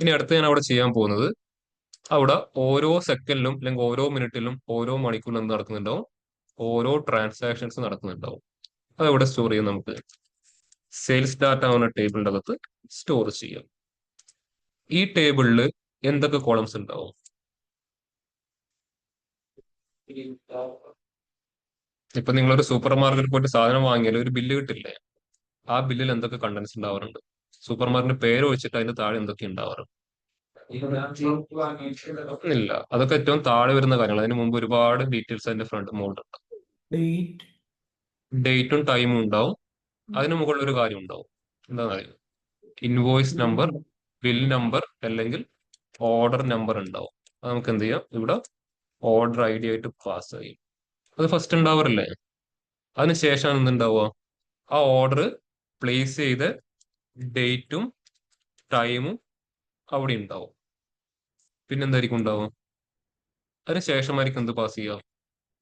ഇനി അടുത്ത് ഞാൻ അവിടെ ചെയ്യാൻ പോകുന്നത്, അവിടെ ഓരോ സെക്കൻഡിലും അല്ലെങ്കിൽ ഓരോ മിനിറ്റിലും ഓരോ മണിക്കൂറിലും എന്ത് നടക്കുന്നുണ്ടാവും? ഓരോ ട്രാൻസാക്ഷൻസ് നടക്കുന്നുണ്ടാവും. അത് ഇവിടെ സ്റ്റോർ ചെയ്യാം. നമുക്ക് സെയിൽസ് ഡാറ്റ എന്ന ടേബിളിന്റെ അകത്ത് സ്റ്റോർ ചെയ്യാം. ഈ ടേബിളിൽ എന്തൊക്കെ കോളംസ് ഉണ്ടാവും? ഇപ്പൊ നിങ്ങളൊരു സൂപ്പർ മാർക്കറ്റിൽ പോയിട്ട് സാധനം വാങ്ങിയാൽ ഒരു ബില്ല് കിട്ടില്ലേ? ആ ബില്ലിൽ എന്തൊക്കെ കണ്ടന്റ്സ് ഉണ്ടാവാറുണ്ട്? സൂപ്പർ മാർക്കറ്റിന്റെ പേര് വെച്ചിട്ട് അതിന്റെ താഴെ എന്തൊക്കെ ഉണ്ടാവാറ്? ഇല്ല, അതൊക്കെ ഏറ്റവും താഴെ വരുന്ന കാര്യങ്ങൾ. അതിന് മുമ്പ് ഒരുപാട് ഡീറ്റെയിൽസ് അതിന്റെ ഫ്രണ്ട് മുകളിലുണ്ട്. ഡേറ്റ്. ഡേറ്റും ടൈമും ഉണ്ടാവും. അതിന് മുകളിൽ ഒരു കാര്യം ഉണ്ടാവും. എന്താണെന്ന് അറിയാം? ഇൻവോയ്സ് നമ്പർ, ബിൽ നമ്പർ അല്ലെങ്കിൽ ഓർഡർ നമ്പർ ഉണ്ടാവും. അത് നമുക്ക് എന്ത് ചെയ്യാം? ഇവിടെ ഓർഡർ ID ആയിട്ട് പാസ് ചെയ്യും. അത് ഫസ്റ്റ് ഉണ്ടാവാറില്ലേ? അതിനുശേഷമാണ് എന്തുണ്ടാവുക? ആ ഓർഡർ പ്ലേസ് ചെയ്ത ഡേറ്റും ടൈമും അവിടെ ഉണ്ടാവും. പിന്നെന്തായിരിക്കും ഉണ്ടാവും? അതിനുശേഷമായിരിക്കും എന്ത് പാസ് ചെയ്യുക?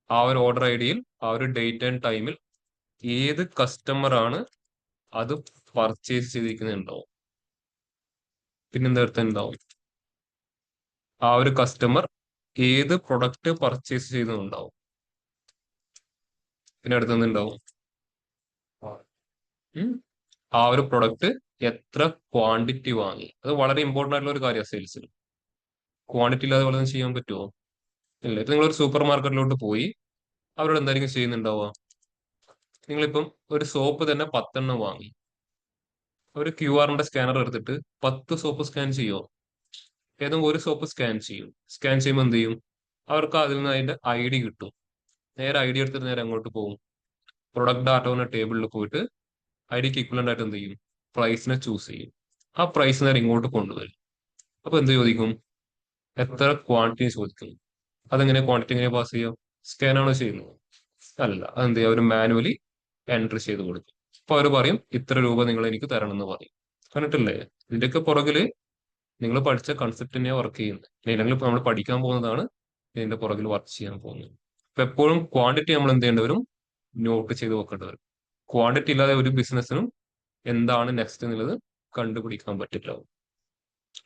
ആ ഒരു ഓർഡർ IDയിൽ ആ ഒരു ഡേറ്റ് ആൻഡ് ടൈമിൽ ഏത് കസ്റ്റമർ ആണ് അത് പർച്ചേസ് ചെയ്തിരിക്കുന്നുണ്ടാവും. പിന്നെന്താ ഉണ്ടാവും? ആ ഒരു കസ്റ്റമർ ഏത് പ്രൊഡക്റ്റ് പർച്ചേസ് ചെയ്തിട്ടുണ്ടാവും. പിന്നെ അടുത്തുണ്ടാവും ആ ഒരു പ്രൊഡക്റ്റ് എത്ര ക്വാണ്ടിറ്റി വാങ്ങി. അത് വളരെ ഇമ്പോർട്ടന്റ് ആയിട്ടുള്ള ഒരു കാര്യമാണ് സെയിൽസിൽ. ക്വാണ്ടിറ്റി ഇല്ലാതെ വല്ലതും ചെയ്യാൻ പറ്റുമോ? ഇല്ല. ഇപ്പൊ നിങ്ങളൊരു സൂപ്പർ മാർക്കറ്റിലോട്ട് പോയി അവരോട് എന്തായിരിക്കും ചെയ്യുന്നുണ്ടാവുക? നിങ്ങളിപ്പം ഒരു സോപ്പ് തന്നെ 10 എണ്ണം വാങ്ങി. ഒരു QR സ്കാനർ എടുത്തിട്ട് 10 സോപ്പ് സ്കാൻ ചെയ്യുമോ? ഏതെങ്കിലും ഒരു സോപ്പ് സ്കാൻ ചെയ്യും. സ്കാൻ ചെയ്യുമ്പോൾ എന്ത് ചെയ്യും? അവർക്ക് അതിൽ നിന്ന് അതിന്റെ ID കിട്ടും. നേരെ ID എടുത്തിട്ട് നേരെ അങ്ങോട്ട് പോകും. പ്രൊഡക്റ്റ് ഡാറ്റ എന്ന ടേബിളിൽ പോയിട്ട് IDക്ക് ഇക്വലന്റ് ആയിട്ട് എന്ത് ചെയ്യും? പ്രൈസിനെ ചൂസ് ചെയ്യും. ആ പ്രൈസ് നേരെ ഇങ്ങോട്ട് കൊണ്ടുവരും. അപ്പൊ എന്ത് ചോദിക്കും? എത്ര ക്വാണ്ടിറ്റി ചോദിക്കും. അതെങ്ങനെ ക്വാണ്ടിറ്റി എങ്ങനെ പാസ് ചെയ്യാം? സ്കാൻ ആണോ ചെയ്യുന്നത്? അല്ല. അതെന്ത് ചെയ്യും? അവർ മാനുവലി എൻട്രി ചെയ്ത് കൊടുക്കും. അപ്പൊ അവർ പറയും ഇത്ര രൂപ നിങ്ങൾ എനിക്ക് തരണം എന്ന് പറയും. കണ്ടിട്ടില്ലേ? ഇതിന്റെയൊക്കെ പുറകില് നിങ്ങൾ പഠിച്ച കൺസെപ്റ്റ് തന്നെയാണ് വർക്ക് ചെയ്യുന്നത്. അല്ലെങ്കിൽ ഇപ്പൊ നമ്മൾ പഠിക്കാൻ പോകുന്നതാണ് ഇതിന്റെ പുറകിൽ വർക്ക് ചെയ്യാൻ പോകുന്നത്. അപ്പൊ എപ്പോഴും ക്വാണ്ടിറ്റി നമ്മൾ എന്ത് ചെയ്യേണ്ടി വരും? നോട്ട് ചെയ്ത് വെക്കേണ്ടി വരും. ക്വാണ്ടിറ്റി ഇല്ലാതെ ഒരു ബിസിനസ്സിനും എന്താണ് നെക്സ്റ്റ് എന്നുള്ളത് കണ്ടുപിടിക്കാൻ പറ്റില്ല.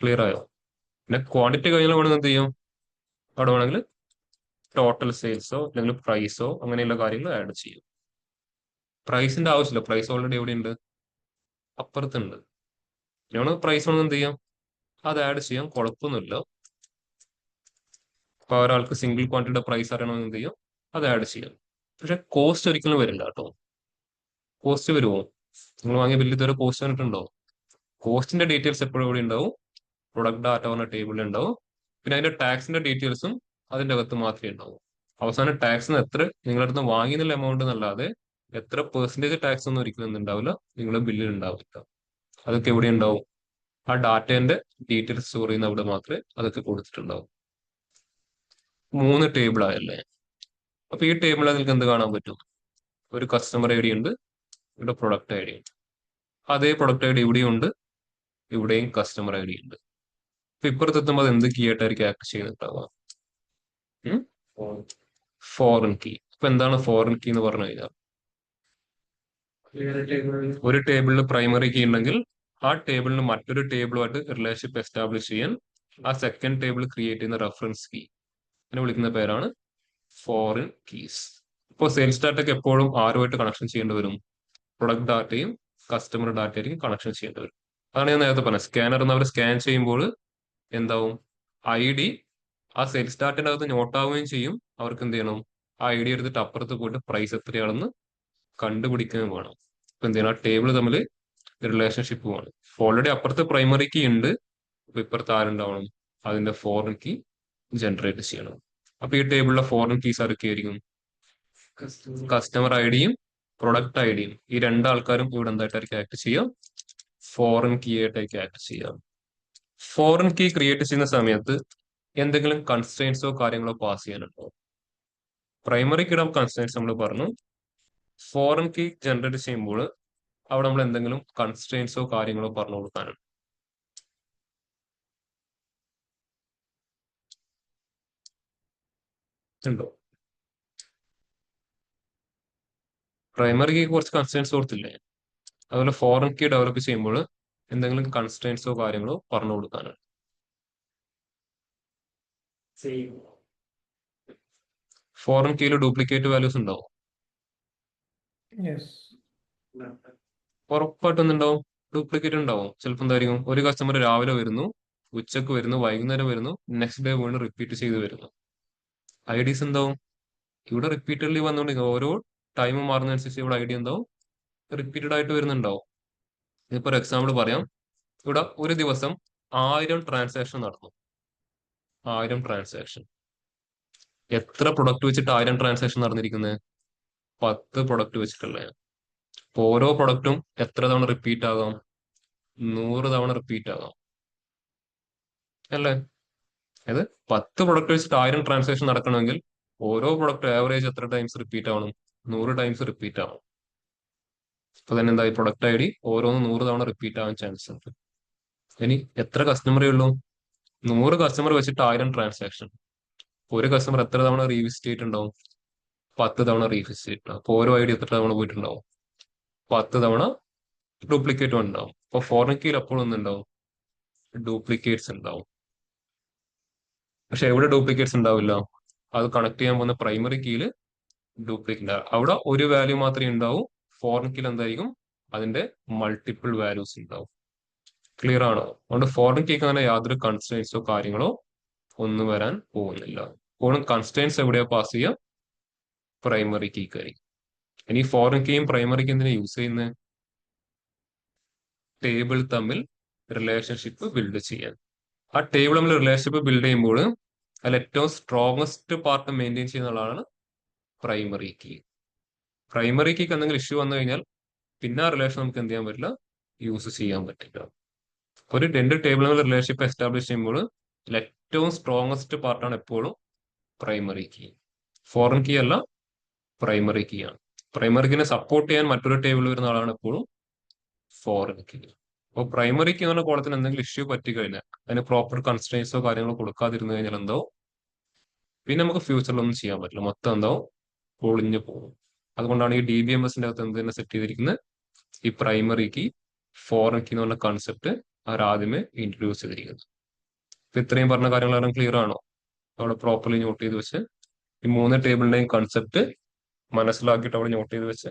ക്ലിയർ ആയോ? പിന്നെ ക്വാണ്ടിറ്റി കഴിഞ്ഞാൽ വേണമെങ്കിൽ എന്ത് ചെയ്യും? അവിടെ വേണമെങ്കിൽ ടോട്ടൽ സെയിൽസോ അല്ലെങ്കിൽ പ്രൈസോ അങ്ങനെയുള്ള കാര്യങ്ങൾ ആഡ് ചെയ്യും. പ്രൈസിന്റെ ആവശ്യമില്ല. പ്രൈസ് ഓൾറെഡി എവിടെ ഉണ്ട്? അപ്പുറത്തുണ്ട്. ഇനിയാണ് പ്രൈസ് വേണമെങ്കിൽ എന്ത് ചെയ്യാം, അത് ആഡ് ചെയ്യാം, കുഴപ്പമൊന്നുമില്ല. അപ്പൊ ഒരാൾക്ക് സിംഗിൾ ക്വാണ്ടിറ്റിയുടെ പ്രൈസ് അറിയണമെങ്കിൽ എന്ത് ചെയ്യാം, അത് ആഡ് ചെയ്യാം. പക്ഷെ കോസ്റ്റ് ഒരിക്കലും വരില്ല കേട്ടോ. കോസ്റ്റ് വരുമോ? നിങ്ങൾ വാങ്ങിയ ബില്ല് ഇതുവരെ കോസ്റ്റ് വന്നിട്ടുണ്ടോ? കോസ്റ്റിന്റെ ഡീറ്റെയിൽസ് എപ്പോഴും ഇവിടെ ഉണ്ടാവും, പ്രൊഡക്റ്റ് ഡാറ്റ പറഞ്ഞ ടേബിളിൽ ഉണ്ടാവും. പിന്നെ അതിന്റെ ടാക്സിന്റെ ഡീറ്റെയിൽസും അതിന്റെ അകത്ത് മാത്രമേ ഉണ്ടാവും. അവസാനം ടാക്സിന് എത്ര നിങ്ങളുടെ അടുത്ത് വാങ്ങിയുള്ള എമൗണ്ട് എന്നല്ലാതെ എത്ര പെർസെന്റേജ് ടാക്സ് ഒന്നും ഒരിക്കലും ഉണ്ടാവില്ല നിങ്ങളുടെ ബില്ലിൽ ഉണ്ടാവില്ല. അതൊക്കെ എവിടെ ഉണ്ടാവും? ആ ഡാറ്റേന്റെ ഡീറ്റെയിൽസ് സ്റ്റോർ ചെയ്യുന്ന അവിടെ മാത്രമേ അതൊക്കെ കൊടുത്തിട്ടുണ്ടാവും. 3 ടേബിൾ ആയല്ലേ? അപ്പൊ ഈ ടേബിളിൽ നിങ്ങൾക്ക് എന്ത് കാണാൻ പറ്റും? ഒരു കസ്റ്റമർ ഐ ഡി ഉണ്ട്, ഇവിടെ പ്രൊഡക്റ്റ് ഐ ഡി ഉണ്ട്. അതേ പ്രൊഡക്റ്റ് ഐ ഡി ഇവിടെയും ഉണ്ട്, ഇവിടെയും കസ്റ്റമർ ഐ ഡി ഉണ്ട്. അപ്പൊ ഇപ്പുറത്തെത്തുമ്പോൾ അത് എന്ത് കീ ആയിട്ടായിരിക്കും ആക്ട് ചെയ്യുന്നുണ്ടാവുക? Foreign key. അപ്പൊ എന്താണ് ഫോറിൻ കീ എന്ന് പറഞ്ഞു കഴിഞ്ഞാൽ, ഒരു ടേബിളിൽ പ്രൈമറി കീ ഉണ്ടെങ്കിൽ ആ ടേബിളിന് മറ്റൊരു ടേബിളുമായിട്ട് റിലേഷൻഷിപ്പ് എസ്റ്റാബ്ലിഷ് ചെയ്യാൻ ആ സെക്കൻഡ് ടേബിൾ ക്രിയേറ്റ് ചെയ്യുന്ന റെഫറൻസ് കീ അതിനെ വിളിക്കുന്ന പേരാണ് ഫോറിൻ കീസ്. ഇപ്പോൾ സെയിൽസ് ഡാറ്റയ്ക്ക് എപ്പോഴും ആരുമായിട്ട് കണക്ഷൻ ചെയ്യേണ്ടി വരും? പ്രൊഡക്റ്റ് ഡാറ്റയും കസ്റ്റമർ ഡാറ്റയായിരിക്കും കണക്ഷൻ ചെയ്യേണ്ടി വരും. അതാണ് ഞാൻ നേരത്തെ പറഞ്ഞത്. സ്കാനർ എന്ന് അവർ സ്കാൻ ചെയ്യുമ്പോൾ എന്താവും? ഐ ഡി ആ സെയിൽസ് ഡാറ്റയുടെ അകത്ത് നോട്ടാവുകയും ചെയ്യും. അവർക്ക് എന്ത് ചെയ്യണം? ആ ഐ ഡി എടുത്തിട്ട് അപ്പുറത്ത് പോയിട്ട് പ്രൈസ് എത്രയാണെന്ന് കണ്ടുപിടിക്കുകയും വേണം. ഇപ്പൊ എന്ത് ചെയ്യണം? ആ ടേബിൾ തമ്മിൽ റിലേഷൻഷിപ്പ് വേണം. ഓൾറെഡി അപ്പുറത്ത് പ്രൈമറി കീ ഉണ്ട്, അപ്പൊ ഇപ്പുറത്ത് ആരുണ്ടാവണം? അതിന്റെ ഫോറിൻ കീ ജനറേറ്റ് ചെയ്യണം. അപ്പൊ ഈ ടേബിളിലെ ഫോറിൻ കീസ് ആയിരിക്കും? കസ്റ്റമർ ഐ ഡിയും പ്രൊഡക്റ്റ് ഐ ഡിയും. ഈ രണ്ടാൾക്കാരും ഇവിടെ എന്തായിട്ടായിരിക്കും ആക്ട് ചെയ്യാം? ഫോറിൻ കീ ആയിട്ടായിരിക്കും ആക്ട് ചെയ്യാം. ഫോറിൻ കീ ക്രിയേറ്റ് ചെയ്യുന്ന സമയത്ത് എന്തെങ്കിലും കൺസ്ട്രെയിൻസോ കാര്യങ്ങളോ പാസ് ചെയ്യാനുണ്ടോ? പ്രൈമറി കീയുടെ കൺസ്ട്രെയിൻസ് നമ്മൾ പറഞ്ഞു. ഫോറിൻ കീ ജനറേറ്റ് ചെയ്യുമ്പോൾ അവിടെ നമ്മൾ എന്തെങ്കിലും കൺസ്ട്രെയിൻസോ കാര്യങ്ങളോ പറഞ്ഞു കൊടുക്കാനുണ്ട്. ഉണ്ടോ? പ്രൈമറി കീ കുറച്ച് കൺസ്ട്രെയിൻസ് കൊടുത്തില്ലേ? അതുപോലെ ഫോറിൻ കീ ഡെവലപ്പ് ചെയ്യുമ്പോൾ എന്തെങ്കിലും കൺസ്ട്രെയിൻസോ കാര്യങ്ങളോ പറഞ്ഞു കൊടുക്കാനുണ്ട്. ഫോറിൻ കീയിൽ ഡ്യൂപ്ലിക്കേറ്റ് വാല്യൂസ് ഉണ്ടാവും? യെസ്. ഉറപ്പായിട്ടും ഉണ്ടാവും. ഡ്യൂപ്ലിക്കേറ്റ് ഉണ്ടാവും. ചിലപ്പോൾ എന്തായിരിക്കും, ഒരു കസ്റ്റമർ രാവിലെ വരുന്നു, ഉച്ചക്ക് വരുന്നു, വൈകുന്നേരം വരുന്നു, നെക്സ്റ്റ് ഡേ വീണ്ടും റിപ്പീറ്റ് ചെയ്ത് വരുന്നു. ഐ ഡീസ് എന്താവും? ഇവിടെ റിപ്പീറ്റഡ്ലി വന്നുകൊണ്ടിരിക്കും. ഓരോ ടൈം മാറുന്നതനുസരിച്ച് ഇവിടെ ഐ ഡി എന്താവും? റിപ്പീറ്റഡ് ആയിട്ട് വരുന്നുണ്ടാവും. ഇതിപ്പോ ഒരു എക്സാമ്പിൾ പറയാം. ഇവിടെ ഒരു ദിവസം 1000 ട്രാൻസാക്ഷൻ നടന്നു. 1000 ട്രാൻസാക്ഷൻ. എത്ര പ്രൊഡക്റ്റ് വെച്ചിട്ട് 1000 ട്രാൻസാക്ഷൻ നടന്നിരിക്കുന്നത്? 10 പ്രൊഡക്റ്റ് വെച്ചിട്ടുള്ള. അപ്പൊ ഓരോ പ്രൊഡക്റ്റും എത്ര തവണ റിപ്പീറ്റ് ആകാം? 100 തവണ റിപ്പീറ്റ് ആകാം, അല്ലേ? അതായത് 10 പ്രൊഡക്റ്റ് വെച്ചിട്ട് 1000 ട്രാൻസാക്ഷൻ നടക്കണമെങ്കിൽ ഓരോ പ്രൊഡക്റ്റ് ആവറേജ് എത്ര ടൈംസ് റിപ്പീറ്റ് ആവണം? 100 ടൈംസ് റിപ്പീറ്റ് ആവണം. അപ്പൊ തന്നെ എന്തായി? പ്രൊഡക്റ്റ് ഐ ഡി ഓരോന്ന് 100 തവണ റിപ്പീറ്റ് ആവാൻ ചാൻസ് ഉണ്ട്. ഇനി എത്ര കസ്റ്റമറേ ഉള്ളൂ? 100 കസ്റ്റമർ വെച്ചിട്ട് 1000 ട്രാൻസാക്ഷൻ. ഒരു കസ്റ്റമർ എത്ര തവണ റീവിസിറ്റ് ചെയ്തിട്ടുണ്ടാവും? 10 തവണ റീവിസിറ്റ് ചെയ്തിട്ടുണ്ടാവും. അപ്പൊ ഓരോ ഐ ഡി എത്ര തവണ പോയിട്ടുണ്ടാവും? 10 തവണ ഡ്യൂപ്ലിക്കേറ്റ് ഉണ്ടാവും. അപ്പൊ ഫോറിൻ കീയിൽ എപ്പോഴും ഒന്നുണ്ടാവും? ഡ്യൂപ്ലിക്കേറ്റ്സ് ഉണ്ടാവും. പക്ഷെ എവിടെ ഡ്യൂപ്ലിക്കേറ്റ്സ് ഉണ്ടാവില്ല? അത് കണക്ട് ചെയ്യാൻ പോകുന്ന പ്രൈമറി കീയിൽ ഡ്യൂപ്ലിക്കേറ്റ്. അവിടെ ഒരു വാല്യൂ മാത്രമേ ഉണ്ടാവൂ. ഫോറിൻ കീയിൽ എന്തായിരിക്കും? അതിന്റെ മൾട്ടിപ്പിൾ വാല്യൂസ് ഉണ്ടാവും. ക്ലിയർ ആണോ? അതുകൊണ്ട് ഫോറിൻ കീക്ക് അങ്ങനെ യാതൊരു കൺസ്ട്രെയിൻസോ കാര്യങ്ങളോ ഒന്നും വരാൻ പോകുന്നില്ല. അപ്പോഴും കൺസ്ട്രെയിൻസ് എവിടെയാ പാസ് ചെയ്യുക? പ്രൈമറി കീക്ക് ആയിരിക്കും. ഇനി ഫോറിൻ കീയും പ്രൈമറി കീ എന്തിനാ യൂസ് ചെയ്യുന്നത്? ടേബിൾ തമ്മിൽ റിലേഷൻഷിപ്പ് ബിൽഡ് ചെയ്യാൻ. ആ ടേബിൾ തമ്മിൽ റിലേഷൻഷിപ്പ് ബിൽഡ് ചെയ്യുമ്പോൾ അതിൽ ഏറ്റവും സ്ട്രോങ്സ്റ്റ് പാർട്ട് മെയിൻറ്റെയിൻ ചെയ്യുന്നതാണ് പ്രൈമറി കീ. പ്രൈമറി കീക്ക് എന്തെങ്കിലും ഇഷ്യൂ വന്നു കഴിഞ്ഞാൽ പിന്നെ ആ റിലേഷൻ നമുക്ക് എന്ത് ചെയ്യാൻ പറ്റില്ല? യൂസ് ചെയ്യാൻ പറ്റില്ല. ഒരു 2 ടേബിൾ തമ്മിൽ റിലേഷൻഷിപ്പ് എസ്റ്റാബ്ലിഷ് ചെയ്യുമ്പോൾ ഏറ്റവും സ്ട്രോങ്സ്റ്റ് പാർട്ടാണ് എപ്പോഴും പ്രൈമറി കീ. ഫോറിൻ കീ അല്ല, പ്രൈമറി കീ ആണ്. പ്രൈമറി കീനെ സപ്പോർട്ട് ചെയ്യാൻ മറ്റൊരു ടേബിൾ വരുന്ന ആളാണ് എപ്പോഴും ഫോറിൻ കീ. അപ്പോൾ പ്രൈമറി കീ എന്ന് പറഞ്ഞ കോളത്തിന് എന്തെങ്കിലും ഇഷ്യൂ പറ്റി കഴിഞ്ഞാൽ അതിന് പ്രോപ്പർ കൺസ്ട്രെയിൻസോ കാര്യങ്ങളോ കൊടുക്കാതിരുന്നു കഴിഞ്ഞാൽ എന്തോ പിന്നെ നമുക്ക് ഫ്യൂച്ചറിലൊന്നും ചെയ്യാൻ പറ്റില്ല. മൊത്തം എന്തോ പൊളിഞ്ഞു പോകും. അതുകൊണ്ടാണ് ഈ DBMSന്റെ അകത്ത് എന്ത് തന്നെ സെറ്റ് ചെയ്തിരിക്കുന്നത്? ഈ പ്രൈമറി കീ ഫോറിൻ കീ എന്ന് പറഞ്ഞ കൺസെപ്റ്റ് അവർ ആദ്യമേ ഇൻട്രൊഡ്യൂസ് ചെയ്തിരിക്കുന്നത്. ഇപ്പൊ ഇത്രയും പറഞ്ഞ കാര്യങ്ങളെല്ലാം ക്ലിയർ ആണോ? അവിടെ പ്രോപ്പർലി നോട്ട് ചെയ്ത് വെച്ച് ഈ 3 ടേബിളിന്റെയും കൺസെപ്റ്റ് മനസ്സിലാക്കിയിട്ട് അവിടെ നോട്ട് ചെയ്ത് വെച്ച്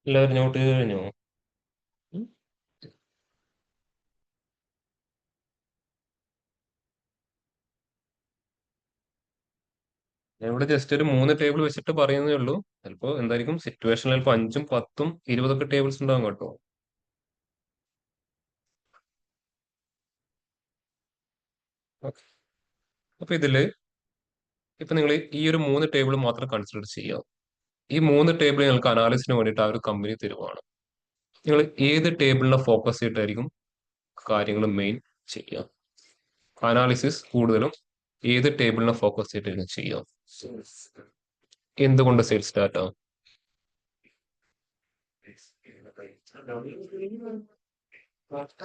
എല്ലാവരും നോട്ട് ചെയ്ത് കഴിഞ്ഞോ? ഉം. ഞാൻ ഇവിടെ ജസ്റ്റ് ഒരു 3 ടേബിൾ വെച്ചിട്ട് പറയുന്നേ ഉള്ളൂ. ചിലപ്പോ എന്തായിരിക്കും സിറ്റുവേഷനിൽ ചിലപ്പോൾ 5ഉം 10ഉം 20ഒക്കെ ടേബിൾസ് ഉണ്ടാവും കേട്ടോ. ഓക്കെ. അപ്പൊ ഇതില് ഇപ്പൊ നിങ്ങൾ ഈ ഒരു 3 ടേബിൾ മാത്രം കൺസിഡർ ചെയ്യുക. ഈ 3 ടേബിൾ നിങ്ങൾക്ക് അനാലിസിന് വേണ്ടിയിട്ട് ആ ഒരു കമ്പനി തരുവാണ്. നിങ്ങൾ ഏത് ടേബിളിനെ ഫോക്കസ് ചെയ്തിട്ടായിരിക്കും കാര്യങ്ങൾ മെയിൻ ചെയ്യുക? അനാലിസിസ് കൂടുതലും ഏത് ടേബിളിനെ ഫോക്കസ് ചെയ്തിട്ടായിരിക്കും ചെയ്യുക? എന്തുകൊണ്ട് sales data?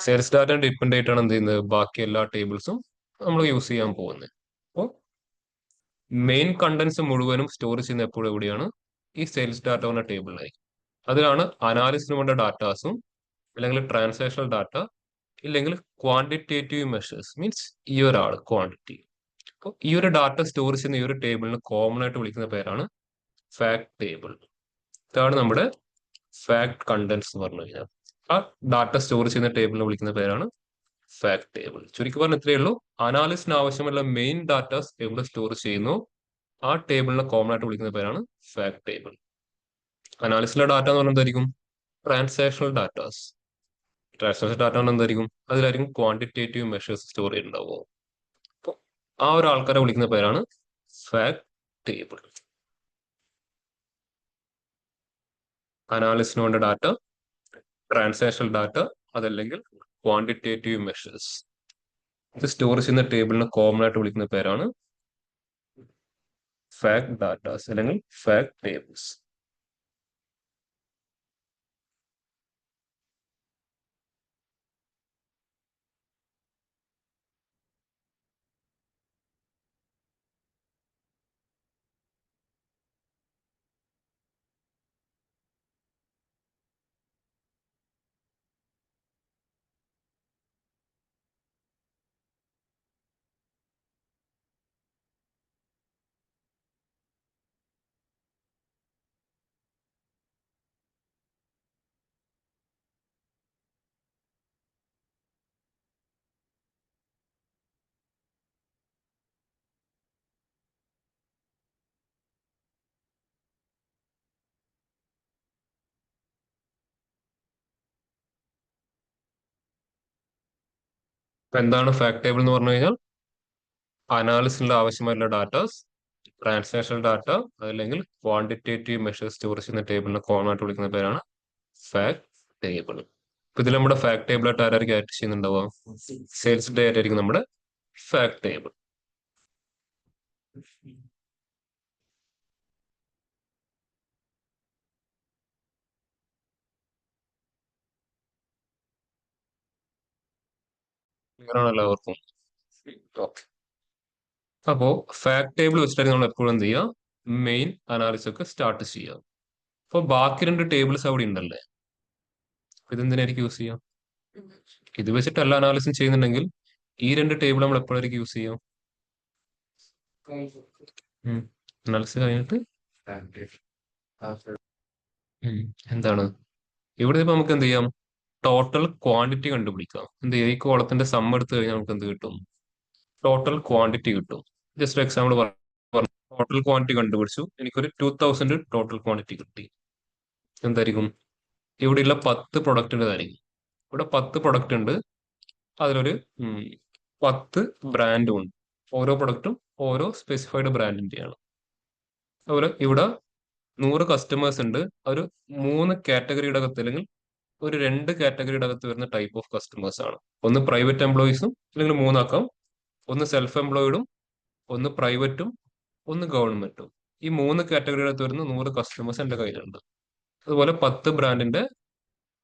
Sales data depend ആയിട്ടാണ് എന്ത് ചെയ്യുന്നത് ബാക്കി എല്ലാ ടേബിൾസും നമ്മൾ യൂസ് ചെയ്യാൻ പോകുന്നത്. അപ്പോൾ മെയിൻ കണ്ടന്റ്സ് മുഴുവനും സ്റ്റോർ ചെയ്യുന്ന എപ്പോഴും എവിടെയാണ്? ഈ സെയിൽസ് ഡാറ്റ എന്ന ടേബിളിലായി. അതിലാണ് അനാലിസിന് വേണ്ട ഡാറ്റാസും, അല്ലെങ്കിൽ ട്രാൻസാക്ഷണൽ ഡാറ്റ, ഇല്ലെങ്കിൽ ക്വാണ്ടിറ്റേറ്റീവ് മെഷേഴ്സ് മീൻസ് ഈ ഒരാൾ ക്വാണ്ടിറ്റി. അപ്പോൾ ഈ ഒരു ഡാറ്റ സ്റ്റോർ ചെയ്യുന്ന ഈ ഒരു ടേബിളിന് കോമൺ ആയിട്ട് വിളിക്കുന്ന പേരാണ് ഫാക്ട് ടേബിൾ. ഇതാണ് നമ്മുടെ ഫാക്ട് കണ്ടന്റ്സ് എന്ന് പറഞ്ഞു കഴിഞ്ഞാൽ. ആ ഡാറ്റ സ്റ്റോർ ചെയ്യുന്ന ടേബിളിനെ വിളിക്കുന്ന പേരാണ് ഫാക്ട് ടേബിൾ. ചുരുക്കി പറഞ്ഞ ഇത്രയേ ഉള്ളൂ. അനാലിസിന് ആവശ്യമുള്ള മെയിൻ ഡാറ്റാസ് എവിടെ സ്റ്റോർ ചെയ്യുന്നു ആ ടേബിളിനെ കോമൺ ആയിട്ട് വിളിക്കുന്ന പേരാണ് ഫാക്ട് ടേബിൾ. അനാലിസിലെ ഡാറ്റ എന്ന് പറഞ്ഞാൽ എന്തായിരിക്കും? Transactional datas. ട്രാൻസാക്ഷൻ ഡാറ്റ എന്തായിരിക്കും? അതിലായിരിക്കും ക്വാണ്ടിറ്റേറ്റീവ് മെഷേഴ്സ് സ്റ്റോർ ചെയ്തിട്ടുണ്ടാവുക. അപ്പോൾ ആ ഒരു ആൾക്കാരെ വിളിക്കുന്ന പേരാണ് ഫാക്ട് ടേബിൾ. അനാലിസിന് വേണ്ട ഡാറ്റ, ട്രാൻസാക്ഷണൽ ഡാറ്റ, അതല്ലെങ്കിൽ ക്വാണ്ടിറ്റേറ്റീവ് മെഷേഴ്സ് ഇത് സ്റ്റോർ ചെയ്യുന്ന ടേബിളിനെ കോമൺ ആയിട്ട് വിളിക്കുന്ന പേരാണ് ഫാക്ട് ഡാറ്റാസ് അല്ലെങ്കിൽ ഫാക്ട് ടേബിൾസ്. അപ്പൊ എന്താണ് ഫാക്ട് ടേബിൾ എന്ന് പറഞ്ഞു കഴിഞ്ഞാൽ? അനാലിസിസിന്റെ ആവശ്യമായിട്ടുള്ള ഡാറ്റാസ്, ട്രാൻസാക്ഷണൽ ഡാറ്റ, അതല്ലെങ്കിൽ ക്വാണ്ടിറ്റേറ്റീവ് മെഷേഴ്സ് സ്റ്റോർ ചെയ്യുന്ന ടേബിളിനെ കോമൺ ആയിട്ട് വിളിക്കുന്ന പേരാണ് ഫാക്ട് ടേബിൾ. ഇപ്പൊ ഇതിൽ നമ്മുടെ ഫാക്ട് ടേബിൾ ആയിട്ട് ആരായിരിക്കും ആക്ട് ചെയ്യുന്നുണ്ടാവുക? സെയിൽസ് ഡേറ്റ ആയിരിക്കും നമ്മുടെ ഫാക്ട് ടേബിൾ. ക്ലിയർ ആണ് എല്ലാവർക്കും? ഓക്കെ. അപ്പോ ഫാക്ട് ടേബിൾ വെച്ചിട്ടായിരിക്കും നമ്മൾ എപ്പോഴും എന്ത് ചെയ്യുക? മെയിൻ അനാലിസിസ് ഒക്കെ സ്റ്റാർട്ട് ചെയ്യുക. അപ്പൊ ബാക്കി 2 ടേബിൾസ് അവിടെ ഉണ്ടല്ലേ, ഇതെന്തിനായിരിക്കും യൂസ് ചെയ്യാം? ഇത് വെച്ചിട്ടല്ല അനാലിസിസ് ചെയ്യുന്നുണ്ടെങ്കിൽ ഈ 2 ടേബിൾ നമ്മൾ എപ്പോഴായിരിക്കും യൂസ് ചെയ്യാം? അനാലിസിസ് കഴിഞ്ഞിട്ട് എന്താണ് ഇവിടെ ഇപ്പൊ നമുക്ക് എന്ത് ചെയ്യാം? ടോട്ടൽ ക്വാണ്ടിറ്റി കണ്ടുപിടിക്കാം. എന്ത് ചെയ്യാം? ഈ കോളത്തിന്റെ സം എടുത്തു കഴിഞ്ഞാൽ നമുക്ക് എന്ത് കിട്ടും? ടോട്ടൽ ക്വാണ്ടിറ്റി കിട്ടും. ജസ്റ്റ് എക്സാമ്പിൾ പറഞ്ഞു, ടോട്ടൽ ക്വാണ്ടിറ്റി കണ്ടുപിടിച്ചു, എനിക്കൊരു 2000 ടോട്ടൽ ക്വാണ്ടിറ്റി കിട്ടി. എന്തായിരിക്കും? ഇവിടെയുള്ള 10 പ്രൊഡക്റ്റിൻ്റെതായിരിക്കും. ഇവിടെ 10 പ്രൊഡക്റ്റ് ഉണ്ട്, അതിലൊരു 10 ബ്രാൻഡും ഉണ്ട്. ഓരോ പ്രൊഡക്റ്റും ഓരോ സ്പെസിഫൈഡ് ബ്രാൻഡിന്റെയാണ്. അതുപോലെ ഇവിടെ 100 കസ്റ്റമേഴ്സ് ഉണ്ട്. ഒരു 3 കാറ്റഗറിയുടെ അകത്ത്, അല്ലെങ്കിൽ ഒരു 2 കാറ്റഗറിയുടെ അകത്ത് വരുന്ന ടൈപ്പ് ഓഫ് കസ്റ്റമേഴ്സ് ആണ്. ഒന്ന് പ്രൈവറ്റ് എംപ്ലോയീസും, അല്ലെങ്കിൽ 3 ഒന്ന് സെൽഫ് എംപ്ലോയിഡും, ഒന്ന് പ്രൈവറ്റും, ഒന്ന് ഗവൺമെന്റും. ഈ 3 കാറ്റഗറിയുടെ അകത്ത് വരുന്ന 100 കസ്റ്റമേഴ്സ് എന്റെ കയ്യിലുണ്ട്. അതുപോലെ 10 ബ്രാൻഡിന്റെ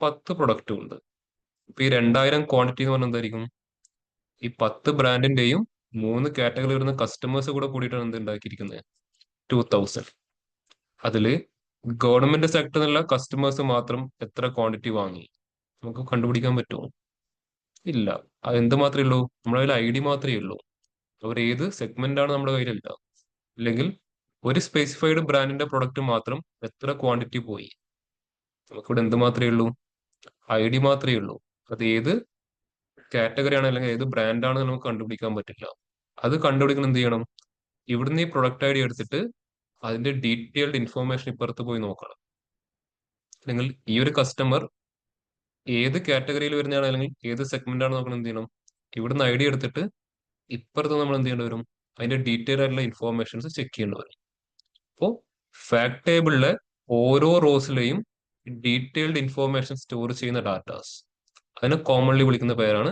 10 പ്രൊഡക്റ്റും ഉണ്ട്. ഇപ്പൊ ഈ 2000 ക്വാണ്ടിറ്റി എന്ന് പറഞ്ഞാൽ എന്തായിരിക്കും? ഈ 10 ബ്രാൻഡിന്റെയും 3 കാറ്റഗറി വരുന്ന കസ്റ്റമേഴ്സ് കൂടെ കൂടിയിട്ടാണ് എന്ത് ഉണ്ടാക്കിയിരിക്കുന്നത്? 2000. അതില് ഗവൺമെന്റ് സെക്ടറിലുള്ള കസ്റ്റമേഴ്സ് മാത്രം എത്ര ക്വാണ്ടിറ്റി വാങ്ങി നമുക്ക് കണ്ടുപിടിക്കാൻ പറ്റുമോ? ഇല്ല. അത് എന്ത് മാത്രമേ ഉള്ളൂ? നമ്മുടെ കയ്യിൽ ID മാത്രമേ ഉള്ളൂ. അവർ ഏത് സെഗ്മെന്റ് ആണ് നമ്മുടെ കയ്യിലില്ല. ഇല്ലെങ്കിൽ ഒരു സ്പെസിഫൈഡ് ബ്രാൻഡിന്റെ പ്രൊഡക്റ്റ് മാത്രം എത്ര ക്വാണ്ടിറ്റി പോയി നമുക്കിവിടെ എന്ത് മാത്രമേ ഉള്ളൂ? ID മാത്രമേ ഉള്ളൂ. അത് ഏത് കാറ്റഗറി ആണ് അല്ലെങ്കിൽ ഏത് ബ്രാൻഡ് ആണെന്ന് നമുക്ക് കണ്ടുപിടിക്കാൻ പറ്റില്ല. അത് കണ്ടുപിടിക്കണം എന്ത് ചെയ്യണം? ഇവിടുന്ന് ഈ പ്രൊഡക്റ്റ് ID എടുത്തിട്ട് അതിന്റെ ഡീറ്റെയിൽഡ് ഇൻഫോർമേഷൻ ഇപ്പുറത്ത് പോയി നോക്കണം. അല്ലെങ്കിൽ ഈ ഒരു കസ്റ്റമർ ഏത് കാറ്റഗറിയിൽ വരുന്നതാണ് അല്ലെങ്കിൽ ഏത് സെഗ്മെന്റ് ആണ് നോക്കണം എന്ത് ചെയ്യണം? ഇവിടുന്ന് ID എടുത്തിട്ട് ഇപ്പുറത്ത് നമ്മൾ എന്ത് ചെയ്യേണ്ടി വരും? അതിന്റെ ഡീറ്റെയിൽ ആയിട്ടുള്ള ഇൻഫോർമേഷൻസ് ചെക്ക് ചെയ്യേണ്ടി വരും. അപ്പോൾ ഫാക്ട് ടേബിളിലെ ഓരോ റോസിലെയും ഡീറ്റെയിൽഡ് ഇൻഫോർമേഷൻ സ്റ്റോർ ചെയ്യുന്ന ഡാറ്റാസ് അതിനെ കോമൺലി വിളിക്കുന്ന പേരാണ്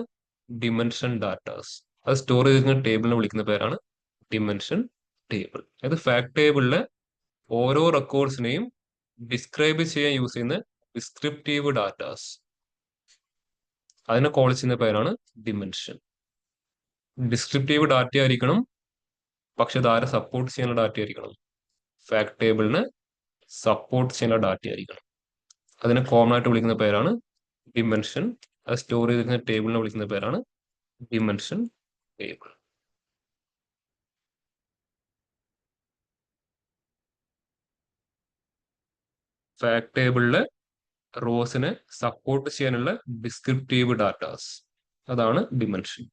ഡിമെൻഷൻ ഡാറ്റാസ്. അത് സ്റ്റോർ ചെയ്തിരിക്കുന്ന ടേബിളിനെ വിളിക്കുന്ന പേരാണ് ഡിമെൻഷൻ ടേബിൾ. അതായത് ഫാക്ട് ടേബിളിലെ ഓരോ റെക്കോർഡ്സിനെയും ഡിസ്ക്രൈബ് ചെയ്യാൻ യൂസ് ചെയ്യുന്ന ഡിസ്ക്രിപ്റ്റീവ് ഡാറ്റാസ് അതിനെ കോൾ ചെയ്യുന്ന പേരാണ് ഡിമെൻഷൻ. ഡിസ്ക്രിപ്റ്റീവ് ഡാറ്റ ആയിരിക്കണം, പക്ഷെ അത് ആരെ സപ്പോർട്ട് ചെയ്യുന്ന ഡാറ്റ ആയിരിക്കണം? ഫാക്ട് ടേബിളിനെ സപ്പോർട്ട് ചെയ്യുന്ന ഡാറ്റ ആയിരിക്കണം. അതിനെ കോമൺ ആയിട്ട് വിളിക്കുന്ന പേരാണ് ഡിമെൻഷൻ. അത് സ്റ്റോർ ചെയ്തിരിക്കുന്ന ടേബിളിനെ വിളിക്കുന്ന പേരാണ് ഡിമെൻഷൻ ടേബിൾ. ഫാക്ട് ടേബിളിലെ റോസിനെ സപ്പോർട്ട് ചെയ്യാനുള്ള ഡിസ്ക്രിപ്റ്റീവ് ഡാറ്റാസ് അതാണ് ഡിമെൻഷൻ.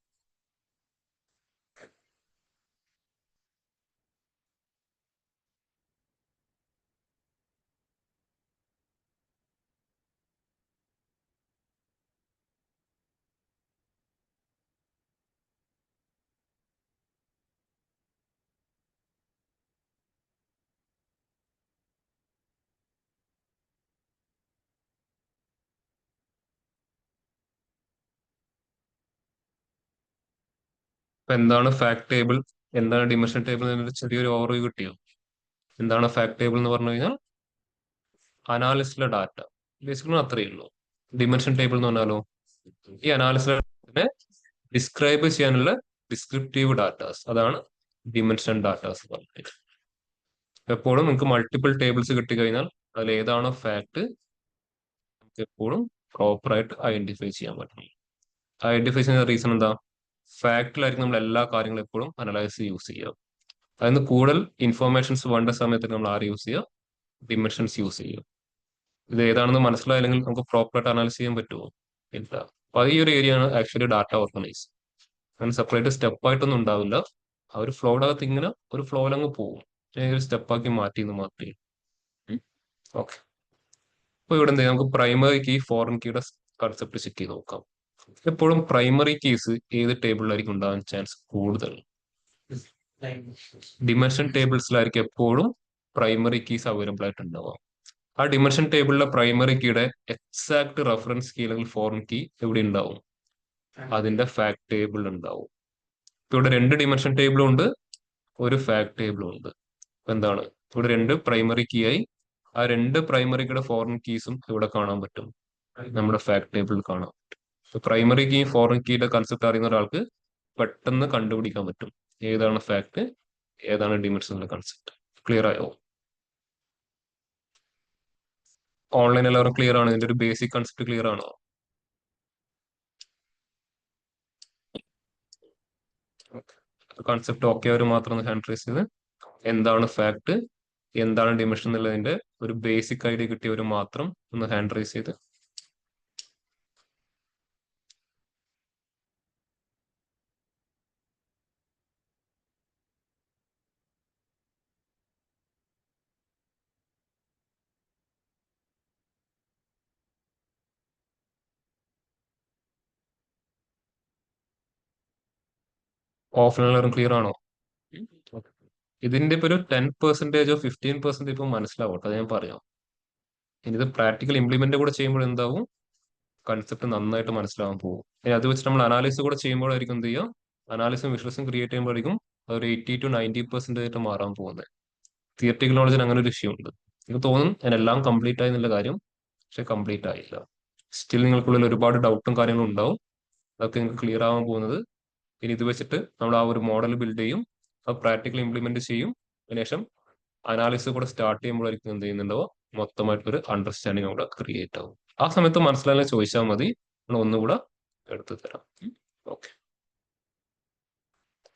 അപ്പൊ എന്താണ് ഫാക്ട് ടേബിൾ, എന്താണ് ഡിമെൻഷൻ ടേബിൾ എന്നൊരു ചെറിയൊരു ഓവർവ്യൂ കിട്ടിയോ? എന്താണ് ഫാക്ട് ടേബിൾ എന്ന് പറഞ്ഞു കഴിഞ്ഞാൽ അനാലിസിലെ ഡാറ്റ, ബേസിക്കലി അത്രയേ ഉള്ളൂ. ഡിമെൻഷൻ ടേബിൾ എന്ന് പറഞ്ഞാലോ ഈ അനാലിസിനെ ഡിസ്ക്രൈബ് ചെയ്യാനുള്ള ഡിസ്ക്രിപ്റ്റീവ് ഡാറ്റാസ് അതാണ് ഡിമെൻഷൻ ഡാറ്റാസ് പറഞ്ഞത്. എപ്പോഴും നിങ്ങൾക്ക് മൾട്ടിപ്പിൾ ടേബിൾസ് കിട്ടിക്കഴിഞ്ഞാൽ അതിൽ ഏതാണോ ഫാക്ട് നമുക്ക് എപ്പോഴും പ്രോപ്പറായിട്ട് ഐഡന്റിഫൈ ചെയ്യാൻ പറ്റണം. ഐഡന്റിഫൈ ചെയ്യുന്ന റീസൺ എന്താ? ഫാക്ടിലായിരിക്കും നമ്മൾ എല്ലാ കാര്യങ്ങളും എപ്പോഴും അനലൈസ് യൂസ് ചെയ്യുക. അതിന് കൂടുതൽ ഇൻഫോർമേഷൻസ് വേണ്ട സമയത്ത് നമ്മൾ ആര് യൂസ് ചെയ്യുക? ഡിമെൻഷൻസ് യൂസ് ചെയ്യുക. ഇത് ഏതാണെന്ന് മനസ്സിലായില്ലെങ്കിൽ നമുക്ക് പ്രോപ്പറായിട്ട് അനലൈസ് ചെയ്യാൻ പറ്റുമോ? ഇല്ല. അപ്പൊ ഈ ഒരു ഏരിയ ആണ് ആക്ച്വലി ഡാറ്റ ഓർഗനൈസ്. അങ്ങനെ സെപ്പറേറ്റ് സ്റ്റെപ്പായിട്ടൊന്നും ഉണ്ടാവില്ല. ആ ഒരു ഫ്ലോയുടെ അകത്ത് ഇങ്ങനെ ഒരു ഫ്ലോയിൽ അങ്ങ് പോകും. ഒരു സ്റ്റെപ്പാക്കി മാറ്റിയെന്ന് മാത്രമേ. ഓക്കെ. അപ്പൊ ഇവിടെ എന്ത് നമുക്ക് പ്രൈമറി കീ ഫോറിൻ കീയുടെ കൺസെപ്റ്റ് ചെക്ക് ചെയ്ത് നോക്കാം. എപ്പോഴും പ്രൈമറി കീസ് ഏത് ടേബിളിലായിരിക്കും ഉണ്ടാകാൻ ചാൻസ് കൂടുതൽ? ഡിമെൻഷൻ ടേബിൾസിലായിരിക്കും എപ്പോഴും പ്രൈമറി കീസ് അവൈലബിൾ ആയിട്ട് ഉണ്ടാവാം. ആ ഡിമെൻഷൻ ടേബിളിലെ പ്രൈമറി കീയുടെ എക്സാക്ട് റെഫറൻസ് കീ അല്ലെങ്കിൽ ഫോറിൻ കീ എവിടെ ഉണ്ടാവും? അതിന്റെ ഫാക്ട് ടേബിൾ ഉണ്ടാവും. ഇപ്പൊ ഇവിടെ 2 ഡിമെൻഷൻ ടേബിളും ഉണ്ട്, ഒരു ഫാക്ട് ടേബിളും ഉണ്ട്. എന്താണ് ഇവിടെ 2 പ്രൈമറി കീ ആയി. ആ 2 പ്രൈമറി കീയുടെ ഫോറിൻ കീസും ഇവിടെ കാണാൻ പറ്റും, നമ്മുടെ ഫാക്ട് ടേബിളിൽ കാണാം. പ്രൈമറി കീ ഫോറിൻ കീയുടെ കൺസെപ്റ്റ് അറിയുന്ന ഒരാൾക്ക് പെട്ടെന്ന് കണ്ടുപിടിക്കാൻ പറ്റും ഏതാണ് ഫാക്ട് ഏതാണ് ഡിമെൻഷന്റെ കൺസെപ്റ്റ്. ക്ലിയർ ആയോ? ഓൺലൈൻ എല്ലാവരും ക്ലിയർ ആണ്? ഇതിന്റെ ഒരു ബേസിക് കൺസെപ്റ്റ് ക്ലിയർ ആണോ? കൺസെപ്റ്റ് ഓക്കെ അവർ മാത്രം ഒന്ന് ഹാൻഡ് റൈസ് ചെയ്ത് എന്താണ് ഫാക്ട് എന്താണ് ഡിമെൻഷൻ എന്നുള്ളതിന്റെ ഒരു ബേസിക് ഐഡിയ കിട്ടിയവർ മാത്രം ഒന്ന് ഹാൻഡ് റൈസ് ചെയ്ത്. ഓഫ്ലൈൻ എല്ലാവരും ക്ലിയർ ആണോ? ഇതിന്റെ ഇപ്പൊ ഒരു 10%ഓ 15% ഇപ്പൊ മനസ്സിലാവട്ടെ, അത് ഞാൻ പറയാം. ഇനി ഇത് പ്രാക്ടിക്കൽ ഇംപ്ലിമെന്റ് കൂടെ ചെയ്യുമ്പോൾ എന്താവും? കൺസെപ്റ്റ് നന്നായിട്ട് മനസ്സിലാവാൻ പോകും. ഇനി അത് വെച്ച് നമ്മൾ അനാലിസിസ് കൂടെ ചെയ്യുമ്പോഴായിരിക്കും എന്ത് ചെയ്യുക? അനാലിസും വിഷ്വൽസും ക്രിയേറ്റ് ചെയ്യുമ്പോഴായിരിക്കും ഒരു 80 to 90% ആയിട്ട് മാറാൻ പോകുന്നത്. തിയററ്റിക്കൽ നോളജിന് അങ്ങനെ ഒരു ഇഷ്യൂ ഉണ്ട്. എനിക്ക് തോന്നും ഞാൻ എല്ലാം കംപ്ലീറ്റ് ആയി എന്നുള്ള കാര്യം, പക്ഷെ കംപ്ലീറ്റ് ആയില്ല. സ്റ്റിൽ നിങ്ങൾക്കുള്ളിൽ ഒരുപാട് ഡൗട്ടും കാര്യങ്ങളും ഉണ്ടാവും. അതൊക്കെ നിങ്ങൾക്ക് ക്ലിയർ ആവാൻ പോകുന്നത് ഇനി ഇത് വെച്ചിട്ട് നമ്മൾ ആ ഒരു മോഡൽ ബിൽഡ് ചെയ്യും, അത് പ്രാക്ടിക്കൽ ഇംപ്ലിമെന്റ് ചെയ്യും. അതിനുശേഷം അനാലിസിസ് കൂടെ സ്റ്റാർട്ട് ചെയ്യുമ്പോഴായിരിക്കും എന്ത് ചെയ്യുന്നുണ്ടാവോ മൊത്തമായിട്ടൊരു അണ്ടർസ്റ്റാൻഡിങ് അവിടെ ക്രിയേറ്റ് ആവും. ആ സമയത്ത് മനസ്സിലായാലും ചോദിച്ചാൽ മതി, നമ്മൾ ഒന്നുകൂടെ എടുത്തു തരാം. ഓക്കെ.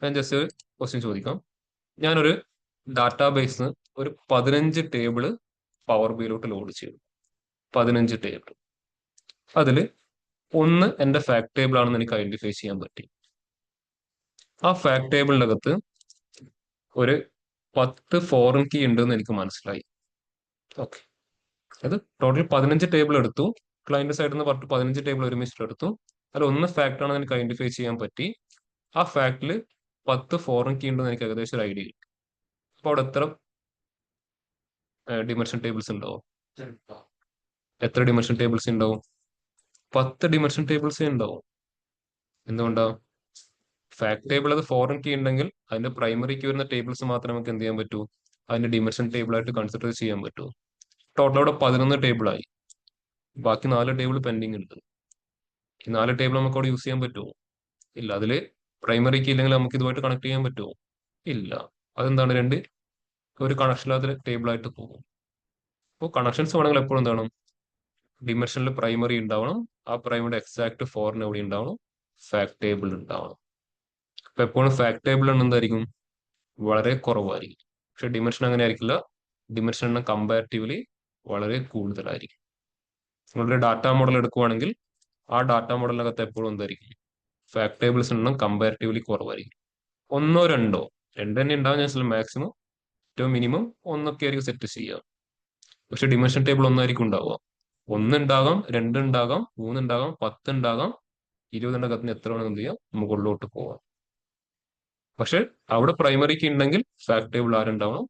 ഞാൻ ജസ്റ്റ് ഒരു ക്വസ്റ്റ്യൻ ചോദിക്കാം. ഞാനൊരു ഡാറ്റാബേസിന് ഒരു 15 ടേബിള് പവർ ബിയിലോട്ട് ലോഡ് ചെയ്തു. 15 ടേബിൾ. അതിൽ ഒന്ന് എന്റെ ഫാക്ട് ടേബിൾ ആണെന്ന് എനിക്ക് ഐഡന്റിഫൈ ചെയ്യാൻ പറ്റി. ആ ഫാക്ട് ടേബിളിനകത്ത് ഒരു 10 ഫോറിൻ കീ ഉണ്ടെന്ന് എനിക്ക് മനസ്സിലായി. ഓക്കെ, അത് ടോട്ടൽ 15 ടേബിൾ എടുത്തു. ക്ലയന്റ് സൈഡിൽ നിന്ന് പറഞ്ഞിട്ട് 15 ടേബിൾ ഒരുമിച്ച് എടുത്തു. അതിൽ ഒന്ന് ഫാക്ട് ആണെന്ന് എനിക്ക് ഐഡന്റിഫൈ ചെയ്യാൻ പറ്റി. ആ ഫാക്ടിൽ 10 ഫോറിൻ കീ ഉണ്ടെന്ന് എനിക്ക് ഏകദേശം ഒരു ഐഡിയ കിട്ടി. അപ്പൊ അവിടെ എത്ര ഡിമെൻഷൻ ടേബിൾസ് ഉണ്ടാവും? എത്ര ഡിമെൻഷൻ ടേബിൾസ് ഉണ്ടാവും? 10 ഡിമെൻഷൻ ടേബിൾസേ ഉണ്ടാവും. എന്തുകൊണ്ടാ? ഫാക്ട് ടേബിൾ അത് ഫോറിൻ കീ ഉണ്ടെങ്കിൽ അതിന്റെ പ്രൈമറിക്ക് വരുന്ന ടേബിൾസ് മാത്രമേ നമുക്ക് എന്ത് ചെയ്യാൻ പറ്റൂ? അതിന്റെ ഡിമെൻഷൻ ടേബിൾ ആയിട്ട് കൺസിഡർ ചെയ്യാൻ പറ്റൂ. ടോട്ടൽ അവിടെ 11 ടേബിൾ ആയി. ബാക്കി 4 ടേബിൾ പെൻഡിങ് ഉണ്ട്. ഈ 4 ടേബിൾ നമുക്ക് അവിടെ യൂസ് ചെയ്യാൻ പറ്റുമോ? ഇല്ല. അതില് പ്രൈമറി കീ ഇല്ലെങ്കിൽ നമുക്ക് ഇതുമായിട്ട് കണക്ട് ചെയ്യാൻ പറ്റുമോ? ഇല്ല. അതെന്താണ്? രണ്ട് ഒരു കണക്ഷൻ ഇല്ലാത്ത ടേബിൾ ആയിട്ട് പോകും. അപ്പോൾ കണക്ഷൻസ് വേണമെങ്കിൽ എപ്പോഴും എന്താണ്? ഡിമെൻഷനിൽ പ്രൈമറി ഉണ്ടാവണം. ആ പ്രൈമറിയുടെ എക്സാക്ട് ഫോറിൻ എവിടെ ഉണ്ടാവണം? ഫാക്ട് ടേബിൾ ഉണ്ടാവണം. അപ്പൊ എപ്പോഴും ഫാക്ട് ടേബിൾ എണ്ണം എന്തായിരിക്കും? വളരെ കുറവായിരിക്കും. പക്ഷെ ഡിമെൻഷൻ അങ്ങനെ ആയിരിക്കില്ല. ഡിമെൻഷൻ എണ്ണം കമ്പാരിറ്റീവ്ലി വളരെ കൂടുതലായിരിക്കും. നിങ്ങളുടെ ഡാറ്റ മോഡൽ എടുക്കുവാണെങ്കിൽ ആ ഡാറ്റ മോഡലിനകത്ത് എപ്പോഴും എന്തായിരിക്കും? ഫാക്ട് ടേബിൾസ് എണ്ണം കമ്പാരിറ്റീവ്ലി കുറവായിരിക്കും. ഒന്നോ രണ്ടോ, രണ്ട് തന്നെ ഉണ്ടാവും ഞാൻ മാക്സിമം. ഏറ്റവും മിനിമം ഒന്നൊക്കെ ആയിരിക്കും സെറ്റ് ചെയ്യുക. പക്ഷെ ഡിമെൻഷൻ ടേബിൾ ഒന്നായിരിക്കും ഉണ്ടാവുക. ഒന്നുണ്ടാകാം, രണ്ടുണ്ടാകാം, മൂന്നുണ്ടാകാം, 10 ഉണ്ടാകാം, 20 കത്തിന് എത്ര വേണമെങ്കിൽ എന്ത് ചെയ്യാം? മുകളിലോട്ട് പോവാം. പക്ഷെ അവിടെ പ്രൈമറി കീ ഉണ്ടെങ്കിൽ ഫാക്ട് ടേബിൾ ആരുണ്ടാവണം?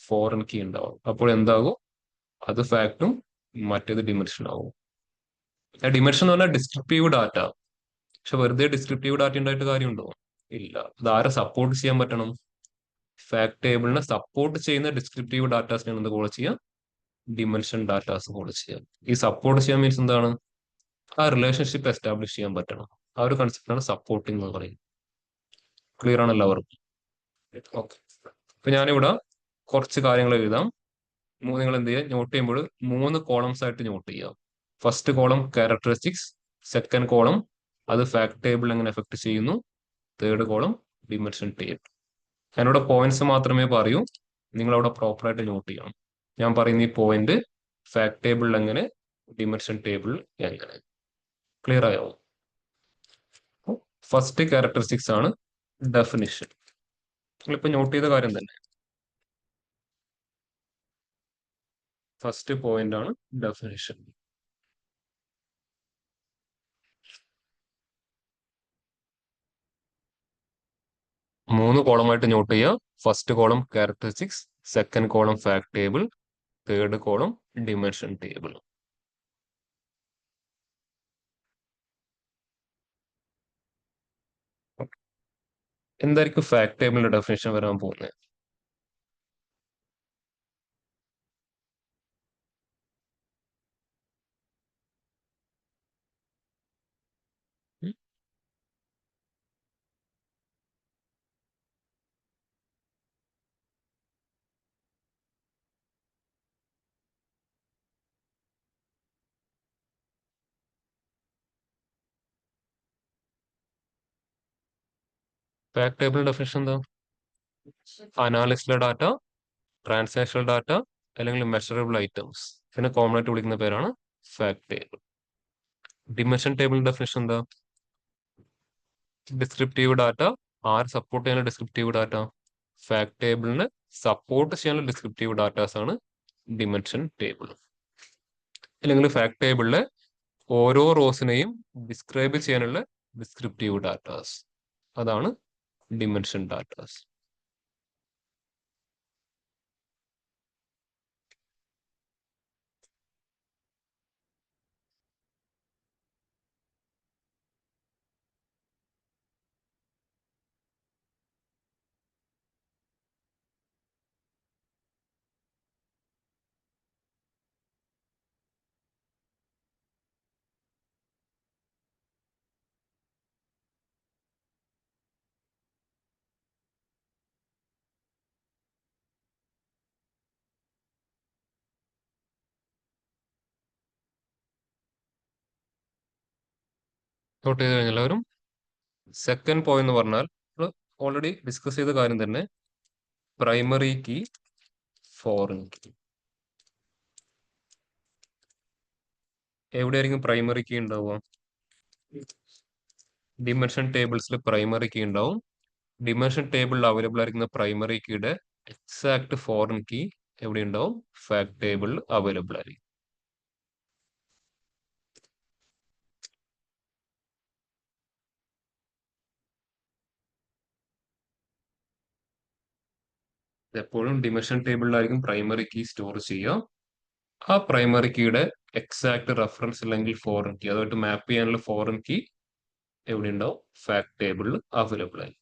ഫോറിൻ കീ ഉണ്ടാവണം. അപ്പോൾ എന്താകും? അത് ഫാക്ടും മറ്റേത് ഡിമെൻഷൻ ആവും. ഡിമെൻഷൻ എന്ന് പറഞ്ഞാൽ ഡിസ്ക്രിപ്റ്റീവ് ഡാറ്റ. പക്ഷെ വെറുതെ ഡിസ്ക്രിപ്റ്റീവ് ഡാറ്റ ഉണ്ടായിട്ട് കാര്യമുണ്ടോ? ഇല്ല. അത് ആരെ സപ്പോർട്ട് ചെയ്യാൻ പറ്റണം? ഫാക്ട് ടേബിളിനെ സപ്പോർട്ട് ചെയ്യുന്ന ഡിസ്ക്രിപ്റ്റീവ് ഡാറ്റാസിനാണ് എന്ത് കോൾ ചെയ്യാം? ഡിമെൻഷൻ ഡാറ്റാസ് കോൾ ചെയ്യാം. ഈ സപ്പോർട്ട് ചെയ്യാൻ മീൻസ് എന്താണ്? ആ റിലേഷൻഷിപ്പ് എസ്റ്റാബ്ലിഷ് ചെയ്യാൻ പറ്റണം. ആ ഒരു കൺസെപ്റ്റാണ് സപ്പോർട്ടിംഗ് എന്ന് പറയുന്നത്. ക്ലിയർ ആണ് എല്ലാവർക്കും? ഓക്കെ. അപ്പൊ ഞാനിവിടെ കുറച്ച് കാര്യങ്ങൾ എഴുതാം. നിങ്ങൾ എന്ത് ചെയ്യുക? നോട്ട് ചെയ്യുമ്പോൾ 3 കോളംസ് ആയിട്ട് നോട്ട് ചെയ്യുക. First column characteristics, second column അത് ഫാക്ട് ടേബിൾ എങ്ങനെ എഫക്ട് ചെയ്യുന്നു, തേർഡ് കോളം ഡിമെൻഷൻ ടേബിൾ. ഞാനിവിടെ പോയിന്റ്സ് മാത്രമേ പറയൂ, നിങ്ങൾ അവിടെ പ്രോപ്പറായിട്ട് നോട്ട് ചെയ്യണം. ഞാൻ പറയുന്ന ഈ പോയിന്റ് ഫാക്ട് ടേബിളിൽ എങ്ങനെ, ഡിമെൻഷൻ ടേബിൾ എങ്ങനെ. ക്ലിയർ ആയോ? ഫസ്റ്റ് ക്യാരക്ടറിസ്റ്റിക്സ് ആണ് ഡെഫിനിഷൻ. നിങ്ങളിപ്പോ നോട്ട് ചെയ്ത കാര്യം തന്നെ. ഫസ്റ്റ് പോയിന്റ് ആണ് ഡെഫിനിഷൻ. മൂന്ന് കോളമായിട്ട് നോട്ട് ചെയ്യുക. First column characteristics, second column fact table, third column dimension table. എന്തായിരിക്കും ഫാക്ട് ടേബിളിന്റെ ഡെഫിനേഷൻ വരാൻ പോകുന്നത്? ഫാക്ട് ടേബിളിന്റെ ഡെഫിനേഷൻ എന്താ? അനാലിസിലെ ഡാറ്റ, ട്രാൻസാക്ഷണൽ ഡാറ്റ, അല്ലെങ്കിൽ മെഷറബിൾ ഐറ്റംസ്. ഇതിനെ കോമൺ ആയിട്ട് വിളിക്കുന്ന പേരാണ് ഫാക്ട് ടേബിൾ. ഡിമെൻഷൻ ടേബിളിന്റെ ഡെഫിനേഷൻ എന്താ? Descriptive data. ആര് സപ്പോർട്ട് ചെയ്യാനുള്ള ഡിസ്ക്രിപ്റ്റീവ് ഡാറ്റ? ഫാക്ട് ടേബിളിന് സപ്പോർട്ട് ചെയ്യാനുള്ള ഡിസ്ക്രിപ്റ്റീവ് ഡാറ്റാസ് ആണ് ഡിമെൻഷൻ ടേബിൾ. അല്ലെങ്കിൽ ഫാക്ട് ടേബിളിലെ ഓരോ റോസിനെയും ഡിസ്ക്രൈബ് ചെയ്യാനുള്ള ഡിസ്ക്രിപ്റ്റീവ് ഡാറ്റാസ്, അതാണ് ഡിമെൻഷൻ ഡാറ്റാസ്. നോട്ട് ചെയ്ത് കഴിഞ്ഞ എല്ലാവരും? സെക്കൻഡ് പോയിന്റ് എന്ന് പറഞ്ഞാൽ ഓൾറെഡി ഡിസ്കസ് ചെയ്ത കാര്യം തന്നെ, പ്രൈമറി കീ, ഫോറിൻ കീ. എവിടെയായിരിക്കും പ്രൈമറി കീ ഉണ്ടാവുക? ഡിമെൻഷൻ ടേബിൾസിൽ പ്രൈമറി കീ ഉണ്ടാവും. ഡിമെൻഷൻ ടേബിളിൽ അവൈലബിൾ ആയിരിക്കുന്ന പ്രൈമറി കീയുടെ എക്സാക്ട് ഫോറിൻ കീ എവിടെ ഉണ്ടാവും? ഫാക്ട് ടേബിളിൽ അവൈലബിൾ ആയിരിക്കും. എപ്പോഴും ഡിമെൻഷൻ ടേബിളിലായിരിക്കും പ്രൈമറി കീ സ്റ്റോർ ചെയ്യുക. ആ പ്രൈമറി കീയുടെ എക്സാക്ട് റെഫറൻസ് അല്ലെങ്കിൽ ഫോറിൻ കീ അതുമായിട്ട് മാപ്പ് ചെയ്യാനുള്ള ഫോറിൻ കീ എവിടെ ഉണ്ടാവും? ഫാക്ട് ടേബിളിൽ അവൈലബിൾ ആയി.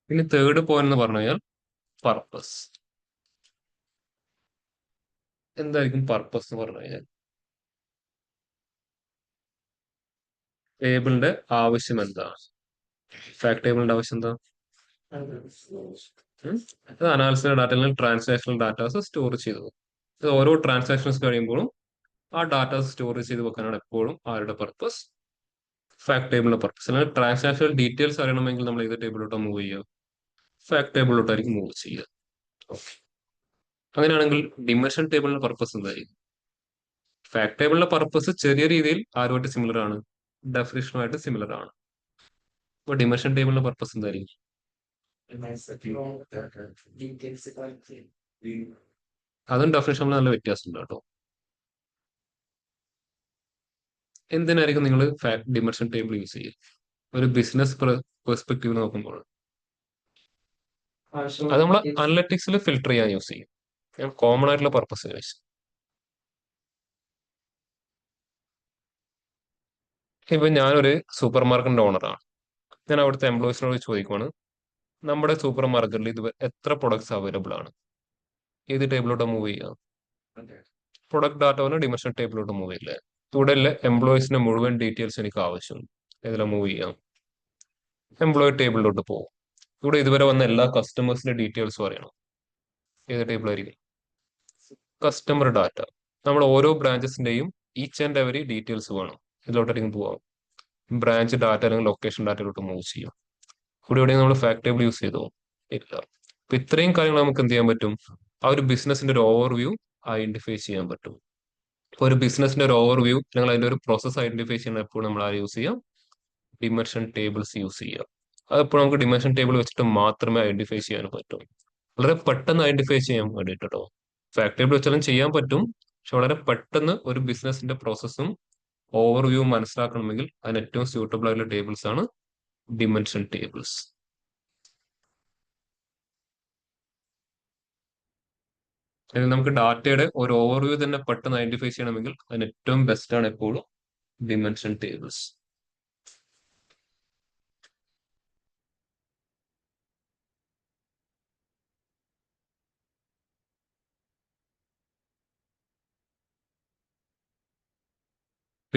ഇനി തേർഡ് പോയിന്റ് എന്ന് പറഞ്ഞു കഴിഞ്ഞാൽ പർപ്പസ്. എന്തായിരിക്കും പർപ്പസ് എന്ന് പറഞ്ഞു കഴിഞ്ഞാൽ? ടേബിളിന്റെ ആവശ്യം എന്താണ്? ഫാക്ട് ടേബിളിന്റെ ആവശ്യം എന്താ? അത് അനാലിസിസ് ഡാറ്റ അല്ലെങ്കിൽ ട്രാൻസാക്ഷണൽ ഡാറ്റാസ് സ്റ്റോർ ചെയ്തു. ഇത് ഓരോ ട്രാൻസാക്ഷൻസ് കഴിയുമ്പോഴും ആ ഡാറ്റാസ് സ്റ്റോർ ചെയ്ത് വെക്കാനാണ് എപ്പോഴും ആരുടെ പർപ്പസ്? ഫാക്ട് ടേബിളിന്റെ പർപ്പസ്. അല്ലെങ്കിൽ ട്രാൻസാക്ഷണൽ ഡീറ്റെയിൽസ് അറിയണമെങ്കിൽ നമ്മൾ ഏത് ടേബിളിലോട്ട് മൂവ് ചെയ്യുക? ഫാക്ട് ടേബിളിലോട്ടായിരിക്കും മൂവ് ചെയ്യുക. ഓക്കെ, അങ്ങനെയാണെങ്കിൽ ഡിമെൻഷൻ ടേബിളിന്റെ പർപ്പസ് എന്തായിരിക്കും? ഫാക്ട് ടേബിളിന്റെ പർപ്പസ് ചെറിയ രീതിയിൽ ആരുമായിട്ട് സിമിലർ ആണ്? ഡെഫിനിഷനുമായിട്ട് സിമിലർ ആണ്. അപ്പൊ ഡിമെൻഷൻ ടേബിളിന്റെ പർപ്പസ് എന്തായിരിക്കും? അതും ഡെഫിനിഷൻ നല്ല വ്യത്യാസമുണ്ട് കേട്ടോ. എന്തിനായിരിക്കും നിങ്ങൾ ഡിമെൻഷൻ ടേബിൾ യൂസ് ചെയ്യുക? ഒരു ബിസിനസ് പെർസ്പെക്റ്റീവ് നോക്കുമ്പോൾ അത് നമ്മൾ അനലറ്റിക്സിൽ ഫിൽട്ടർ ചെയ്യാൻ യൂസ് ചെയ്യും. ഞാൻ കോമൺ ആയിട്ടുള്ള പർപ്പസ് ചോദിച്ചു. ഇപ്പൊ ഞാനൊരു സൂപ്പർ മാർക്കറ്റിന്റെ ഓണറാണ്. ഞാൻ അവിടുത്തെ എംപ്ലോയീസിനോട് ചോദിക്കുവാണ്, നമ്മുടെ സൂപ്പർ മാർക്കറ്റിൽ ഇത് എത്ര പ്രൊഡക്ട്സ് അവൈലബിൾ ആണ്? ഏത് ടേബിളോട്ട് മൂവ് ചെയ്യുക? പ്രൊഡക്റ്റ് ഡാറ്റ പറഞ്ഞാൽ ഡിമെൻഷൻ ടേബിളോട്ട് മൂവ് ചെയ്യില്ലേ? ഇവിടെ എംപ്ലോയീസിന്റെ മുഴുവൻ ഡീറ്റെയിൽസ് എനിക്ക് ആവശ്യം. ഏതിലാണ് മൂവ് ചെയ്യാം? എംപ്ലോയി ടേബിളിലോട്ട് പോകും. ഇവിടെ ഇതുവരെ വന്ന എല്ലാ കസ്റ്റമേഴ്സിന്റെ ഡീറ്റെയിൽസും അറിയണം. ഏത് ടേബിൾ ആയിരിക്കും? Customer data. നമ്മുടെ ഓരോ ബ്രാഞ്ചസിന്റെയും ഈച്ച് ആൻഡ് എവറി ഡീറ്റെയിൽസ് വേണം. ഇതിലോട്ടായിരിക്കും പോവാം. ബ്രാഞ്ച് ഡാറ്റ അല്ലെങ്കിൽ ലൊക്കേഷൻ ഡാറ്റയിലോട്ട് മൂവ് ചെയ്യും. ഇവിടെ എവിടെയും നമ്മൾ ഫാക്ട് ടേബിൾ യൂസ് ചെയ്തോ? ഇല്ല. അപ്പൊ ഇത്രയും കാര്യങ്ങൾ നമുക്ക് എന്ത് ചെയ്യാൻ പറ്റും? ആ ഒരു ബിസിനസിന്റെ ഒരു ഓവർവ്യൂ ഐഡന്റിഫൈ ചെയ്യാൻ പറ്റും. ഇപ്പൊ ഒരു ബിസിനസിന്റെ ഒരു ഓവർവ്യൂ അല്ലെങ്കിൽ അതിന്റെ ഒരു പ്രോസസ് ഐഡന്റിഫൈ ചെയ്യാൻ എപ്പോഴും നമ്മൾ ആ യൂസ് ചെയ്യാം? ഡിമെൻഷൻ ടേബിൾസ് യൂസ് ചെയ്യാം. അതിപ്പോൾ നമുക്ക് ഡിമെൻഷൻ ടേബിൾ വെച്ചിട്ട് മാത്രമേ ഐഡന്റിഫൈ ചെയ്യാൻ പറ്റൂ. വളരെ പെട്ടെന്ന് ഐഡന്റിഫൈ ചെയ്യാൻ വേണ്ടിയിട്ട് കേട്ടോ. ഫാക്ട് ടേബിൾ വെച്ചാലും ചെയ്യാൻ പറ്റും, പക്ഷെ വളരെ പെട്ടെന്ന് ഒരു ബിസിനസിന്റെ പ്രോസസ്സും ഓവർവ്യൂ മനസ്സിലാക്കണമെങ്കിൽ അതിന് ഏറ്റവും സ്യൂട്ടബിൾ ആയിട്ടുള്ള ടേബിൾസ് ആണ് ഡിമെൻഷൻ ടേബിൾസ്. നമുക്ക് ഡാറ്റയുടെ ഒരു ഓവർവ്യൂ തന്നെ പെട്ടെന്ന് ഐഡന്റിഫൈ ചെയ്യണമെങ്കിൽ അതിന് ഏറ്റവും ബെസ്റ്റ് ആണ് എപ്പോഴും ഡിമെൻഷൻ ടേബിൾസ്.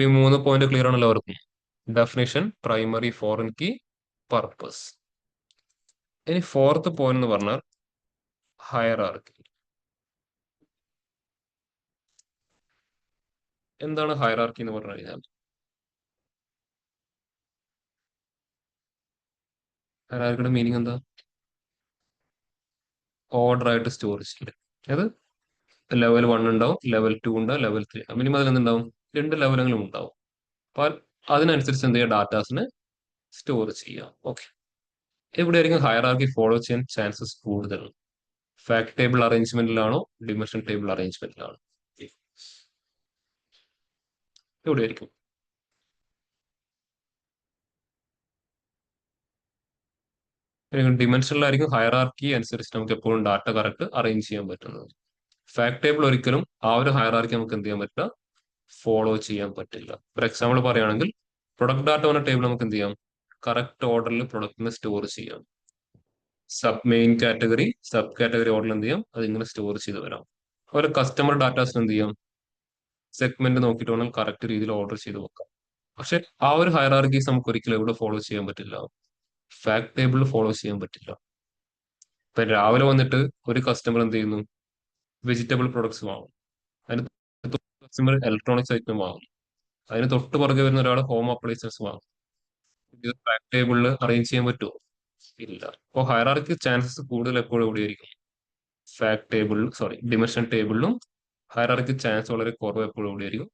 ഈ 3 പോയിന്റ് ക്ലിയർ ആണല്ലോ അവർക്കും? Definition, primary, foreign key, purpose. ഇനി ഫോർത്ത് പോയിന്റ് എന്ന് പറഞ്ഞാൽ ഹയറാർക്കി. എന്താണ് ഹയറാർക്കി എന്ന് പറഞ്ഞു കഴിഞ്ഞാൽ? ഹയറാർക്കിയുടെ മീനിങ് എന്താ? ഓർഡർ ആയിട്ട് സ്റ്റോർ ചെയ്യില്ല. അത് ലെവൽ 1 ഉണ്ടാവും, ലെവൽ 2 ഉണ്ടാവും, ലെവൽ 3. മിനിമം അതിൽ എന്തുണ്ടാവും? 2 ലെവലുകളും ഉണ്ടാവും. അപ്പൊ അതിനനുസരിച്ച് എന്ത് ചെയ്യുക? ഡാറ്റാസിനെ സ്റ്റോർ ചെയ്യാം. ഓക്കെ, എവിടെയായിരിക്കും ഹയറാർക്കി ഫോളോ ചെയ്യാൻ ചാൻസസ് കൂടുതൽ? ഫാക്ട് ടേബിൾ അറേഞ്ച്മെന്റിലാണോ ഡിമെൻഷൻ ടേബിൾ അറേഞ്ച്മെന്റിലാണോ? എവിടെയായിരിക്കും? ഡിമെൻഷനിലായിരിക്കും ഹയറാർക്കി അനുസരിച്ച് നമുക്ക് എപ്പോഴും ഡാറ്റ കറക്റ്റ് അറേഞ്ച് ചെയ്യാൻ പറ്റുന്നത്. ഫാക്ട് ടേബിൾ ഒരിക്കലും ആ ഒരു ഹയറാർക്കി നമുക്ക് എന്ത് ചെയ്യാൻ പറ്റില്ല? ഫോളോ ചെയ്യാൻ പറ്റില്ല. ഫോർ എക്സാമ്പിൾ പറയുകയാണെങ്കിൽ പ്രൊഡക്റ്റ് ഡാറ്റ എന്ന ടേബിൾ നമുക്ക് എന്ത് ചെയ്യാം? കറക്റ്റ് ഓർഡറിൽ പ്രൊഡക്റ്റിനെ സ്റ്റോർ ചെയ്യാം. Sub main category, sub category ഓർഡറിൽ എന്ത് ചെയ്യാം? അത് ഇങ്ങനെ സ്റ്റോർ ചെയ്ത് വരാം. അതുപോലെ കസ്റ്റമർ ഡാറ്റാസിന് എന്ത് ചെയ്യാം? സെഗ്മെന്റ് നോക്കിയിട്ട് വേണം കറക്റ്റ് രീതിയിൽ ഓർഡർ ചെയ്ത് വെക്കാം. പക്ഷെ ആ ഒരു ഹയറാർക്കീസ് നമുക്ക് ഒരിക്കലും എവിടെ ഫോളോ ചെയ്യാൻ പറ്റില്ല, ഫാക്ട് ടേബിളിൽ ഫോളോ ചെയ്യാൻ പറ്റില്ല. ഇപ്പൊ രാവിലെ വന്നിട്ട് ഒരു കസ്റ്റമർ എന്ത് ചെയ്യുന്നു, വെജിറ്റബിൾ പ്രൊഡക്ട്സ് വാങ്ങും, അതിന് കസ്റ്റമർ ഇലക്ട്രോണിക്സ് ഐറ്റം വാങ്ങും, അതിന് തൊട്ട് പുറകെ വരുന്ന ഒരാൾ ഹോം അപ്ലയൻസസ് വാങ്ങും. ഇത് ഫാക്ട് ടേബിളിൽ അറേഞ്ച് ചെയ്യാൻ പറ്റുമോ? ഇല്ല. അപ്പോൾ ഹയറാർക്കി ചാൻസസ് കൂടുതൽ എപ്പോഴും എവിടെയായിരിക്കും, ഫാക്ട് ടേബിളിലും സോറി ഡിമെൻഷൻ ടേബിളിലും. ഹയറാർക്കി ചാൻസ് വളരെ കുറവ് എപ്പോഴും എവിടെയായിരിക്കും,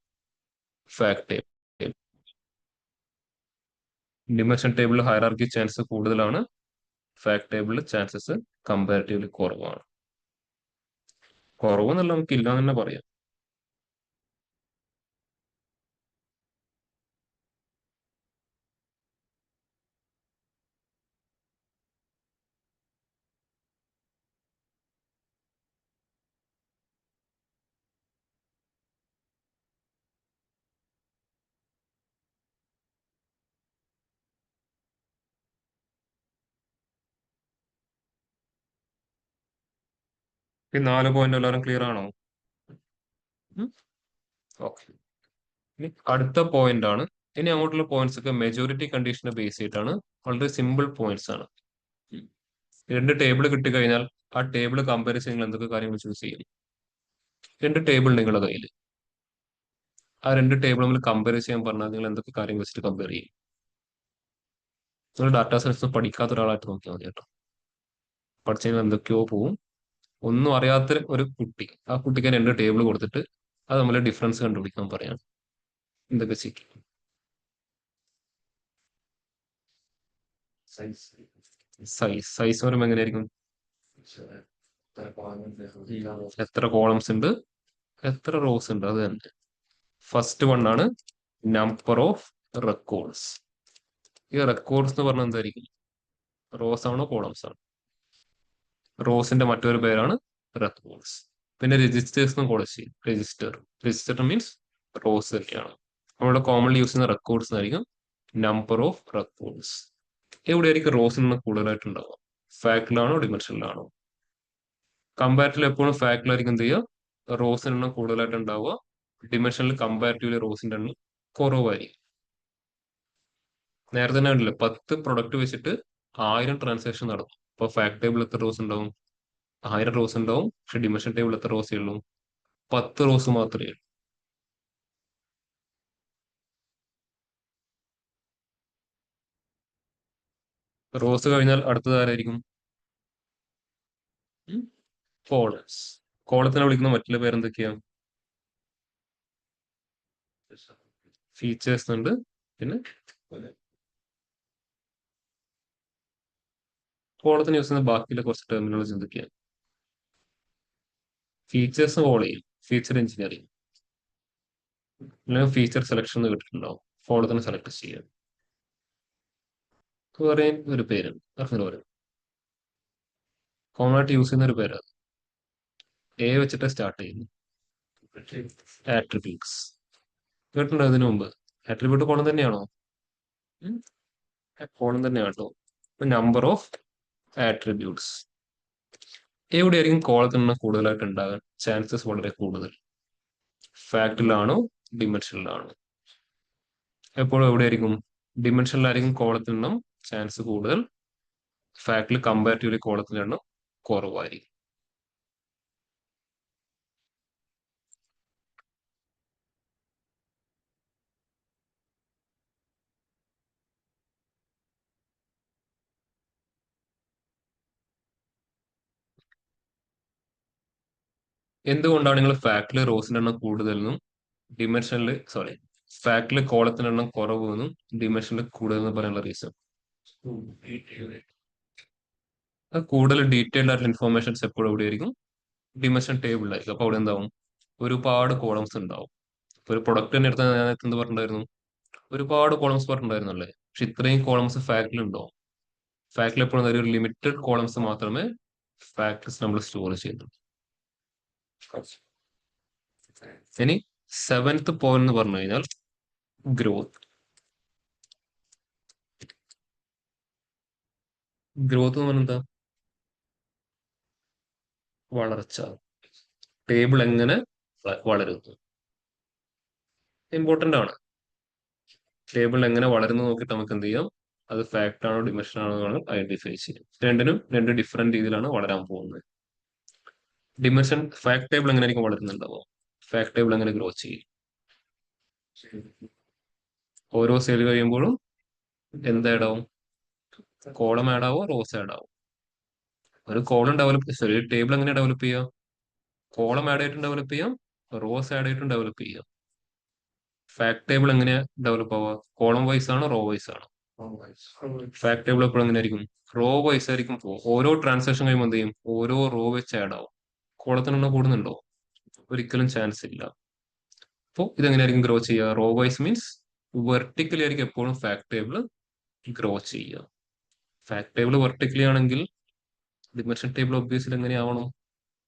ഫാക്ട് ടേബിൾ. ഡിമെൻഷൻ ടേബിളിൽ ഹയറാർക്കി ചാൻസ് കൂടുതലാണ്, ഫാക്ട് ടേബിളിൽ ചാൻസസ് കമ്പാരിറ്റീവ്ലി കുറവാണ്. കുറവെന്നല്ല, നമുക്ക് ഇല്ല എന്ന് തന്നെ പറയാം. ഈ 4 പോയിന്റ് എല്ലാവരും ക്ലിയർ ആണോ? ഓക്കെ. ഇനി അടുത്ത പോയിന്റ് ആണ്. ഇനി അങ്ങോട്ടുള്ള പോയിന്റ്സ് ഒക്കെ മെജോറിറ്റി കണ്ടീഷനെ ബേസ് ചെയ്തിട്ടാണ്, വളരെ സിമ്പിൾ പോയിന്റ്സ് ആണ്. രണ്ട് ടേബിൾ കിട്ടിക്കഴിഞ്ഞാൽ ആ ടേബിൾ കമ്പയർ ചെയ്ത് നിങ്ങൾ എന്തൊക്കെ കാര്യങ്ങൾ ചൂസ് ചെയ്യും? രണ്ട് ടേബിൾ നിങ്ങളുടെ കയ്യിൽ, ആ രണ്ട് ടേബിൾ നമ്മൾ കമ്പയർ ചെയ്യാൻ പറഞ്ഞാൽ നിങ്ങൾ എന്തൊക്കെ കാര്യങ്ങൾ വെച്ചിട്ട് കമ്പയർ ചെയ്യും? നിങ്ങൾ ഡാറ്റാ സയൻസ് പഠിക്കാത്ത ഒരാളായിട്ട് നോക്കിയാൽ മതി കേട്ടോ. പഠിച്ചു കഴിഞ്ഞാൽ എന്തൊക്കെയോ പോവും. ഒന്നും അറിയാത്ത ഒരു കുട്ടി, ആ കുട്ടിക്ക് രണ്ട് ടേബിൾ കൊടുത്തിട്ട് അത് തമ്മിൽ ഡിഫറൻസ് കണ്ടുപിടിക്കാൻ പറയാം, എന്തൊക്കെ ചെയ്യും? സൈസ് പറയുമ്പോൾ എങ്ങനെയായിരിക്കും? എത്ര കോളംസ് ഉണ്ട്, എത്ര റോസ് ഉണ്ട്, അത് തന്നെ. ഫസ്റ്റ് വൺ ആണ് നമ്പർ ഓഫ് റെക്കോർഡ്സ്. ഈ റെക്കോർഡ്സ് എന്ന് പറഞ്ഞാൽ എന്തായിരിക്കും? റോസ് ആണോ കോളംസ് ആണോ? റോസിന്റെ മറ്റൊരു പേരാണ് റെക്കോർഡ്സ്. പിന്നെ രജിസ്റ്റേഴ്സ് എന്നും കോൾ ചെയ്യും. രജിസ്റ്റർ മീൻസ് റോസ് തന്നെയാണ്. നമ്മളുടെ കോമൺലി യൂസ് ചെയ്യുന്ന റെക്കോർഡ്സ് ആയിരിക്കും നമ്പർ ഓഫ് റെക്കോർഡ്സ്. എവിടെയായിരിക്കും റോസിൽ നിന്ന് കൂടുതലായിട്ട് ഉണ്ടാവുക? ഫാക്ടിലാണോ ഡിമെൻഷനിലാണോ? കമ്പാരിറ്റീവ് എപ്പോഴും ഫാക്ടിലായിരിക്കും എന്ത് ചെയ്യുക, റോസിന് എണ്ണം കൂടുതലായിട്ട് ഉണ്ടാവുക. ഡിമെൻഷനിൽ കമ്പാരിറ്റീവ്ലി റോസിന്റെ എണ്ണം കുറവായിരിക്കും. നേരത്തെ തന്നെ ഉണ്ടല്ലോ, 10 പ്രൊഡക്റ്റ് വെച്ചിട്ട് 1000 ട്രാൻസാക്ഷൻ നടക്കും. അപ്പൊ ഫാക്ട് ടേബിൾ എത്ര റോസ് ഉണ്ടാവും? 1000 റോസ് ഉണ്ടാവും. പക്ഷെ ഡിമെൻഷൻ ടേബിൾ എത്ര റോസേ ഉള്ളൂ? 10 റോസ് മാത്രമേ ഉള്ളൂ. റോസ് കഴിഞ്ഞാൽ അടുത്തത് ആരായിരിക്കും? കോളംസ്. കോളത്തിനെ വിളിക്കുന്ന മറ്റുള്ള പേരെന്തൊക്കെയാ? ഫീച്ചേഴ്സ് ഉണ്ട്. പിന്നെ കോളത്തിന് യൂസ് ചെയ്യുന്ന ബാക്കിയുള്ള കുറച്ച് ടെർമിനോളജി എന്തൊക്കെയാണ്? ഫീച്ചേഴ്സ് കോൾ ചെയ്യും, ഫീച്ചർ എഞ്ചിനീയറിംഗ്, അല്ലെങ്കിൽ ഫീച്ചർ സെലക്ഷൻ എന്ന് കേട്ടിട്ടുണ്ടാവും. കോളത്തിന് സെലക്ട് ചെയ്യുക. പറയാൻ ഒരു പേരുണ്ട്, അങ്ങനെ പറയും. കോമൺ ആയിട്ട് യൂസ് ചെയ്യുന്ന ഒരു പേര് എ വെച്ചിട്ട് സ്റ്റാർട്ട് ചെയ്യുന്നു. ആട്രിബ്യൂട്ട്സ് കേട്ടിട്ടുണ്ടോ ഇതിനു മുമ്പ്? ആട്രിബ്യൂട്ട് കോളം തന്നെയാണോ? കോളം തന്നെയാണോ? Number of attributes. എവിടെയായിരിക്കും കോളത്തിന് കൂടുതലായിട്ട് ഉണ്ടാകാൻ ചാൻസസ് വളരെ കൂടുതൽ? ഫാക്ടിലാണോ ഡിമെൻഷനിലാണോ? എപ്പോഴും എവിടെയായിരിക്കും? ഡിമെൻഷനിലായിരിക്കും കോളത്തിന് എണ്ണം ചാൻസ് കൂടുതൽ, ഫാക്ടിൽ കമ്പാരിറ്റീവ്ലി കോളത്തിന്റെ എണ്ണം കുറവായിരിക്കും. എന്തുകൊണ്ടാണ് നിങ്ങൾ ഫാക്ടിൽ റോസിന്റെ എണ്ണം കൂടുതലെന്നും ഫാക്ടിൽ കോളത്തിന്റെ എണ്ണം കുറവെന്നും ഡിമെൻഷനിൽ കൂടുതൽ എന്ന് പറയാനുള്ള റീസൺ? കൂടുതൽ ഡീറ്റെയിൽഡ് ആയിട്ടുള്ള ഇൻഫോർമേഷൻസ് എപ്പോഴും എവിടെയായിരിക്കും? ഡിമെൻഷൻ ടേബിളിലായിരിക്കും. അപ്പൊ അവിടെ എന്താവും? ഒരുപാട് കോളംസ് ഉണ്ടാവും. ഇപ്പൊ ഒരു പ്രൊഡക്റ്റ് തന്നെ എടുത്താൽ ഞാൻ നേരത്തെ എന്ത് പറഞ്ഞിട്ടുണ്ടായിരുന്നു? ഒരുപാട് കോളംസ് പറഞ്ഞിട്ടുണ്ടായിരുന്നല്ലേ. പക്ഷെ ഇത്രയും കോളംസ് ഫാക്ടിൽ ഉണ്ടോ? ഫാക്ടിൽ എപ്പോഴും ഒരു ലിമിറ്റഡ് കോളംസ് മാത്രമേ ഫാക്ട്സ് നമ്മൾ സ്റ്റോർ ചെയ്യുന്നുള്ളൂ. ഇനി 7th പോയിന്റ് എന്ന് പറഞ്ഞു കഴിഞ്ഞാൽ ഗ്രോത്ത്. ഗ്രോത്ത് എന്ന് പറഞ്ഞാൽ എന്താ? വളർച്ച. ടേബിൾ എങ്ങനെ വളരുന്നു. ഇമ്പോർട്ടന്റ് ആണ്. ടേബിൾ എങ്ങനെ വളരുന്നു നോക്കിയിട്ട് നമുക്ക് എന്ത് ചെയ്യാം, അത് ഫാക്ട് ആണോ ഡിമെൻഷൻ ആണോ എന്ന് ഐഡന്റിഫൈ ചെയ്യും. രണ്ടിനും രണ്ട് ഡിഫറെന്റ് രീതിയിലാണ് വളരാൻ പോകുന്നത്. ഡിമെൻഷൻ ഫാക്ട് ടേബിൾ എങ്ങനെയായിരിക്കും വളരുന്നുണ്ടാവോ? ഫാക്ട് ടേബിൾ എങ്ങനെ ഗ്രോ ചെയ്യും? ഓരോ സെൽ കഴിയുമ്പോഴും എന്ത് ആഡ് ആവും? കോളം ആഡ് ആവോ റോസ് ആഡ് ആവും? ഒരു കോളം ഡെവലപ്പ് ഒരു ടേബിൾ എങ്ങനെ ഡെവലപ്പ് ചെയ്യാം? കോളം ആഡ് ആയിട്ടും ഡെവലപ്പ് ചെയ്യാം, റോസ് ആഡ് ആയിട്ടും ഡെവലപ്പ് ചെയ്യാം. ഫാക്ട് ടേബിൾ എങ്ങനെയാ ഡെവലപ്പ് ആവുക? കോളം വൈസ് ആണോ റോ വൈസ് ആണോ? ഫാക്ട് ടേബിൾ എപ്പോഴും എങ്ങനെ ആയിരിക്കും? റോ വൈസ് ആയിരിക്കും പോകും. ഓരോ ട്രാൻസാക്ഷൻ കഴിയുമ്പോൾ എന്ത് ചെയ്യും? ഓരോ റോ വെച്ച് ആഡ് ആവും. കോളത്തിനെണ്ണം കൂടുന്നുണ്ടോ? ഒരിക്കലും ചാൻസ് ഇല്ല. അപ്പോൾ ഇതെങ്ങനെയായിരിക്കും ഗ്രോ ചെയ്യുക? റോ വൈസ് മീൻസ് വെർട്ടിക്കലി ആയിരിക്കും എപ്പോഴും ഫാക്ട് ടേബിൾ ഗ്രോ ചെയ്യുക. ഫാക്ട് ടേബിൾ വെർട്ടിക്കലി ആണെങ്കിൽ ഡിമെൻഷൻ ടേബിൾ ഒബ്വിയസ്ലി എങ്ങനെയാവണം?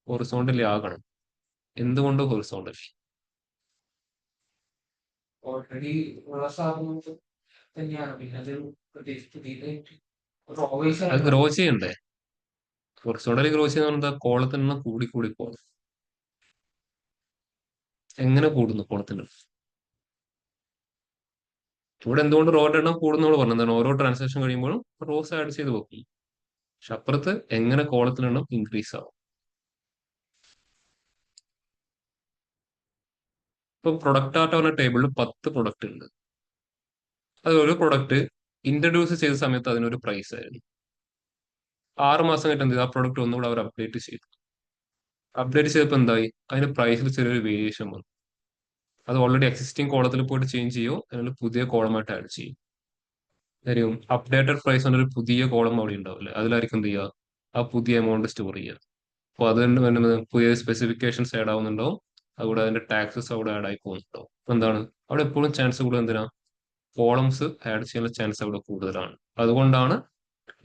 ഹൊറിസോണ്ടലി ആകണം. എന്തുകൊണ്ട് ഹൊറിസോണ്ടൽ? ഓൾറെഡി ഉള്ള സാധനം തന്നെയാണ്. പിന്നെ അത് പ്രത്യേകിച്ച് പുതിയതായിട്ട് ഓൾവേസ് അത് ഗ്രോ ചെയ്യണ്ടേ? ഹൊറിസോണ്ടലി ഗ്രോ ചെയ്യുന്ന എന്താ? കോളത്തിനെണ്ണം കൂടി കൂടി പോകും. എങ്ങനെ കൂടുന്നു കോളത്തിന്റെ? ഇവിടെ എന്തുകൊണ്ട് റോയുടെ എണ്ണം കൂടുന്നോട് പറഞ്ഞു? എന്താണ്? ഓരോ ട്രാൻസാക്ഷൻ കഴിയുമ്പോഴും റോസ് ആഡ് ചെയ്ത് വെക്കും. പക്ഷെ അപ്പുറത്ത് എങ്ങനെ കോളത്തിനെണ്ണം ഇൻക്രീസ് ആവും? ഇപ്പൊ പ്രൊഡക്റ്റ് ആർട്ട് പറഞ്ഞ ടേബിളിൽ 10 പ്രൊഡക്റ്റ് ഉണ്ട്. അത് ഒരു പ്രൊഡക്റ്റ് ഇൻട്രൊഡ്യൂസ് ചെയ്ത സമയത്ത് അതിനൊരു പ്രൈസ് ആയിരുന്നു. 6 മാസം കഴിഞ്ഞിട്ട് എന്ത് ചെയ്തു? ആ പ്രൊഡക്റ്റ് ഒന്നുകൂടെ അവർ അപ്ഡേറ്റ് ചെയ്തു. അപ്ഡേറ്റ് ചെയ്തപ്പോൾ എന്തായി? അതിന്റെ പ്രൈസിൽ ചെറിയൊരു വേരിയേഷൻ വന്നു. അത് ഓൾറെഡി എക്സിസ്റ്റിംഗ് കോളത്തിൽ പോയിട്ട് ചേഞ്ച് ചെയ്യോ, അല്ലെങ്കിൽ പുതിയ കോളമായിട്ട് ആഡ് ചെയ്യും? കാര്യം അപ്ഡേറ്റഡ് പ്രൈസ് എന്നൊരു പുതിയ കോളം അവിടെ ഉണ്ടാവില്ലേ, അതിലായിരിക്കും എന്ത് ചെയ്യുക? ആ പുതിയ എമൗണ്ട് സ്റ്റോർ ചെയ്യുക. അപ്പോൾ അതുകൊണ്ട് തന്നെ പുതിയ സ്പെസിഫിക്കേഷൻസ് ആഡ് ആവുന്നുണ്ടാവും. അതുകൂടെ അതിന്റെ ടാക്സസ് അവിടെ ആഡ് ആയി പോകുന്നുണ്ടാവും. അപ്പൊ എന്താണ് അവിടെ എപ്പോഴും ചാൻസ് കൂടുതൽ? എന്തിനാ? കോളംസ് ആഡ് ചെയ്യാനുള്ള ചാൻസ് അവിടെ കൂടുതലാണ്. അതുകൊണ്ടാണ്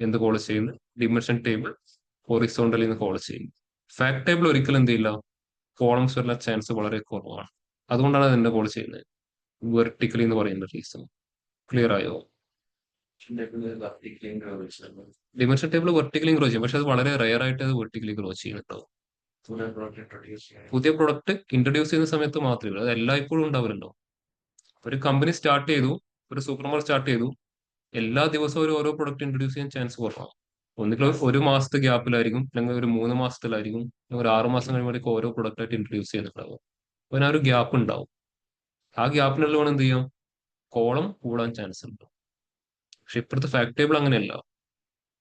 എന്ത് കോൾ ചെയ്യുന്നത്? ഡിമെൻഷൻ ടേബിൾ ഹൊറിസോണ്ടലി എന്ന് കോൾ ചെയ്യുന്നത്. ഫാക്ട് ടേബിൾ ഒരിക്കലും എന്ത് ചെയ്യില്ല, കോളംസ് വരുന്ന ചാൻസ് വളരെ കുറവാണ്. അതുകൊണ്ടാണ് അത് എന്റെ കോൾ ചെയ്യുന്നത് വെർട്ടിക്കലി എന്ന് പറയുന്ന റീസൺ. ക്ലിയർ ആയോ? ഡിമെൻഷൻ ടേബിൾ വെർട്ടിക്കലി ഗ്രോ ചെയ്യും, പക്ഷെ അത് വളരെ റെയർ ആയിട്ട് അത് വെർട്ടിക്കലി ഗ്രോ ചെയ്യുന്നുണ്ടോ? പുതിയ പ്രൊഡക്റ്റ് ഇൻട്രൊഡ്യൂസ് ചെയ്യുന്ന സമയത്ത് മാത്രമേ, അത് എല്ലായ്പ്പോഴും ഉണ്ടാവലുണ്ടോ? ഒരു കമ്പനി സ്റ്റാർട്ട് ചെയ്തു, ഒരു സൂപ്പർ മാർക്കറ്റ് സ്റ്റാർട്ട് ചെയ്തു, എല്ലാ ദിവസവും ഒരു ഓരോ പ്രൊഡക്റ്റ് ഇൻട്രൊഡ്യൂസ് ചെയ്യാൻ ചാൻസ് കുറവാണ്. ഒന്നുകിൽ ഒരു മാസത്തെ ഗ്യാപ്പിലായിരിക്കും, അല്ലെങ്കിൽ ഒരു 3 മാസത്തിലായിരിക്കും, അല്ലെങ്കിൽ ഒരു 6 മാസം കഴിയുമ്പോഴേക്കും ഓരോ പ്രൊഡക്റ്റ് ആയിട്ട് ഇൻട്രൊഡ്യൂസ് ചെയ്യുന്നുണ്ടാവും. അപ്പോൾ അതിന് ആ ഒരു ഗ്യാപ്പ് ഉണ്ടാവും. ആ ഗ്യാപ്പിനുള്ളിൽ വേണം എന്ത് ചെയ്യാം? കോളം കൂടാൻ ചാൻസ് ഉണ്ട്. പക്ഷെ ഇപ്പോഴത്തെ ഫാക്ട് ടേബിൾ അങ്ങനെയല്ല.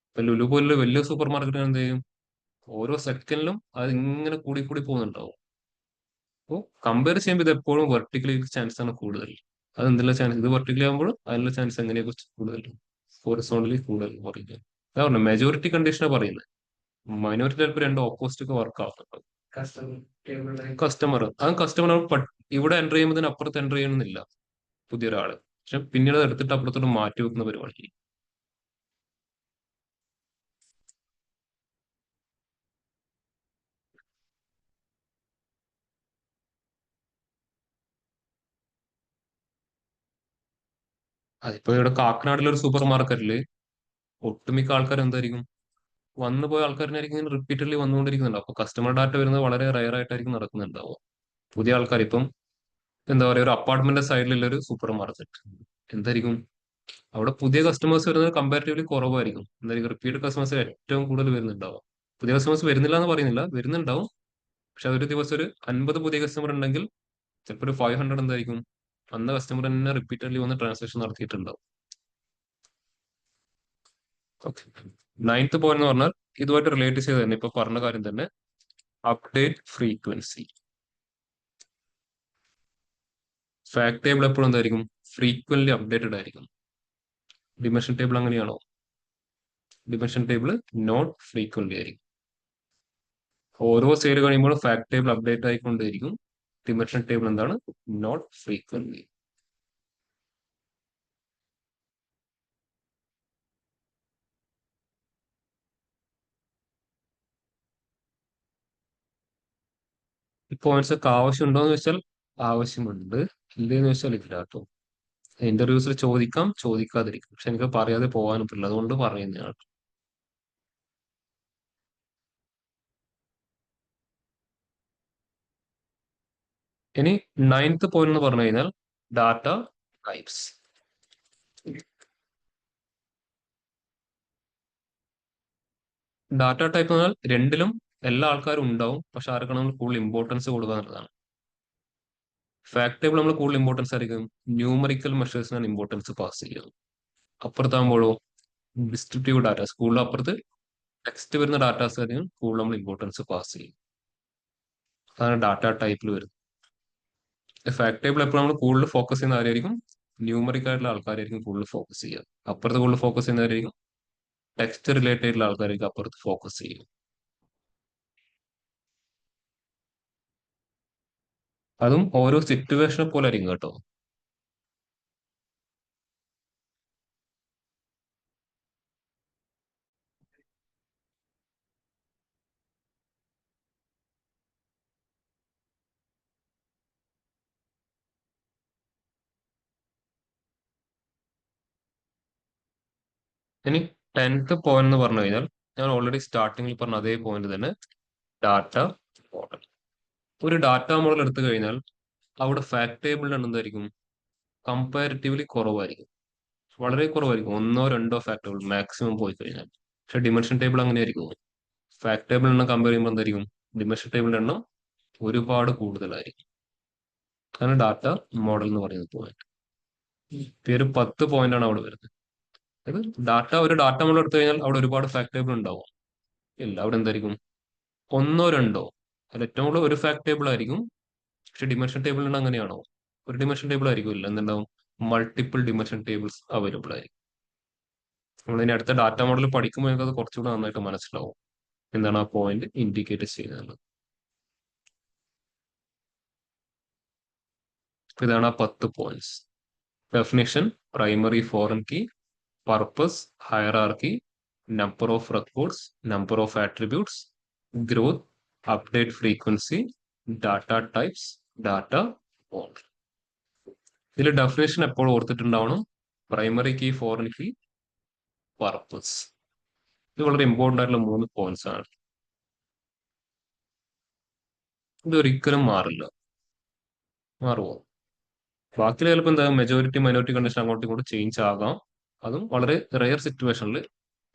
ഇപ്പൊ ലുലു പോലുള്ള വലിയ സൂപ്പർ മാർക്കറ്റിന് എന്ത് ചെയ്യും? ഓരോ സെക്കൻഡിലും അത് ഇങ്ങനെ കൂടി കൂടി പോകുന്നുണ്ടാവും. അപ്പോൾ കമ്പയർ ചെയ്യുമ്പോൾ ഇത് എപ്പോഴും വെർട്ടിക്കലി ചാൻസ് ആണ് കൂടുതൽ. അത് എന്തെല്ലാം ചാൻസ്? ഇത് വെർട്ടിക്കലി ആകുമ്പോൾ അതിനുള്ള ചാൻസ് എങ്ങനെയെ കുറിച്ച് കൂടുതൽ? ഹൊറിസോണ്ടലി കൂടുതൽ പറയുന്നത്. അതാ പറഞ്ഞത് മെജോറിറ്റി കണ്ടീഷനാണ് പറയുന്നത്. മൈനോറിറ്റി ചിലപ്പോൾ രണ്ട് ഓപ്പോസിറ്റ് ഒക്കെ വർക്ക് ആവുന്നുണ്ട്. കസ്റ്റമർ ഇവിടെ എൻ്റർ ചെയ്യുമ്പോൾ അപ്പുറത്ത് എൻ്റർ ചെയ്യണമെന്നില്ല പുതിയൊരാള്. പക്ഷെ പിന്നീട് അത് എടുത്തിട്ട് അപ്പുറത്തോട്ട് മാറ്റി വെക്കുന്ന പരിപാടി. അതിപ്പോ ഇവിടെ കാക്കനാടിലെ ഒരു സൂപ്പർ മാർക്കറ്റില് ഒട്ടുമിക്ക ആൾക്കാർ എന്തായിരിക്കും? വന്നു പോയ ആൾക്കാരിനായിരിക്കും ഇങ്ങനെ റിപ്പീറ്റഡ്ലി വന്നുകൊണ്ടിരിക്കുന്നുണ്ടാവും. അപ്പൊ കസ്റ്റമർ ഡാറ്റ വരുന്നത് വളരെ റയർ ആയിട്ടായിരിക്കും നടക്കുന്നുണ്ടാവും. പുതിയ ആൾക്കാർ ഇപ്പം എന്താ പറയുക, ഒരു അപ്പാർട്ട്മെന്റ് സൈഡിലുള്ള ഒരു സൂപ്പർ മാർക്കറ്റ് എന്തായിരിക്കും? അവിടെ പുതിയ കസ്റ്റമേഴ്സ് വരുന്നത് കമ്പാരിറ്റീവ്ലി കുറവായിരിക്കും. എന്തായിരിക്കും? റിപ്പീറ്റ് കസ്റ്റമേഴ്സ് ഏറ്റവും കൂടുതൽ വരുന്നുണ്ടാവും. പുതിയ കസ്റ്റമേഴ്സ് വരുന്നില്ല എന്ന് പറയുന്നില്ല, വരുന്നുണ്ടാവും. പക്ഷെ അതൊരു ദിവസം ഒരു 50 പുതിയ കസ്റ്റമർ ഉണ്ടെങ്കിൽ ചിലപ്പോൾ ഒരു 500 എന്തായിരിക്കും? അന്ന് കസ്റ്റമർ തന്നെ റിപ്പീറ്റഡ്ലി വന്ന് ട്രാൻസാക്ഷൻ നടത്തിയിട്ടുണ്ടാവും. ഓക്കെ. 9th പോയിന്റ് എന്ന് പറഞ്ഞാൽ ഇതുമായിട്ട് റിലേറ്റ് ചെയ്ത് തന്നെ ഇപ്പൊ പറഞ്ഞ കാര്യം തന്നെ, അപ്ഡേറ്റ് ഫ്രീക്വൻസി. ഫാക്ട് ടേബിൾ എപ്പോഴും എന്തായിരിക്കും? ഫ്രീക്വന്റ്ലി അപ്ഡേറ്റഡ് ആയിരിക്കും. ഡിമെൻഷൻ ടേബിൾ അങ്ങനെയാണോ? ഡിമെൻഷൻ ടേബിൾ നോട്ട് ഫ്രീക്വന്റ്ലി ആയിരിക്കും. ഓരോ സെയിൽ കഴിയുമ്പോഴും ഫാക്ട് ടേബിൾ അപ്ഡേറ്റ് ആയിക്കൊണ്ടേയിരിക്കും. ഡിമെൻഷൻ ടേബിൾ എന്താണ്? Not frequently. ഈ പോയിന്റ്സ് ഒക്കെ ആവശ്യമുണ്ടോ എന്ന് വെച്ചാൽ ആവശ്യമുണ്ട്, ഇല്ലെന്ന് വെച്ചാൽ ഇല്ല കേട്ടോ. ഇന്റർവ്യൂസിൽ ചോദിക്കാം, ചോദിക്കാതിരിക്കും. പക്ഷെ എനിക്ക് പറയാതെ പോകാനും പറ്റില്ല, അതുകൊണ്ട് പറയുന്നതാണ്. ഇനി 9th പോയിന്റ് എന്ന് പറഞ്ഞു കഴിഞ്ഞാൽ ഡാറ്റ ടൈപ്സ്. ഡാറ്റ ടൈപ്പ് എന്നാൽ രണ്ടിലും എല്ലാ ആൾക്കാരും ഉണ്ടാവും, പക്ഷെ ആർക്കാണ് നമ്മൾ കൂടുതൽ ഇമ്പോർട്ടൻസ് കൊടുക്കുക എന്നുള്ളതാണ്. ഫാക്ട് ടേബിൾ നമ്മൾ കൂടുതൽ ഇമ്പോർട്ടൻസ് ആയിരിക്കും ന്യൂമറിക്കൽ മെഷേഴ്സിനാണ് ഇമ്പോർട്ടൻസ് പാസ് ചെയ്യുന്നത്. അപ്പുറത്താകുമ്പോഴോ ഡിസ്ക്രിപ്റ്റീവ് ഡാറ്റ, സ്കൂളിൽ അപ്പുറത്ത് ടെക്സ്റ്റ് വരുന്ന ഡാറ്റാസ് ആയിരിക്കും കൂടുതൽ നമ്മൾ ഇമ്പോർട്ടൻസ് പാസ് ചെയ്യും. അതാണ് ഡാറ്റ ടൈപ്പിൽ വരുന്നത്. ഫാക്ട് ടേബിൾ എപ്പോഴും നമ്മൾ കൂടുതൽ ഫോക്കസ് ചെയ്യുന്ന ആരായിരിക്കും? ന്യൂമറിക് ആയിട്ടുള്ള ആൾക്കാരായിരിക്കും കൂടുതൽ ഫോക്കസ് ചെയ്യുക. അപ്പുറത്ത് കൂടുതൽ ഫോക്കസ് ചെയ്യുന്നവരായിരിക്കും ടെക്സ്റ്റ് റിലേറ്റഡ് ആയിട്ടുള്ള ആൾക്കാരായിരിക്കും അപ്പുറത്ത് ഫോക്കസ് ചെയ്യും. അതും ഓരോ സിറ്റുവേഷനെ പോലെ ആയിരിക്കും കേട്ടോ. ഇനി 10th പോയിന്റ് എന്ന് പറഞ്ഞു കഴിഞ്ഞാൽ ഞാൻ ഓൾറെഡി സ്റ്റാർട്ടിങ്ങിൽ പറഞ്ഞ അതേ പോയിന്റ് തന്നെ, ഡാറ്റ മോഡൽ. ഒരു ഡാറ്റ മോഡൽ എടുത്തു കഴിഞ്ഞാൽ അവിടെ ഫാക്ട് ടേബിളിന്റെ എണ്ണം എന്തായിരിക്കും? കമ്പാരിറ്റീവ്ലി കുറവായിരിക്കും, വളരെ കുറവായിരിക്കും. 1 2 ഫാക്ടറുകൾ മാക്സിമം പോയി കഴിഞ്ഞാൽ. പക്ഷെ ഡിമെൻഷൻ ടേബിൾ അങ്ങനെയായിരിക്കും. ഫാക്ട് ടേബിൾ എണ്ണം കമ്പയർ ചെയ്യുമ്പോൾ എന്തായിരിക്കും? ഡിമെൻഷൻ ടേബിളിന്റെ എണ്ണം ഒരുപാട് കൂടുതലായിരിക്കും. അതാണ് ഡാറ്റ മോഡൽ എന്ന് പറയുന്നത് പോയിന്റ്. ഒരു 10 പോയിന്റ് ആണ് അവിടെ വരുന്നത്. അതായത് ഒരു ഡാറ്റ മോഡൽ എടുത്തു കഴിഞ്ഞാൽ അവിടെ ഒരുപാട് ഫാക്ട് ടേബിൾ ഉണ്ടാവും? ഇല്ല, അവിടെ എന്തായിരിക്കും? 1 2 അതിൽ ഏറ്റവും കൂടുതൽ ഒരു ഫാക്ട് ടേബിൾ ആയിരിക്കും. പക്ഷെ ഡിമെൻഷൻ ടേബിളിൽ അങ്ങനെയാണോ? ഒരു ഡിമെൻഷൻ ടേബിൾ ആയിരിക്കും ഇല്ല, എന്തുണ്ടാവും? മൾട്ടിപ്പിൾ ഡിമെൻഷൻ ടേബിൾസ് അവൈലബിൾ ആയിരിക്കും. നമ്മൾ ഇനി അടുത്ത ഡാറ്റ മോഡൽ പഠിക്കുമ്പോൾ നിങ്ങൾക്ക് അത് കുറച്ചുകൂടെ നന്നായിട്ട് മനസ്സിലാവും എന്താണ് ആ പോയിന്റ് ഇൻഡിക്കേറ്റ് ചെയ്യുന്നത്. ഇതാണ് ആ 10 points. Definition, primary foreign key, purpose, hierarchy, number of records, number of attributes, growth, update frequency, data types, data model. ഇതിൽ ഡെഫിനേഷൻ എപ്പോഴും ഓർത്തിട്ടുണ്ടാവണം. Primary key, foreign key, purpose. ഇത് വളരെ ഇമ്പോർട്ടൻ്റ് ആയിട്ടുള്ള 3 പോയിന്റ്സ് ആണ്. ഇത് ഒരിക്കലും മാറില്ല. മാറുമോ? ബാക്കി ചിലപ്പോൾ എന്താ മെജോറിറ്റി മൈനോറിറ്റി കണ്ടീഷൻ അങ്ങോട്ടും ഇങ്ങോട്ടും ചേഞ്ച് ആകാം, അതും വളരെ റെയർ സിറ്റുവേഷനിൽ.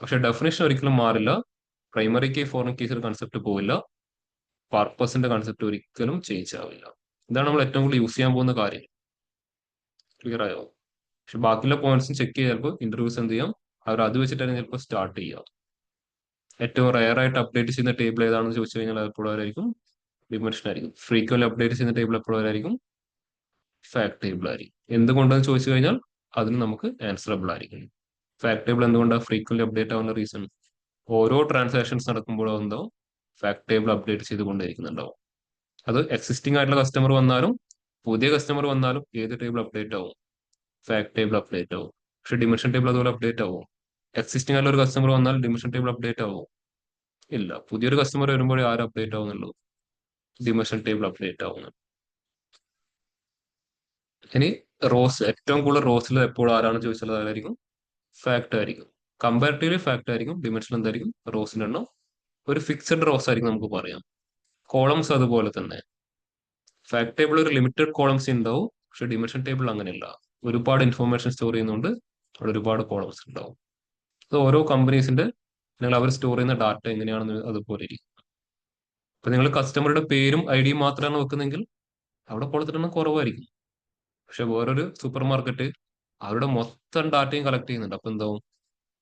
പക്ഷെ ഡെഫിനേഷൻ ഒരിക്കലും മാറില്ല. പ്രൈമറി കീ, ഫോറിൻ കീസിന്റെ കൺസെപ്റ്റ് പോവില്ല. പർപ്പസിന്റെ കൺസെപ്റ്റ് ഒരിക്കലും ചേഞ്ച് ആവില്ല. ഇതാണ് നമ്മൾ ഏറ്റവും കൂടുതൽ യൂസ് ചെയ്യാൻ പോകുന്ന കാര്യം. ക്ലിയർ ആയോ? പക്ഷെ ബാക്കിയുള്ള പോയിന്റ്സും ചെക്ക് ചെയ്ത് ചിലപ്പോൾ ഇന്റർവ്യൂസ് എന്ത് ചെയ്യാം, അവർ അത് വെച്ചിട്ടായിരിക്കും ചിലപ്പോൾ സ്റ്റാർട്ട് ചെയ്യാം. ഏറ്റവും റെയർ ആയിട്ട് അപ്ഡേറ്റ് ചെയ്യുന്ന ടേബിൾ ഏതാണെന്ന് ചോദിച്ചു കഴിഞ്ഞാൽ എപ്പോഴായിരിക്കും? ഡിമെൻഷൻ ആയിരിക്കും. ഫ്രീക്വന്റ് അപ്ഡേറ്റ് ചെയ്യുന്ന ടേബിൾ എപ്പോഴായിരിക്കും? ഫാക്ട് ടേബിൾ ആയിരിക്കും. എന്തുകൊണ്ടെന്ന് ചോദിച്ചു കഴിഞ്ഞാൽ അതിന് നമുക്ക് ആൻസറബിൾ ആയിരിക്കും. ഫാക്ട് ടേബിൾ എന്തുകൊണ്ടാണ് ഫ്രീക്വന്റ് അപ്ഡേറ്റ് ആവുന്ന റീസൺ? ഓരോ ട്രാൻസാക്ഷൻസ് നടക്കുമ്പോഴോ എന്തോ ഫാക്ട് ടേബിൾ അപ്ഡേറ്റ് ചെയ്തുകൊണ്ടിരിക്കുന്നുണ്ടാവും. അത് എക്സിസ്റ്റിംഗ് ആയിട്ടുള്ള കസ്റ്റമർ വന്നാലും പുതിയ കസ്റ്റമർ വന്നാലും ഏത് ടേബിൾ അപ്ഡേറ്റ് ആവും? ഫാക്ട് ടേബിൾ അപ്ഡേറ്റ് ആവും. പക്ഷെ ഡിമെൻഷൻ ടേബിൾ അതുപോലെ അപ്ഡേറ്റ് ആവും? എക്സിസ്റ്റിംഗ് ആയിട്ടുള്ള ഒരു കസ്റ്റമർ വന്നാൽ ഡിമെൻഷൻ ടേബിൾ അപ്ഡേറ്റ് ആവും? ഇല്ല. പുതിയൊരു കസ്റ്റമർ വരുമ്പോൾ ആരും അപ്ഡേറ്റ് ആവുന്നുള്ളൂ? ഡിമെൻഷൻ ടേബിൾ അപ്ഡേറ്റ് ആവുന്നു. ഇനി റോസ്, ഏറ്റവും കൂടുതൽ റോസിൽ എപ്പോഴും ആരാണ് ചോദിച്ചാൽ അതായിരിക്കും? ഫാക്ട് ആയിരിക്കും. കമ്പാരിറ്റീവ്ലി ഫാക്ട് ആയിരിക്കും. ഡിമെൻഷൻ എന്തായിരിക്കും? റോസിന്റെ എണ്ണം ഒരു ഫിക്സഡ് റോസ് ആയിരിക്കും നമുക്ക് പറയാം. കോളംസ് അതുപോലെ തന്നെ. ഫാക്ട് ടേബിൾ ഒരു ലിമിറ്റഡ് കോളംസ് ഉണ്ടാവും, പക്ഷെ ഡിമെൻഷൻ ടേബിൾ അങ്ങനെയല്ല. ഒരുപാട് ഇൻഫോർമേഷൻ സ്റ്റോർ ചെയ്യുന്നതുകൊണ്ട് അവിടെ ഒരുപാട് കോളംസ് ഉണ്ടാവും. അത് ഓരോ കമ്പനീസിന്റെ നിങ്ങൾ അവർ സ്റ്റോർ ചെയ്യുന്ന ഡാറ്റ എങ്ങനെയാണെന്ന് അതുപോലെ ഇരിക്കും. ഇപ്പൊ നിങ്ങൾ കസ്റ്റമറുടെ പേരും ഐഡിയും മാത്രമാണ് വെക്കുന്നെങ്കിൽ അവിടെ കോളത്തിൻ്റെ കുറവായിരിക്കും. പക്ഷെ വേറൊരു സൂപ്പർ മാർക്കറ്റ് അവരുടെ മൊത്തം ഡാറ്റയും കളക്ട് ചെയ്യുന്നുണ്ട്. അപ്പൊ എന്താവും?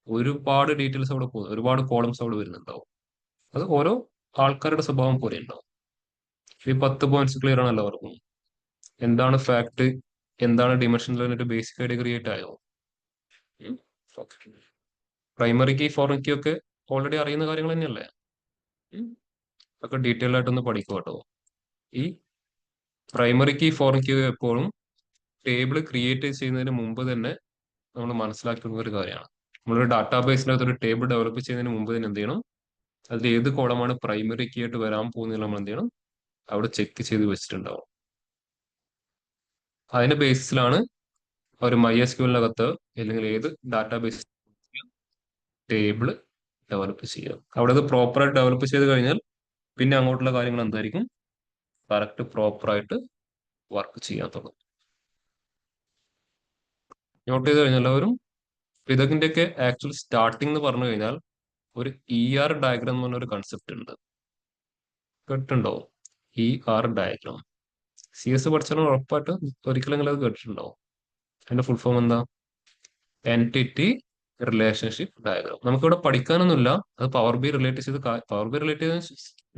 ഒരുപാട് ഡീറ്റെയിൽസ് അവിടെ പോകും, ഒരുപാട് കോളംസ് അവിടെ വരുന്നുണ്ടാവും. അത് ഓരോ ആൾക്കാരുടെ സ്വഭാവം പോലെ ഉണ്ടാവും. ഈ 10 പോയിന്റ്സ് ക്ലിയർ ആണ് എല്ലാവർക്കും? എന്താണ് ഫാക്ട്, എന്താണ് ഡിമെൻഷൻ ഒരു ബേസിക് ആയിട്ട് ക്രിയേറ്റ് ആയോ? പ്രൈമറി കീ, ഫോറിൻ കീ ഒക്കെ ഓൾറെഡി അറിയുന്ന കാര്യങ്ങൾ തന്നെയല്ലേ? ഒക്കെ ഡീറ്റെയിൽ ആയിട്ടൊന്ന് പഠിക്കുക കേട്ടോ. ഈ പ്രൈമറി കീ, ഫോറിൻ കീ എപ്പോഴും ടേബിൾ ക്രിയേറ്റ് ചെയ്യുന്നതിന് മുമ്പ് തന്നെ നമ്മൾ മനസ്സിലാക്കുന്ന ഒരു കാര്യമാണ്. നമ്മളൊരു ഡാറ്റാബേസിനകത്ത് ഒരു ടേബിൾ ഡെവലപ്പ് ചെയ്യുന്നതിന് മുമ്പ് തന്നെ എന്ത് ചെയ്യണം? അതിൽ ഏത് കോളമാണ് പ്രൈമറി കീ ആയിട്ട് വരാൻ പോകുന്നത് നമ്മൾ എന്ത് ചെയ്യണം? അവിടെ ചെക്ക് ചെയ്ത് വെച്ചിട്ടുണ്ടാവും. അതിന്റെ ബേസിസിലാണ് ഒരു MySQL-നകത്ത് അല്ലെങ്കിൽ ഏത് ഡാറ്റാബേസ് ടേബിൾ ഡെവലപ്പ് ചെയ്യുക. അവിടെ അത് പ്രോപ്പറായിട്ട് ഡെവലപ്പ് ചെയ്ത് കഴിഞ്ഞാൽ പിന്നെ അങ്ങോട്ടുള്ള കാര്യങ്ങൾ എന്തായിരിക്കും? കറക്റ്റ് പ്രോപ്പറായിട്ട് വർക്ക് ചെയ്യാൻ തുടങ്ങും. നോട്ട് ചെയ്ത് കഴിഞ്ഞാൽ എല്ലാവരും ഇതൊക്കെ ആക്ച്വൽ സ്റ്റാർട്ടിംഗ് എന്ന് പറഞ്ഞു കഴിഞ്ഞാൽ ഒരു ER ഡയഗ്രാം എന്ന് പറഞ്ഞ ഒരു കൺസെപ്റ്റ് ഉണ്ട്. കേട്ടിട്ടുണ്ടോ? ER diagram. CS പഠിച്ചാലും ഉറപ്പായിട്ട് ഒരിക്കലെങ്കിലും അത് കേട്ടിട്ടുണ്ടാവും. അതിന്റെ ഫുൾ ഫോം എന്താ? Entity relationship diagram. നമുക്കിവിടെ പഠിക്കാനൊന്നുമില്ല. അത് പവർ ബി റിലേറ്റ് ചെയ്ത്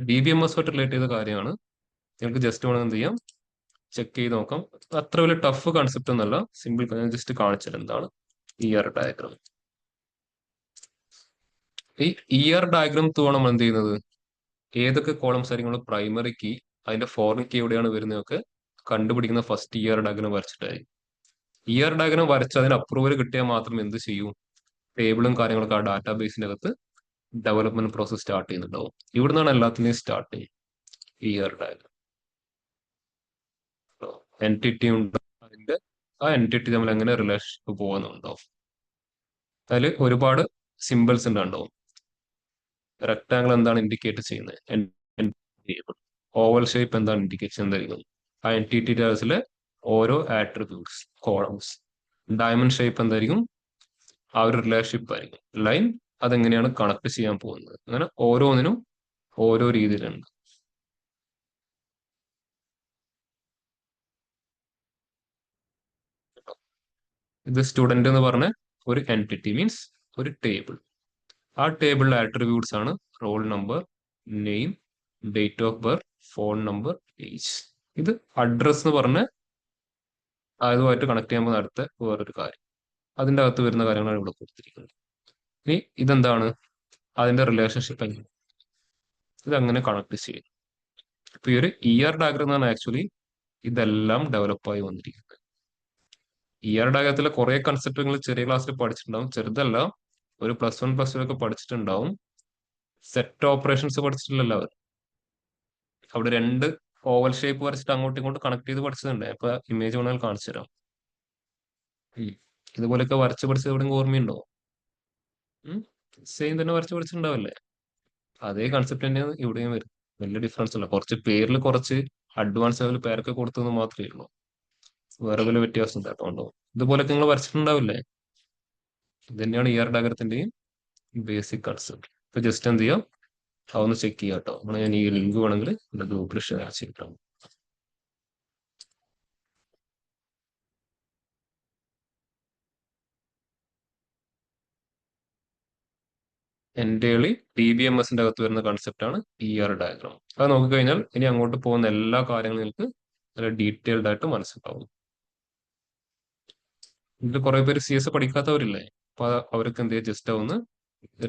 DBMS ആയിട്ട് റിലേറ്റ് ചെയ്ത കാര്യമാണ്. നിങ്ങൾക്ക് ജസ്റ്റ് വേണം എന്ത് ചെയ്യാം, ചെക്ക് ചെയ്ത് നോക്കാം. അത്ര വലിയ ടഫ് കൺസെപ്റ്റ് ഒന്നല്ല, സിമ്പിൾ. ജസ്റ്റ് കാണിച്ചത് എന്താണ് ER ഡയഗ്രാം. ഈ ER ഡയഗ്രാം തൂണ് നമ്മൾ എന്ത് ചെയ്യുന്നത്, ഏതൊക്കെ കോളംസ് ആയിരിക്കും പ്രൈമറി കീ, അതിന്റെ ഫോറിൻ കീ എവിടെയാണ് വരുന്നതൊക്കെ കണ്ടുപിടിക്കുന്ന ഫസ്റ്റ് ER ഡയഗ്രാം വരച്ചിട്ടായിരിക്കും. ER ഡയഗ്രാം വരച്ച് അതിന് അപ്രൂവൽ കിട്ടിയാൽ മാത്രം എന്ത് ചെയ്യൂ, ടേബിളും കാര്യങ്ങളൊക്കെ ആ ഡാറ്റാബേസിന്റെ അകത്ത് ഡെവലപ്മെന്റ് പ്രോസസ് സ്റ്റാർട്ട് ചെയ്യുന്നുണ്ടാവും. ഇവിടുന്നാണ് എല്ലാത്തിനെയും സ്റ്റാർട്ട് ചെയ്യും. ER ഡയഗ്രാം എൻറ്റിറ്റി ഉണ്ട്, അതിന്റെ ആ എൻറ്റിറ്റി തമ്മിൽ എങ്ങനെ റിലേഷൻഷിപ്പ് പോകുന്നുണ്ടാവും. അതിൽ ഒരുപാട് സിമ്പിൾസ് ഉണ്ടാവും. റെക്ടാങ്കിൾ എന്താണ് ഇൻഡിക്കേറ്റ് ചെയ്യുന്നത്, ഓവൽ ഷേപ്പ് എന്താണ് ഇൻഡിക്കേറ്റ് ചെയ്യുന്നത്, ആ എൻറ്റിറ്റി ടേഴ്സിലെ ഓരോ ആട്രിബ്യൂട്ട്സ്, കോളംസ്. ഡയമണ്ട് ഷേപ്പ് എന്തായിരിക്കും, ആ ഒരു റിലേഷൻഷിപ്പ് ആയിരിക്കും. ലൈൻ അതെങ്ങനെയാണ് കണക്ട് ചെയ്യാൻ പോകുന്നത്. അങ്ങനെ ഓരോന്നിനും ഓരോ രീതിയിലുണ്ട്. ഇത് സ്റ്റുഡന്റ് എന്ന് പറഞ്ഞ ഒരു എൻറ്റിറ്റി, മീൻസ് ഒരു ടേബിൾ. ആ ടേബിളിലെ ആട്രിബ്യൂട്ട്സ് ആണ് roll number, name, date of birth, phone number, age. ഇത് അഡ്രസ് എന്ന് പറഞ്ഞ അതുമായിട്ട് കണക്ട് ചെയ്യാൻ പോകുന്ന അടുത്ത വേറൊരു കാര്യം. അതിൻ്റെ അകത്ത് വരുന്ന കാര്യങ്ങളാണ് ഇവിടെ കൊടുത്തിരിക്കുന്നത്. ഇനി ഇതെന്താണ്, അതിന്റെ റിലേഷൻഷിപ്പ് എങ്ങനെ ഇതങ്ങനെ കണക്ട് ചെയ്യും. ഇപ്പൊ ഈ ഒരു ER ഡയഗ്രം എന്നാണ് ആക്ച്വലി ഇതെല്ലാം ഡെവലപ്പായി വന്നിരിക്കുന്നത്. ER ഡയഗ്രത്തിലെ കുറെ കൺസെപ്റ്റുകൾ ചെറിയ ക്ലാസ്സിൽ പഠിച്ചിട്ടുണ്ടാവും, ചെറുതല്ല, ഒരു +1 +2 ഒക്കെ പഠിച്ചിട്ടുണ്ടാവും. സെറ്റ് ഓപ്പറേഷൻസ് പഠിച്ചിട്ടില്ലല്ലോ അവർ. അവിടെ രണ്ട് ഓവൽ ഷേപ്പ് വരച്ചിട്ട് അങ്ങോട്ടും ഇങ്ങോട്ടും കണക്ട് ചെയ്ത് പഠിച്ചതുണ്ട്. അപ്പൊ ഇമേജ് വേണമെങ്കിൽ കാണിച്ചു തരാം. ഇതുപോലെയൊക്കെ വരച്ച് പഠിച്ചത് എവിടെയെങ്കിലും ഓർമ്മയുണ്ടോ? സെയിം തന്നെ വരച്ച് പഠിച്ചിട്ടുണ്ടാവല്ലേ? അതേ കൺസെപ്റ്റ് തന്നെയാണ് ഇവിടെയും വരും. വലിയ ഡിഫറൻസ് അല്ല, കുറച്ച് പേരിൽ കുറച്ച് അഡ്വാൻസ് ലെവൽ പേരൊക്കെ കൊടുത്തെന്ന് മാത്രമേ ഉള്ളൂ. വേറെ വലിയ വ്യത്യാസം കേട്ടോ. ഇതുപോലൊക്കെ നിങ്ങൾ വരച്ചിട്ടുണ്ടാവില്ലേ? ഇത് തന്നെയാണ് ER ഡയഗ്രത്തിന്റെയും ബേസിക് കൺസെപ്റ്റ്. ഇപ്പൊ ജസ്റ്റ് എന്ത് ചെയ്യാം, അതൊന്ന് ചെക്ക് ചെയ്യാം കേട്ടോ. ഞാൻ ഈ ലിങ്ക് വേണമെങ്കിൽ ഗ്രൂപ്പിൽ ഷെയർ ചെയ്തിട്ടാണ്. എൻറ്റേർലി DBMSന്റെ അകത്ത് വരുന്ന കൺസെപ്റ്റ് ആണ് ER ഡയഗ്രാം. അത് നോക്കിക്കഴിഞ്ഞാൽ ഇനി അങ്ങോട്ട് പോകുന്ന എല്ലാ കാര്യങ്ങളും നിങ്ങൾക്ക് നല്ല ഡീറ്റെയിൽഡ് ആയിട്ട് മനസ്സിലാവും. ഇതിൽ കുറെ പേര് CS പഠിക്കാത്തവരില്ലേ? അപ്പൊ അവർക്ക് എന്ത് ചെയ്യാം, ജസ്റ്റ് ഒന്ന്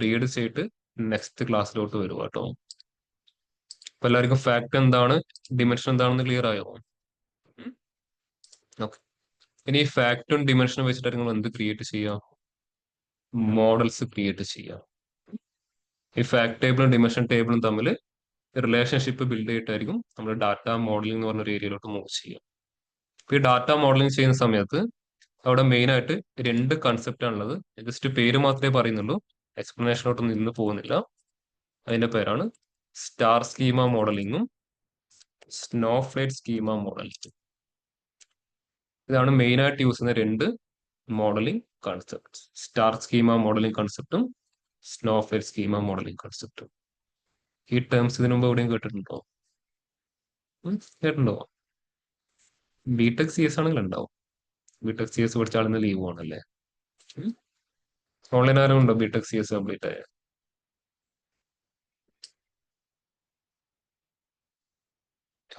റീഡ് ചെയ്തിട്ട് നെക്സ്റ്റ് ക്ലാസ്സിലോട്ട് വരും കേട്ടോ. അപ്പൊ എല്ലാവർക്കും ഫാക്ട് എന്താണ്, ഡിമെൻഷൻ എന്താണെന്ന് ക്ലിയർ ആയോ? ഓക്കെ. ഇനി ഈ ഫാക്റ്റും ഡിമെൻഷനും വെച്ചിട്ട് നിങ്ങൾ എന്ത് ക്രിയേറ്റ് ചെയ്യാം, മോഡൽസ് ക്രിയേറ്റ് ചെയ്യാം. ഈ ഫാക്ട് ടേബിളും ഡിമെൻഷൻ ടേബിളും തമ്മിൽ റിലേഷൻഷിപ്പ് ബിൽഡ് ചെയ്തിട്ടായിരിക്കും നമ്മൾ ഡാറ്റ മോഡലിംഗ് എന്ന് പറഞ്ഞ ഒരു ഏരിയയിലോട്ട് മൂവ് ചെയ്യുക. ഇപ്പൊ ഈ ഡാറ്റ മോഡലിംഗ് ചെയ്യുന്ന സമയത്ത് അവിടെ മെയിൻ ആയിട്ട് രണ്ട് കൺസെപ്റ്റ് ആണുള്ളത്. ജസ്റ്റ് പേര് മാത്രമേ പറയുന്നുള്ളൂ, എക്സ്പ്ലനേഷനോട്ടൊന്നും ഇന്ന് പോകുന്നില്ല. അതിന്റെ പേരാണ് സ്റ്റാർ സ്കീമ മോഡലിംഗും സ്നോഫ്ലേറ്റ് സ്കീമ മോഡലിംഗും. ഇതാണ് മെയിൻ ആയിട്ട് യൂസ് ചെയ്യുന്ന രണ്ട് modeling concept. Star schema modeling കൺസെപ്റ്റും സ്നോഫ്ലേറ്റ് സ്കീമ മോഡലിംഗ് കൺസെപ്റ്റും. ഈ ടേംസ് ഇതിനു മുമ്പ് എവിടെയും കേട്ടിട്ടുണ്ടോ? കേട്ടിട്ടുണ്ടോ? ബിടെക് CS ആണെങ്കിൽ ഉണ്ടാവും. ബിടെക് CS പഠിച്ച ആളിന്ന് ലീവ് ആണല്ലേ? ഓൺലൈൻ ആരും ഉണ്ടോ ബിടെക് CS കംപ്ലീറ്റ് ആയ?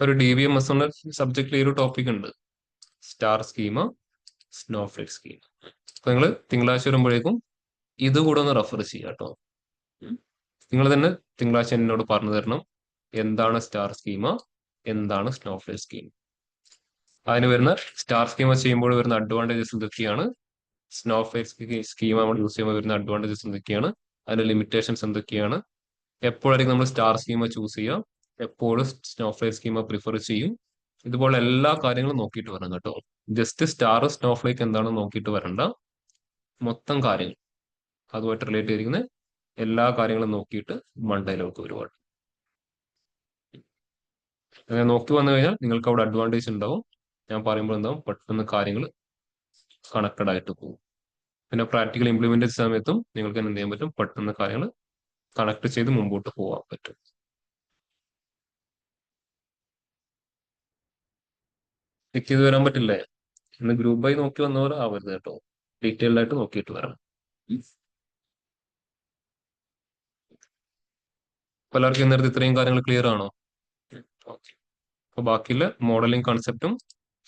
ഒരു DBMS എന്ന സബ്ജക്റ്റിൽ ഈ ഒരു ടോപ്പിക് ഉണ്ട്, സ്റ്റാർ സ്കീമ, സ്നോഫ്ലേറ്റ് സ്കീമ. അപ്പൊ നിങ്ങൾ തിങ്കളാഴ്ച വരുമ്പോഴേക്കും ഇത് കൂടെ ഒന്ന് റെഫർ ചെയ്യാം കേട്ടോ. നിങ്ങൾ തന്നെ തിങ്കളാഴ്ച എന്നോട് പറഞ്ഞു തരണം എന്താണ് സ്റ്റാർ സ്കീമ, എന്താണ് സ്നോഫ്ലേറ്റ് സ്കീമ. അതിന് വരുന്ന സ്റ്റാർ സ്കീമ ചെയ്യുമ്പോൾ വരുന്ന അഡ്വാൻറ്റേജസ് എന്തൊക്കെയാണ്, സ്നോഫ്ലേറ്റ് സ്കീമ നമ്മൾ യൂസ് ചെയ്യുമ്പോൾ വരുന്ന അഡ്വാൻറ്റേജസ് എന്തൊക്കെയാണ്, അതിന്റെ ലിമിറ്റേഷൻസ് എന്തൊക്കെയാണ്, എപ്പോഴായിരിക്കും നമ്മൾ സ്റ്റാർ സ്കീമ ചൂസ് ചെയ്യുക, എപ്പോഴും സ്നോഫ്ലേറ്റ് സ്കീമ പ്രിഫർ ചെയ്യും. ഇതുപോലെ എല്ലാ കാര്യങ്ങളും നോക്കിയിട്ട് വരണം കേട്ടോ. ജസ്റ്റ് സ്റ്റാർ സ്നോഫ്ലേക്ക് എന്താണെന്ന് നോക്കിയിട്ട് വരണ്ട, മൊത്തം കാര്യങ്ങൾ അതുമായിട്ട് റിലേറ്റ് ചെയ്തിരിക്കുന്ന എല്ലാ കാര്യങ്ങളും നോക്കിയിട്ട് മണ്ടയിലോട്ട് ഒരുപാട് അങ്ങനെ നോക്കി വന്നു കഴിഞ്ഞാൽ നിങ്ങൾക്ക് അവിടെ അഡ്വാൻറ്റേജ് ഉണ്ടാവും. ഞാൻ പറയുമ്പോൾ എന്താവും, പെട്ടെന്ന് കാര്യങ്ങൾ കണക്റ്റഡ് ആയിട്ട് പോകും. പിന്നെ പ്രാക്ടിക്കൽ ഇംപ്ലിമെന്റ് ചെയ്യുന്ന സമയത്തും നിങ്ങൾക്ക് എന്ത് ചെയ്യാൻ പറ്റും, പെട്ടെന്ന് കാര്യങ്ങൾ കണക്ട് ചെയ്ത് മുമ്പോട്ട് പോകാൻ പറ്റും. ചെക്ക് ചെയ്ത് വരാൻ പറ്റില്ലേ? ഇന്ന് ഗ്രൂപ്പായി നോക്കി വന്നവർ ആവരുത് കേട്ടോ, ഡീറ്റെയിൽഡ് ആയിട്ട് നോക്കിയിട്ട് വരണം. പലർക്കും നേരത്തെ ഇത്രയും കാര്യങ്ങൾ ക്ലിയർ ആണോ? ഓക്കെ. അപ്പൊ ബാക്കിയുള്ള മോഡലിംഗ് കൺസെപ്റ്റും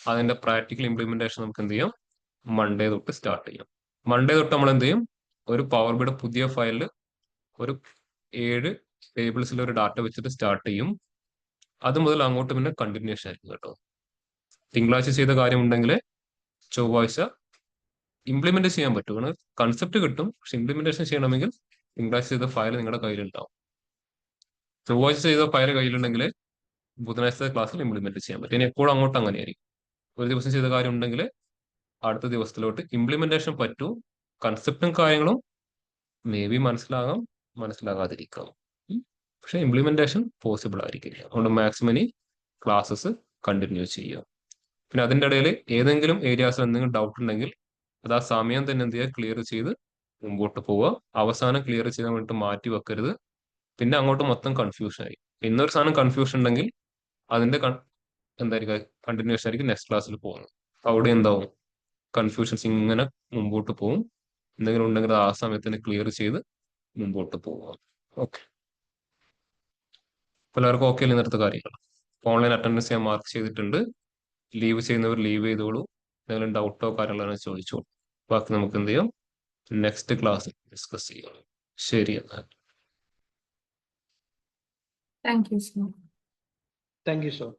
അതിന്റെ പ്രാക്ടിക്കൽ ഇംപ്ലിമെന്റേഷൻ നമുക്ക് എന്ത് ചെയ്യാം, മൺഡേ തൊട്ട് സ്റ്റാർട്ട് ചെയ്യാം. മൺഡേ തൊട്ട് നമ്മൾ എന്ത് ചെയ്യും, ഒരു പവർ ബിയുടെ പുതിയ ഫയലിൽ ഒരു 7 ടേബിൾസിൽ ഒരു ഡാറ്റ വെച്ചിട്ട് സ്റ്റാർട്ട് ചെയ്യും. അത് മുതൽ അങ്ങോട്ട് പിന്നെ കണ്ടിന്യൂഷൻ ആയിരിക്കും കേട്ടോ. തിങ്കളാഴ്ച ചെയ്ത കാര്യമുണ്ടെങ്കിൽ ചൊവ്വാഴ്ച ഇംപ്ലിമെന്റ് ചെയ്യാൻ പറ്റും. കൺസെപ്റ്റ് കിട്ടും, പക്ഷെ ഇംപ്ലിമെന്റേഷൻ ചെയ്യണമെങ്കിൽ തിങ്കളാഴ്ച ചെയ്ത ഫയൽ നിങ്ങളുടെ കയ്യിലുണ്ടാവും. ചൊവ്വാഴ്ച ചെയ്ത ഫയൽ കയ്യിലുണ്ടെങ്കിൽ ബുധനാഴ്ച ക്ലാസ്സിൽ ഇംപ്ലിമെന്റ് ചെയ്യാൻ പറ്റും. ഇനി എപ്പോഴും അങ്ങോട്ട് അങ്ങനെയായിരിക്കും. ഒരു ദിവസം ചെയ്ത കാര്യം ഉണ്ടെങ്കിൽ അടുത്ത ദിവസത്തിലോട്ട് ഇംപ്ലിമെന്റേഷൻ പറ്റൂ. കൺസെപ്റ്റും കാര്യങ്ങളും മേ ബി മനസ്സിലാകാം, മനസ്സിലാകാതിരിക്കാം, പക്ഷെ ഇംപ്ലിമെന്റേഷൻ പോസിബിൾ ആയിരിക്കില്ല. അതുകൊണ്ട് മാക്സിമം ക്ലാസ്സസ് കണ്ടിന്യൂ ചെയ്യുക. പിന്നെ അതിൻ്റെ ഇടയിൽ ഏതെങ്കിലും ഏരിയാസിൽ എന്തെങ്കിലും ഡൗട്ട് ഉണ്ടെങ്കിൽ അത് ആ സമയം തന്നെ എന്ത് ചെയ്യുക, ക്ലിയർ ചെയ്ത് മുമ്പോട്ട് പോവുക. അവസാനം ക്ലിയർ ചെയ്യാൻ വേണ്ടിയിട്ട് മാറ്റി വെക്കരുത്. പിന്നെ അങ്ങോട്ട് മൊത്തം കൺഫ്യൂഷൻ ആയി. ഇന്നൊരു സാധനം കൺഫ്യൂഷൻ ഉണ്ടെങ്കിൽ അതിന്റെ എന്തായിരിക്കും, കണ്ടിന്യൂഷൻ ആയിരിക്കും നെക്സ്റ്റ് ക്ലാസ്സിൽ പോകുന്നത്. അവിടെ എന്താവും, കൺഫ്യൂഷൻസ് ഇങ്ങനെ മുമ്പോട്ട് പോകും. എന്തെങ്കിലും ഉണ്ടെങ്കിൽ അത് ആ സമയത്തിന് ക്ലിയർ ചെയ്ത് മുമ്പോട്ട് പോവുക. ഓക്കെ, എല്ലാവർക്കും ഓക്കെ അല്ലേ ഇന്നത്തെ കാര്യങ്ങൾ? ഓൺലൈൻ അറ്റൻഡൻസ് ഞാൻ മാർക്ക് ചെയ്തിട്ടുണ്ട്. ലീവ് ചെയ്യുന്നവർ ലീവ് ചെയ്തോളൂ. എന്തെങ്കിലും ഡൗട്ടോ കാര്യങ്ങളോ ചോദിച്ചോളൂ. ബാക്കി നമുക്ക് എന്ത് ചെയ്യാം, നെക്സ്റ്റ് ക്ലാസ്സിൽ ഡിസ്കസ് ചെയ്യാം. ശരി എന്നാൽ. Thank you, sir. Thank you, sir.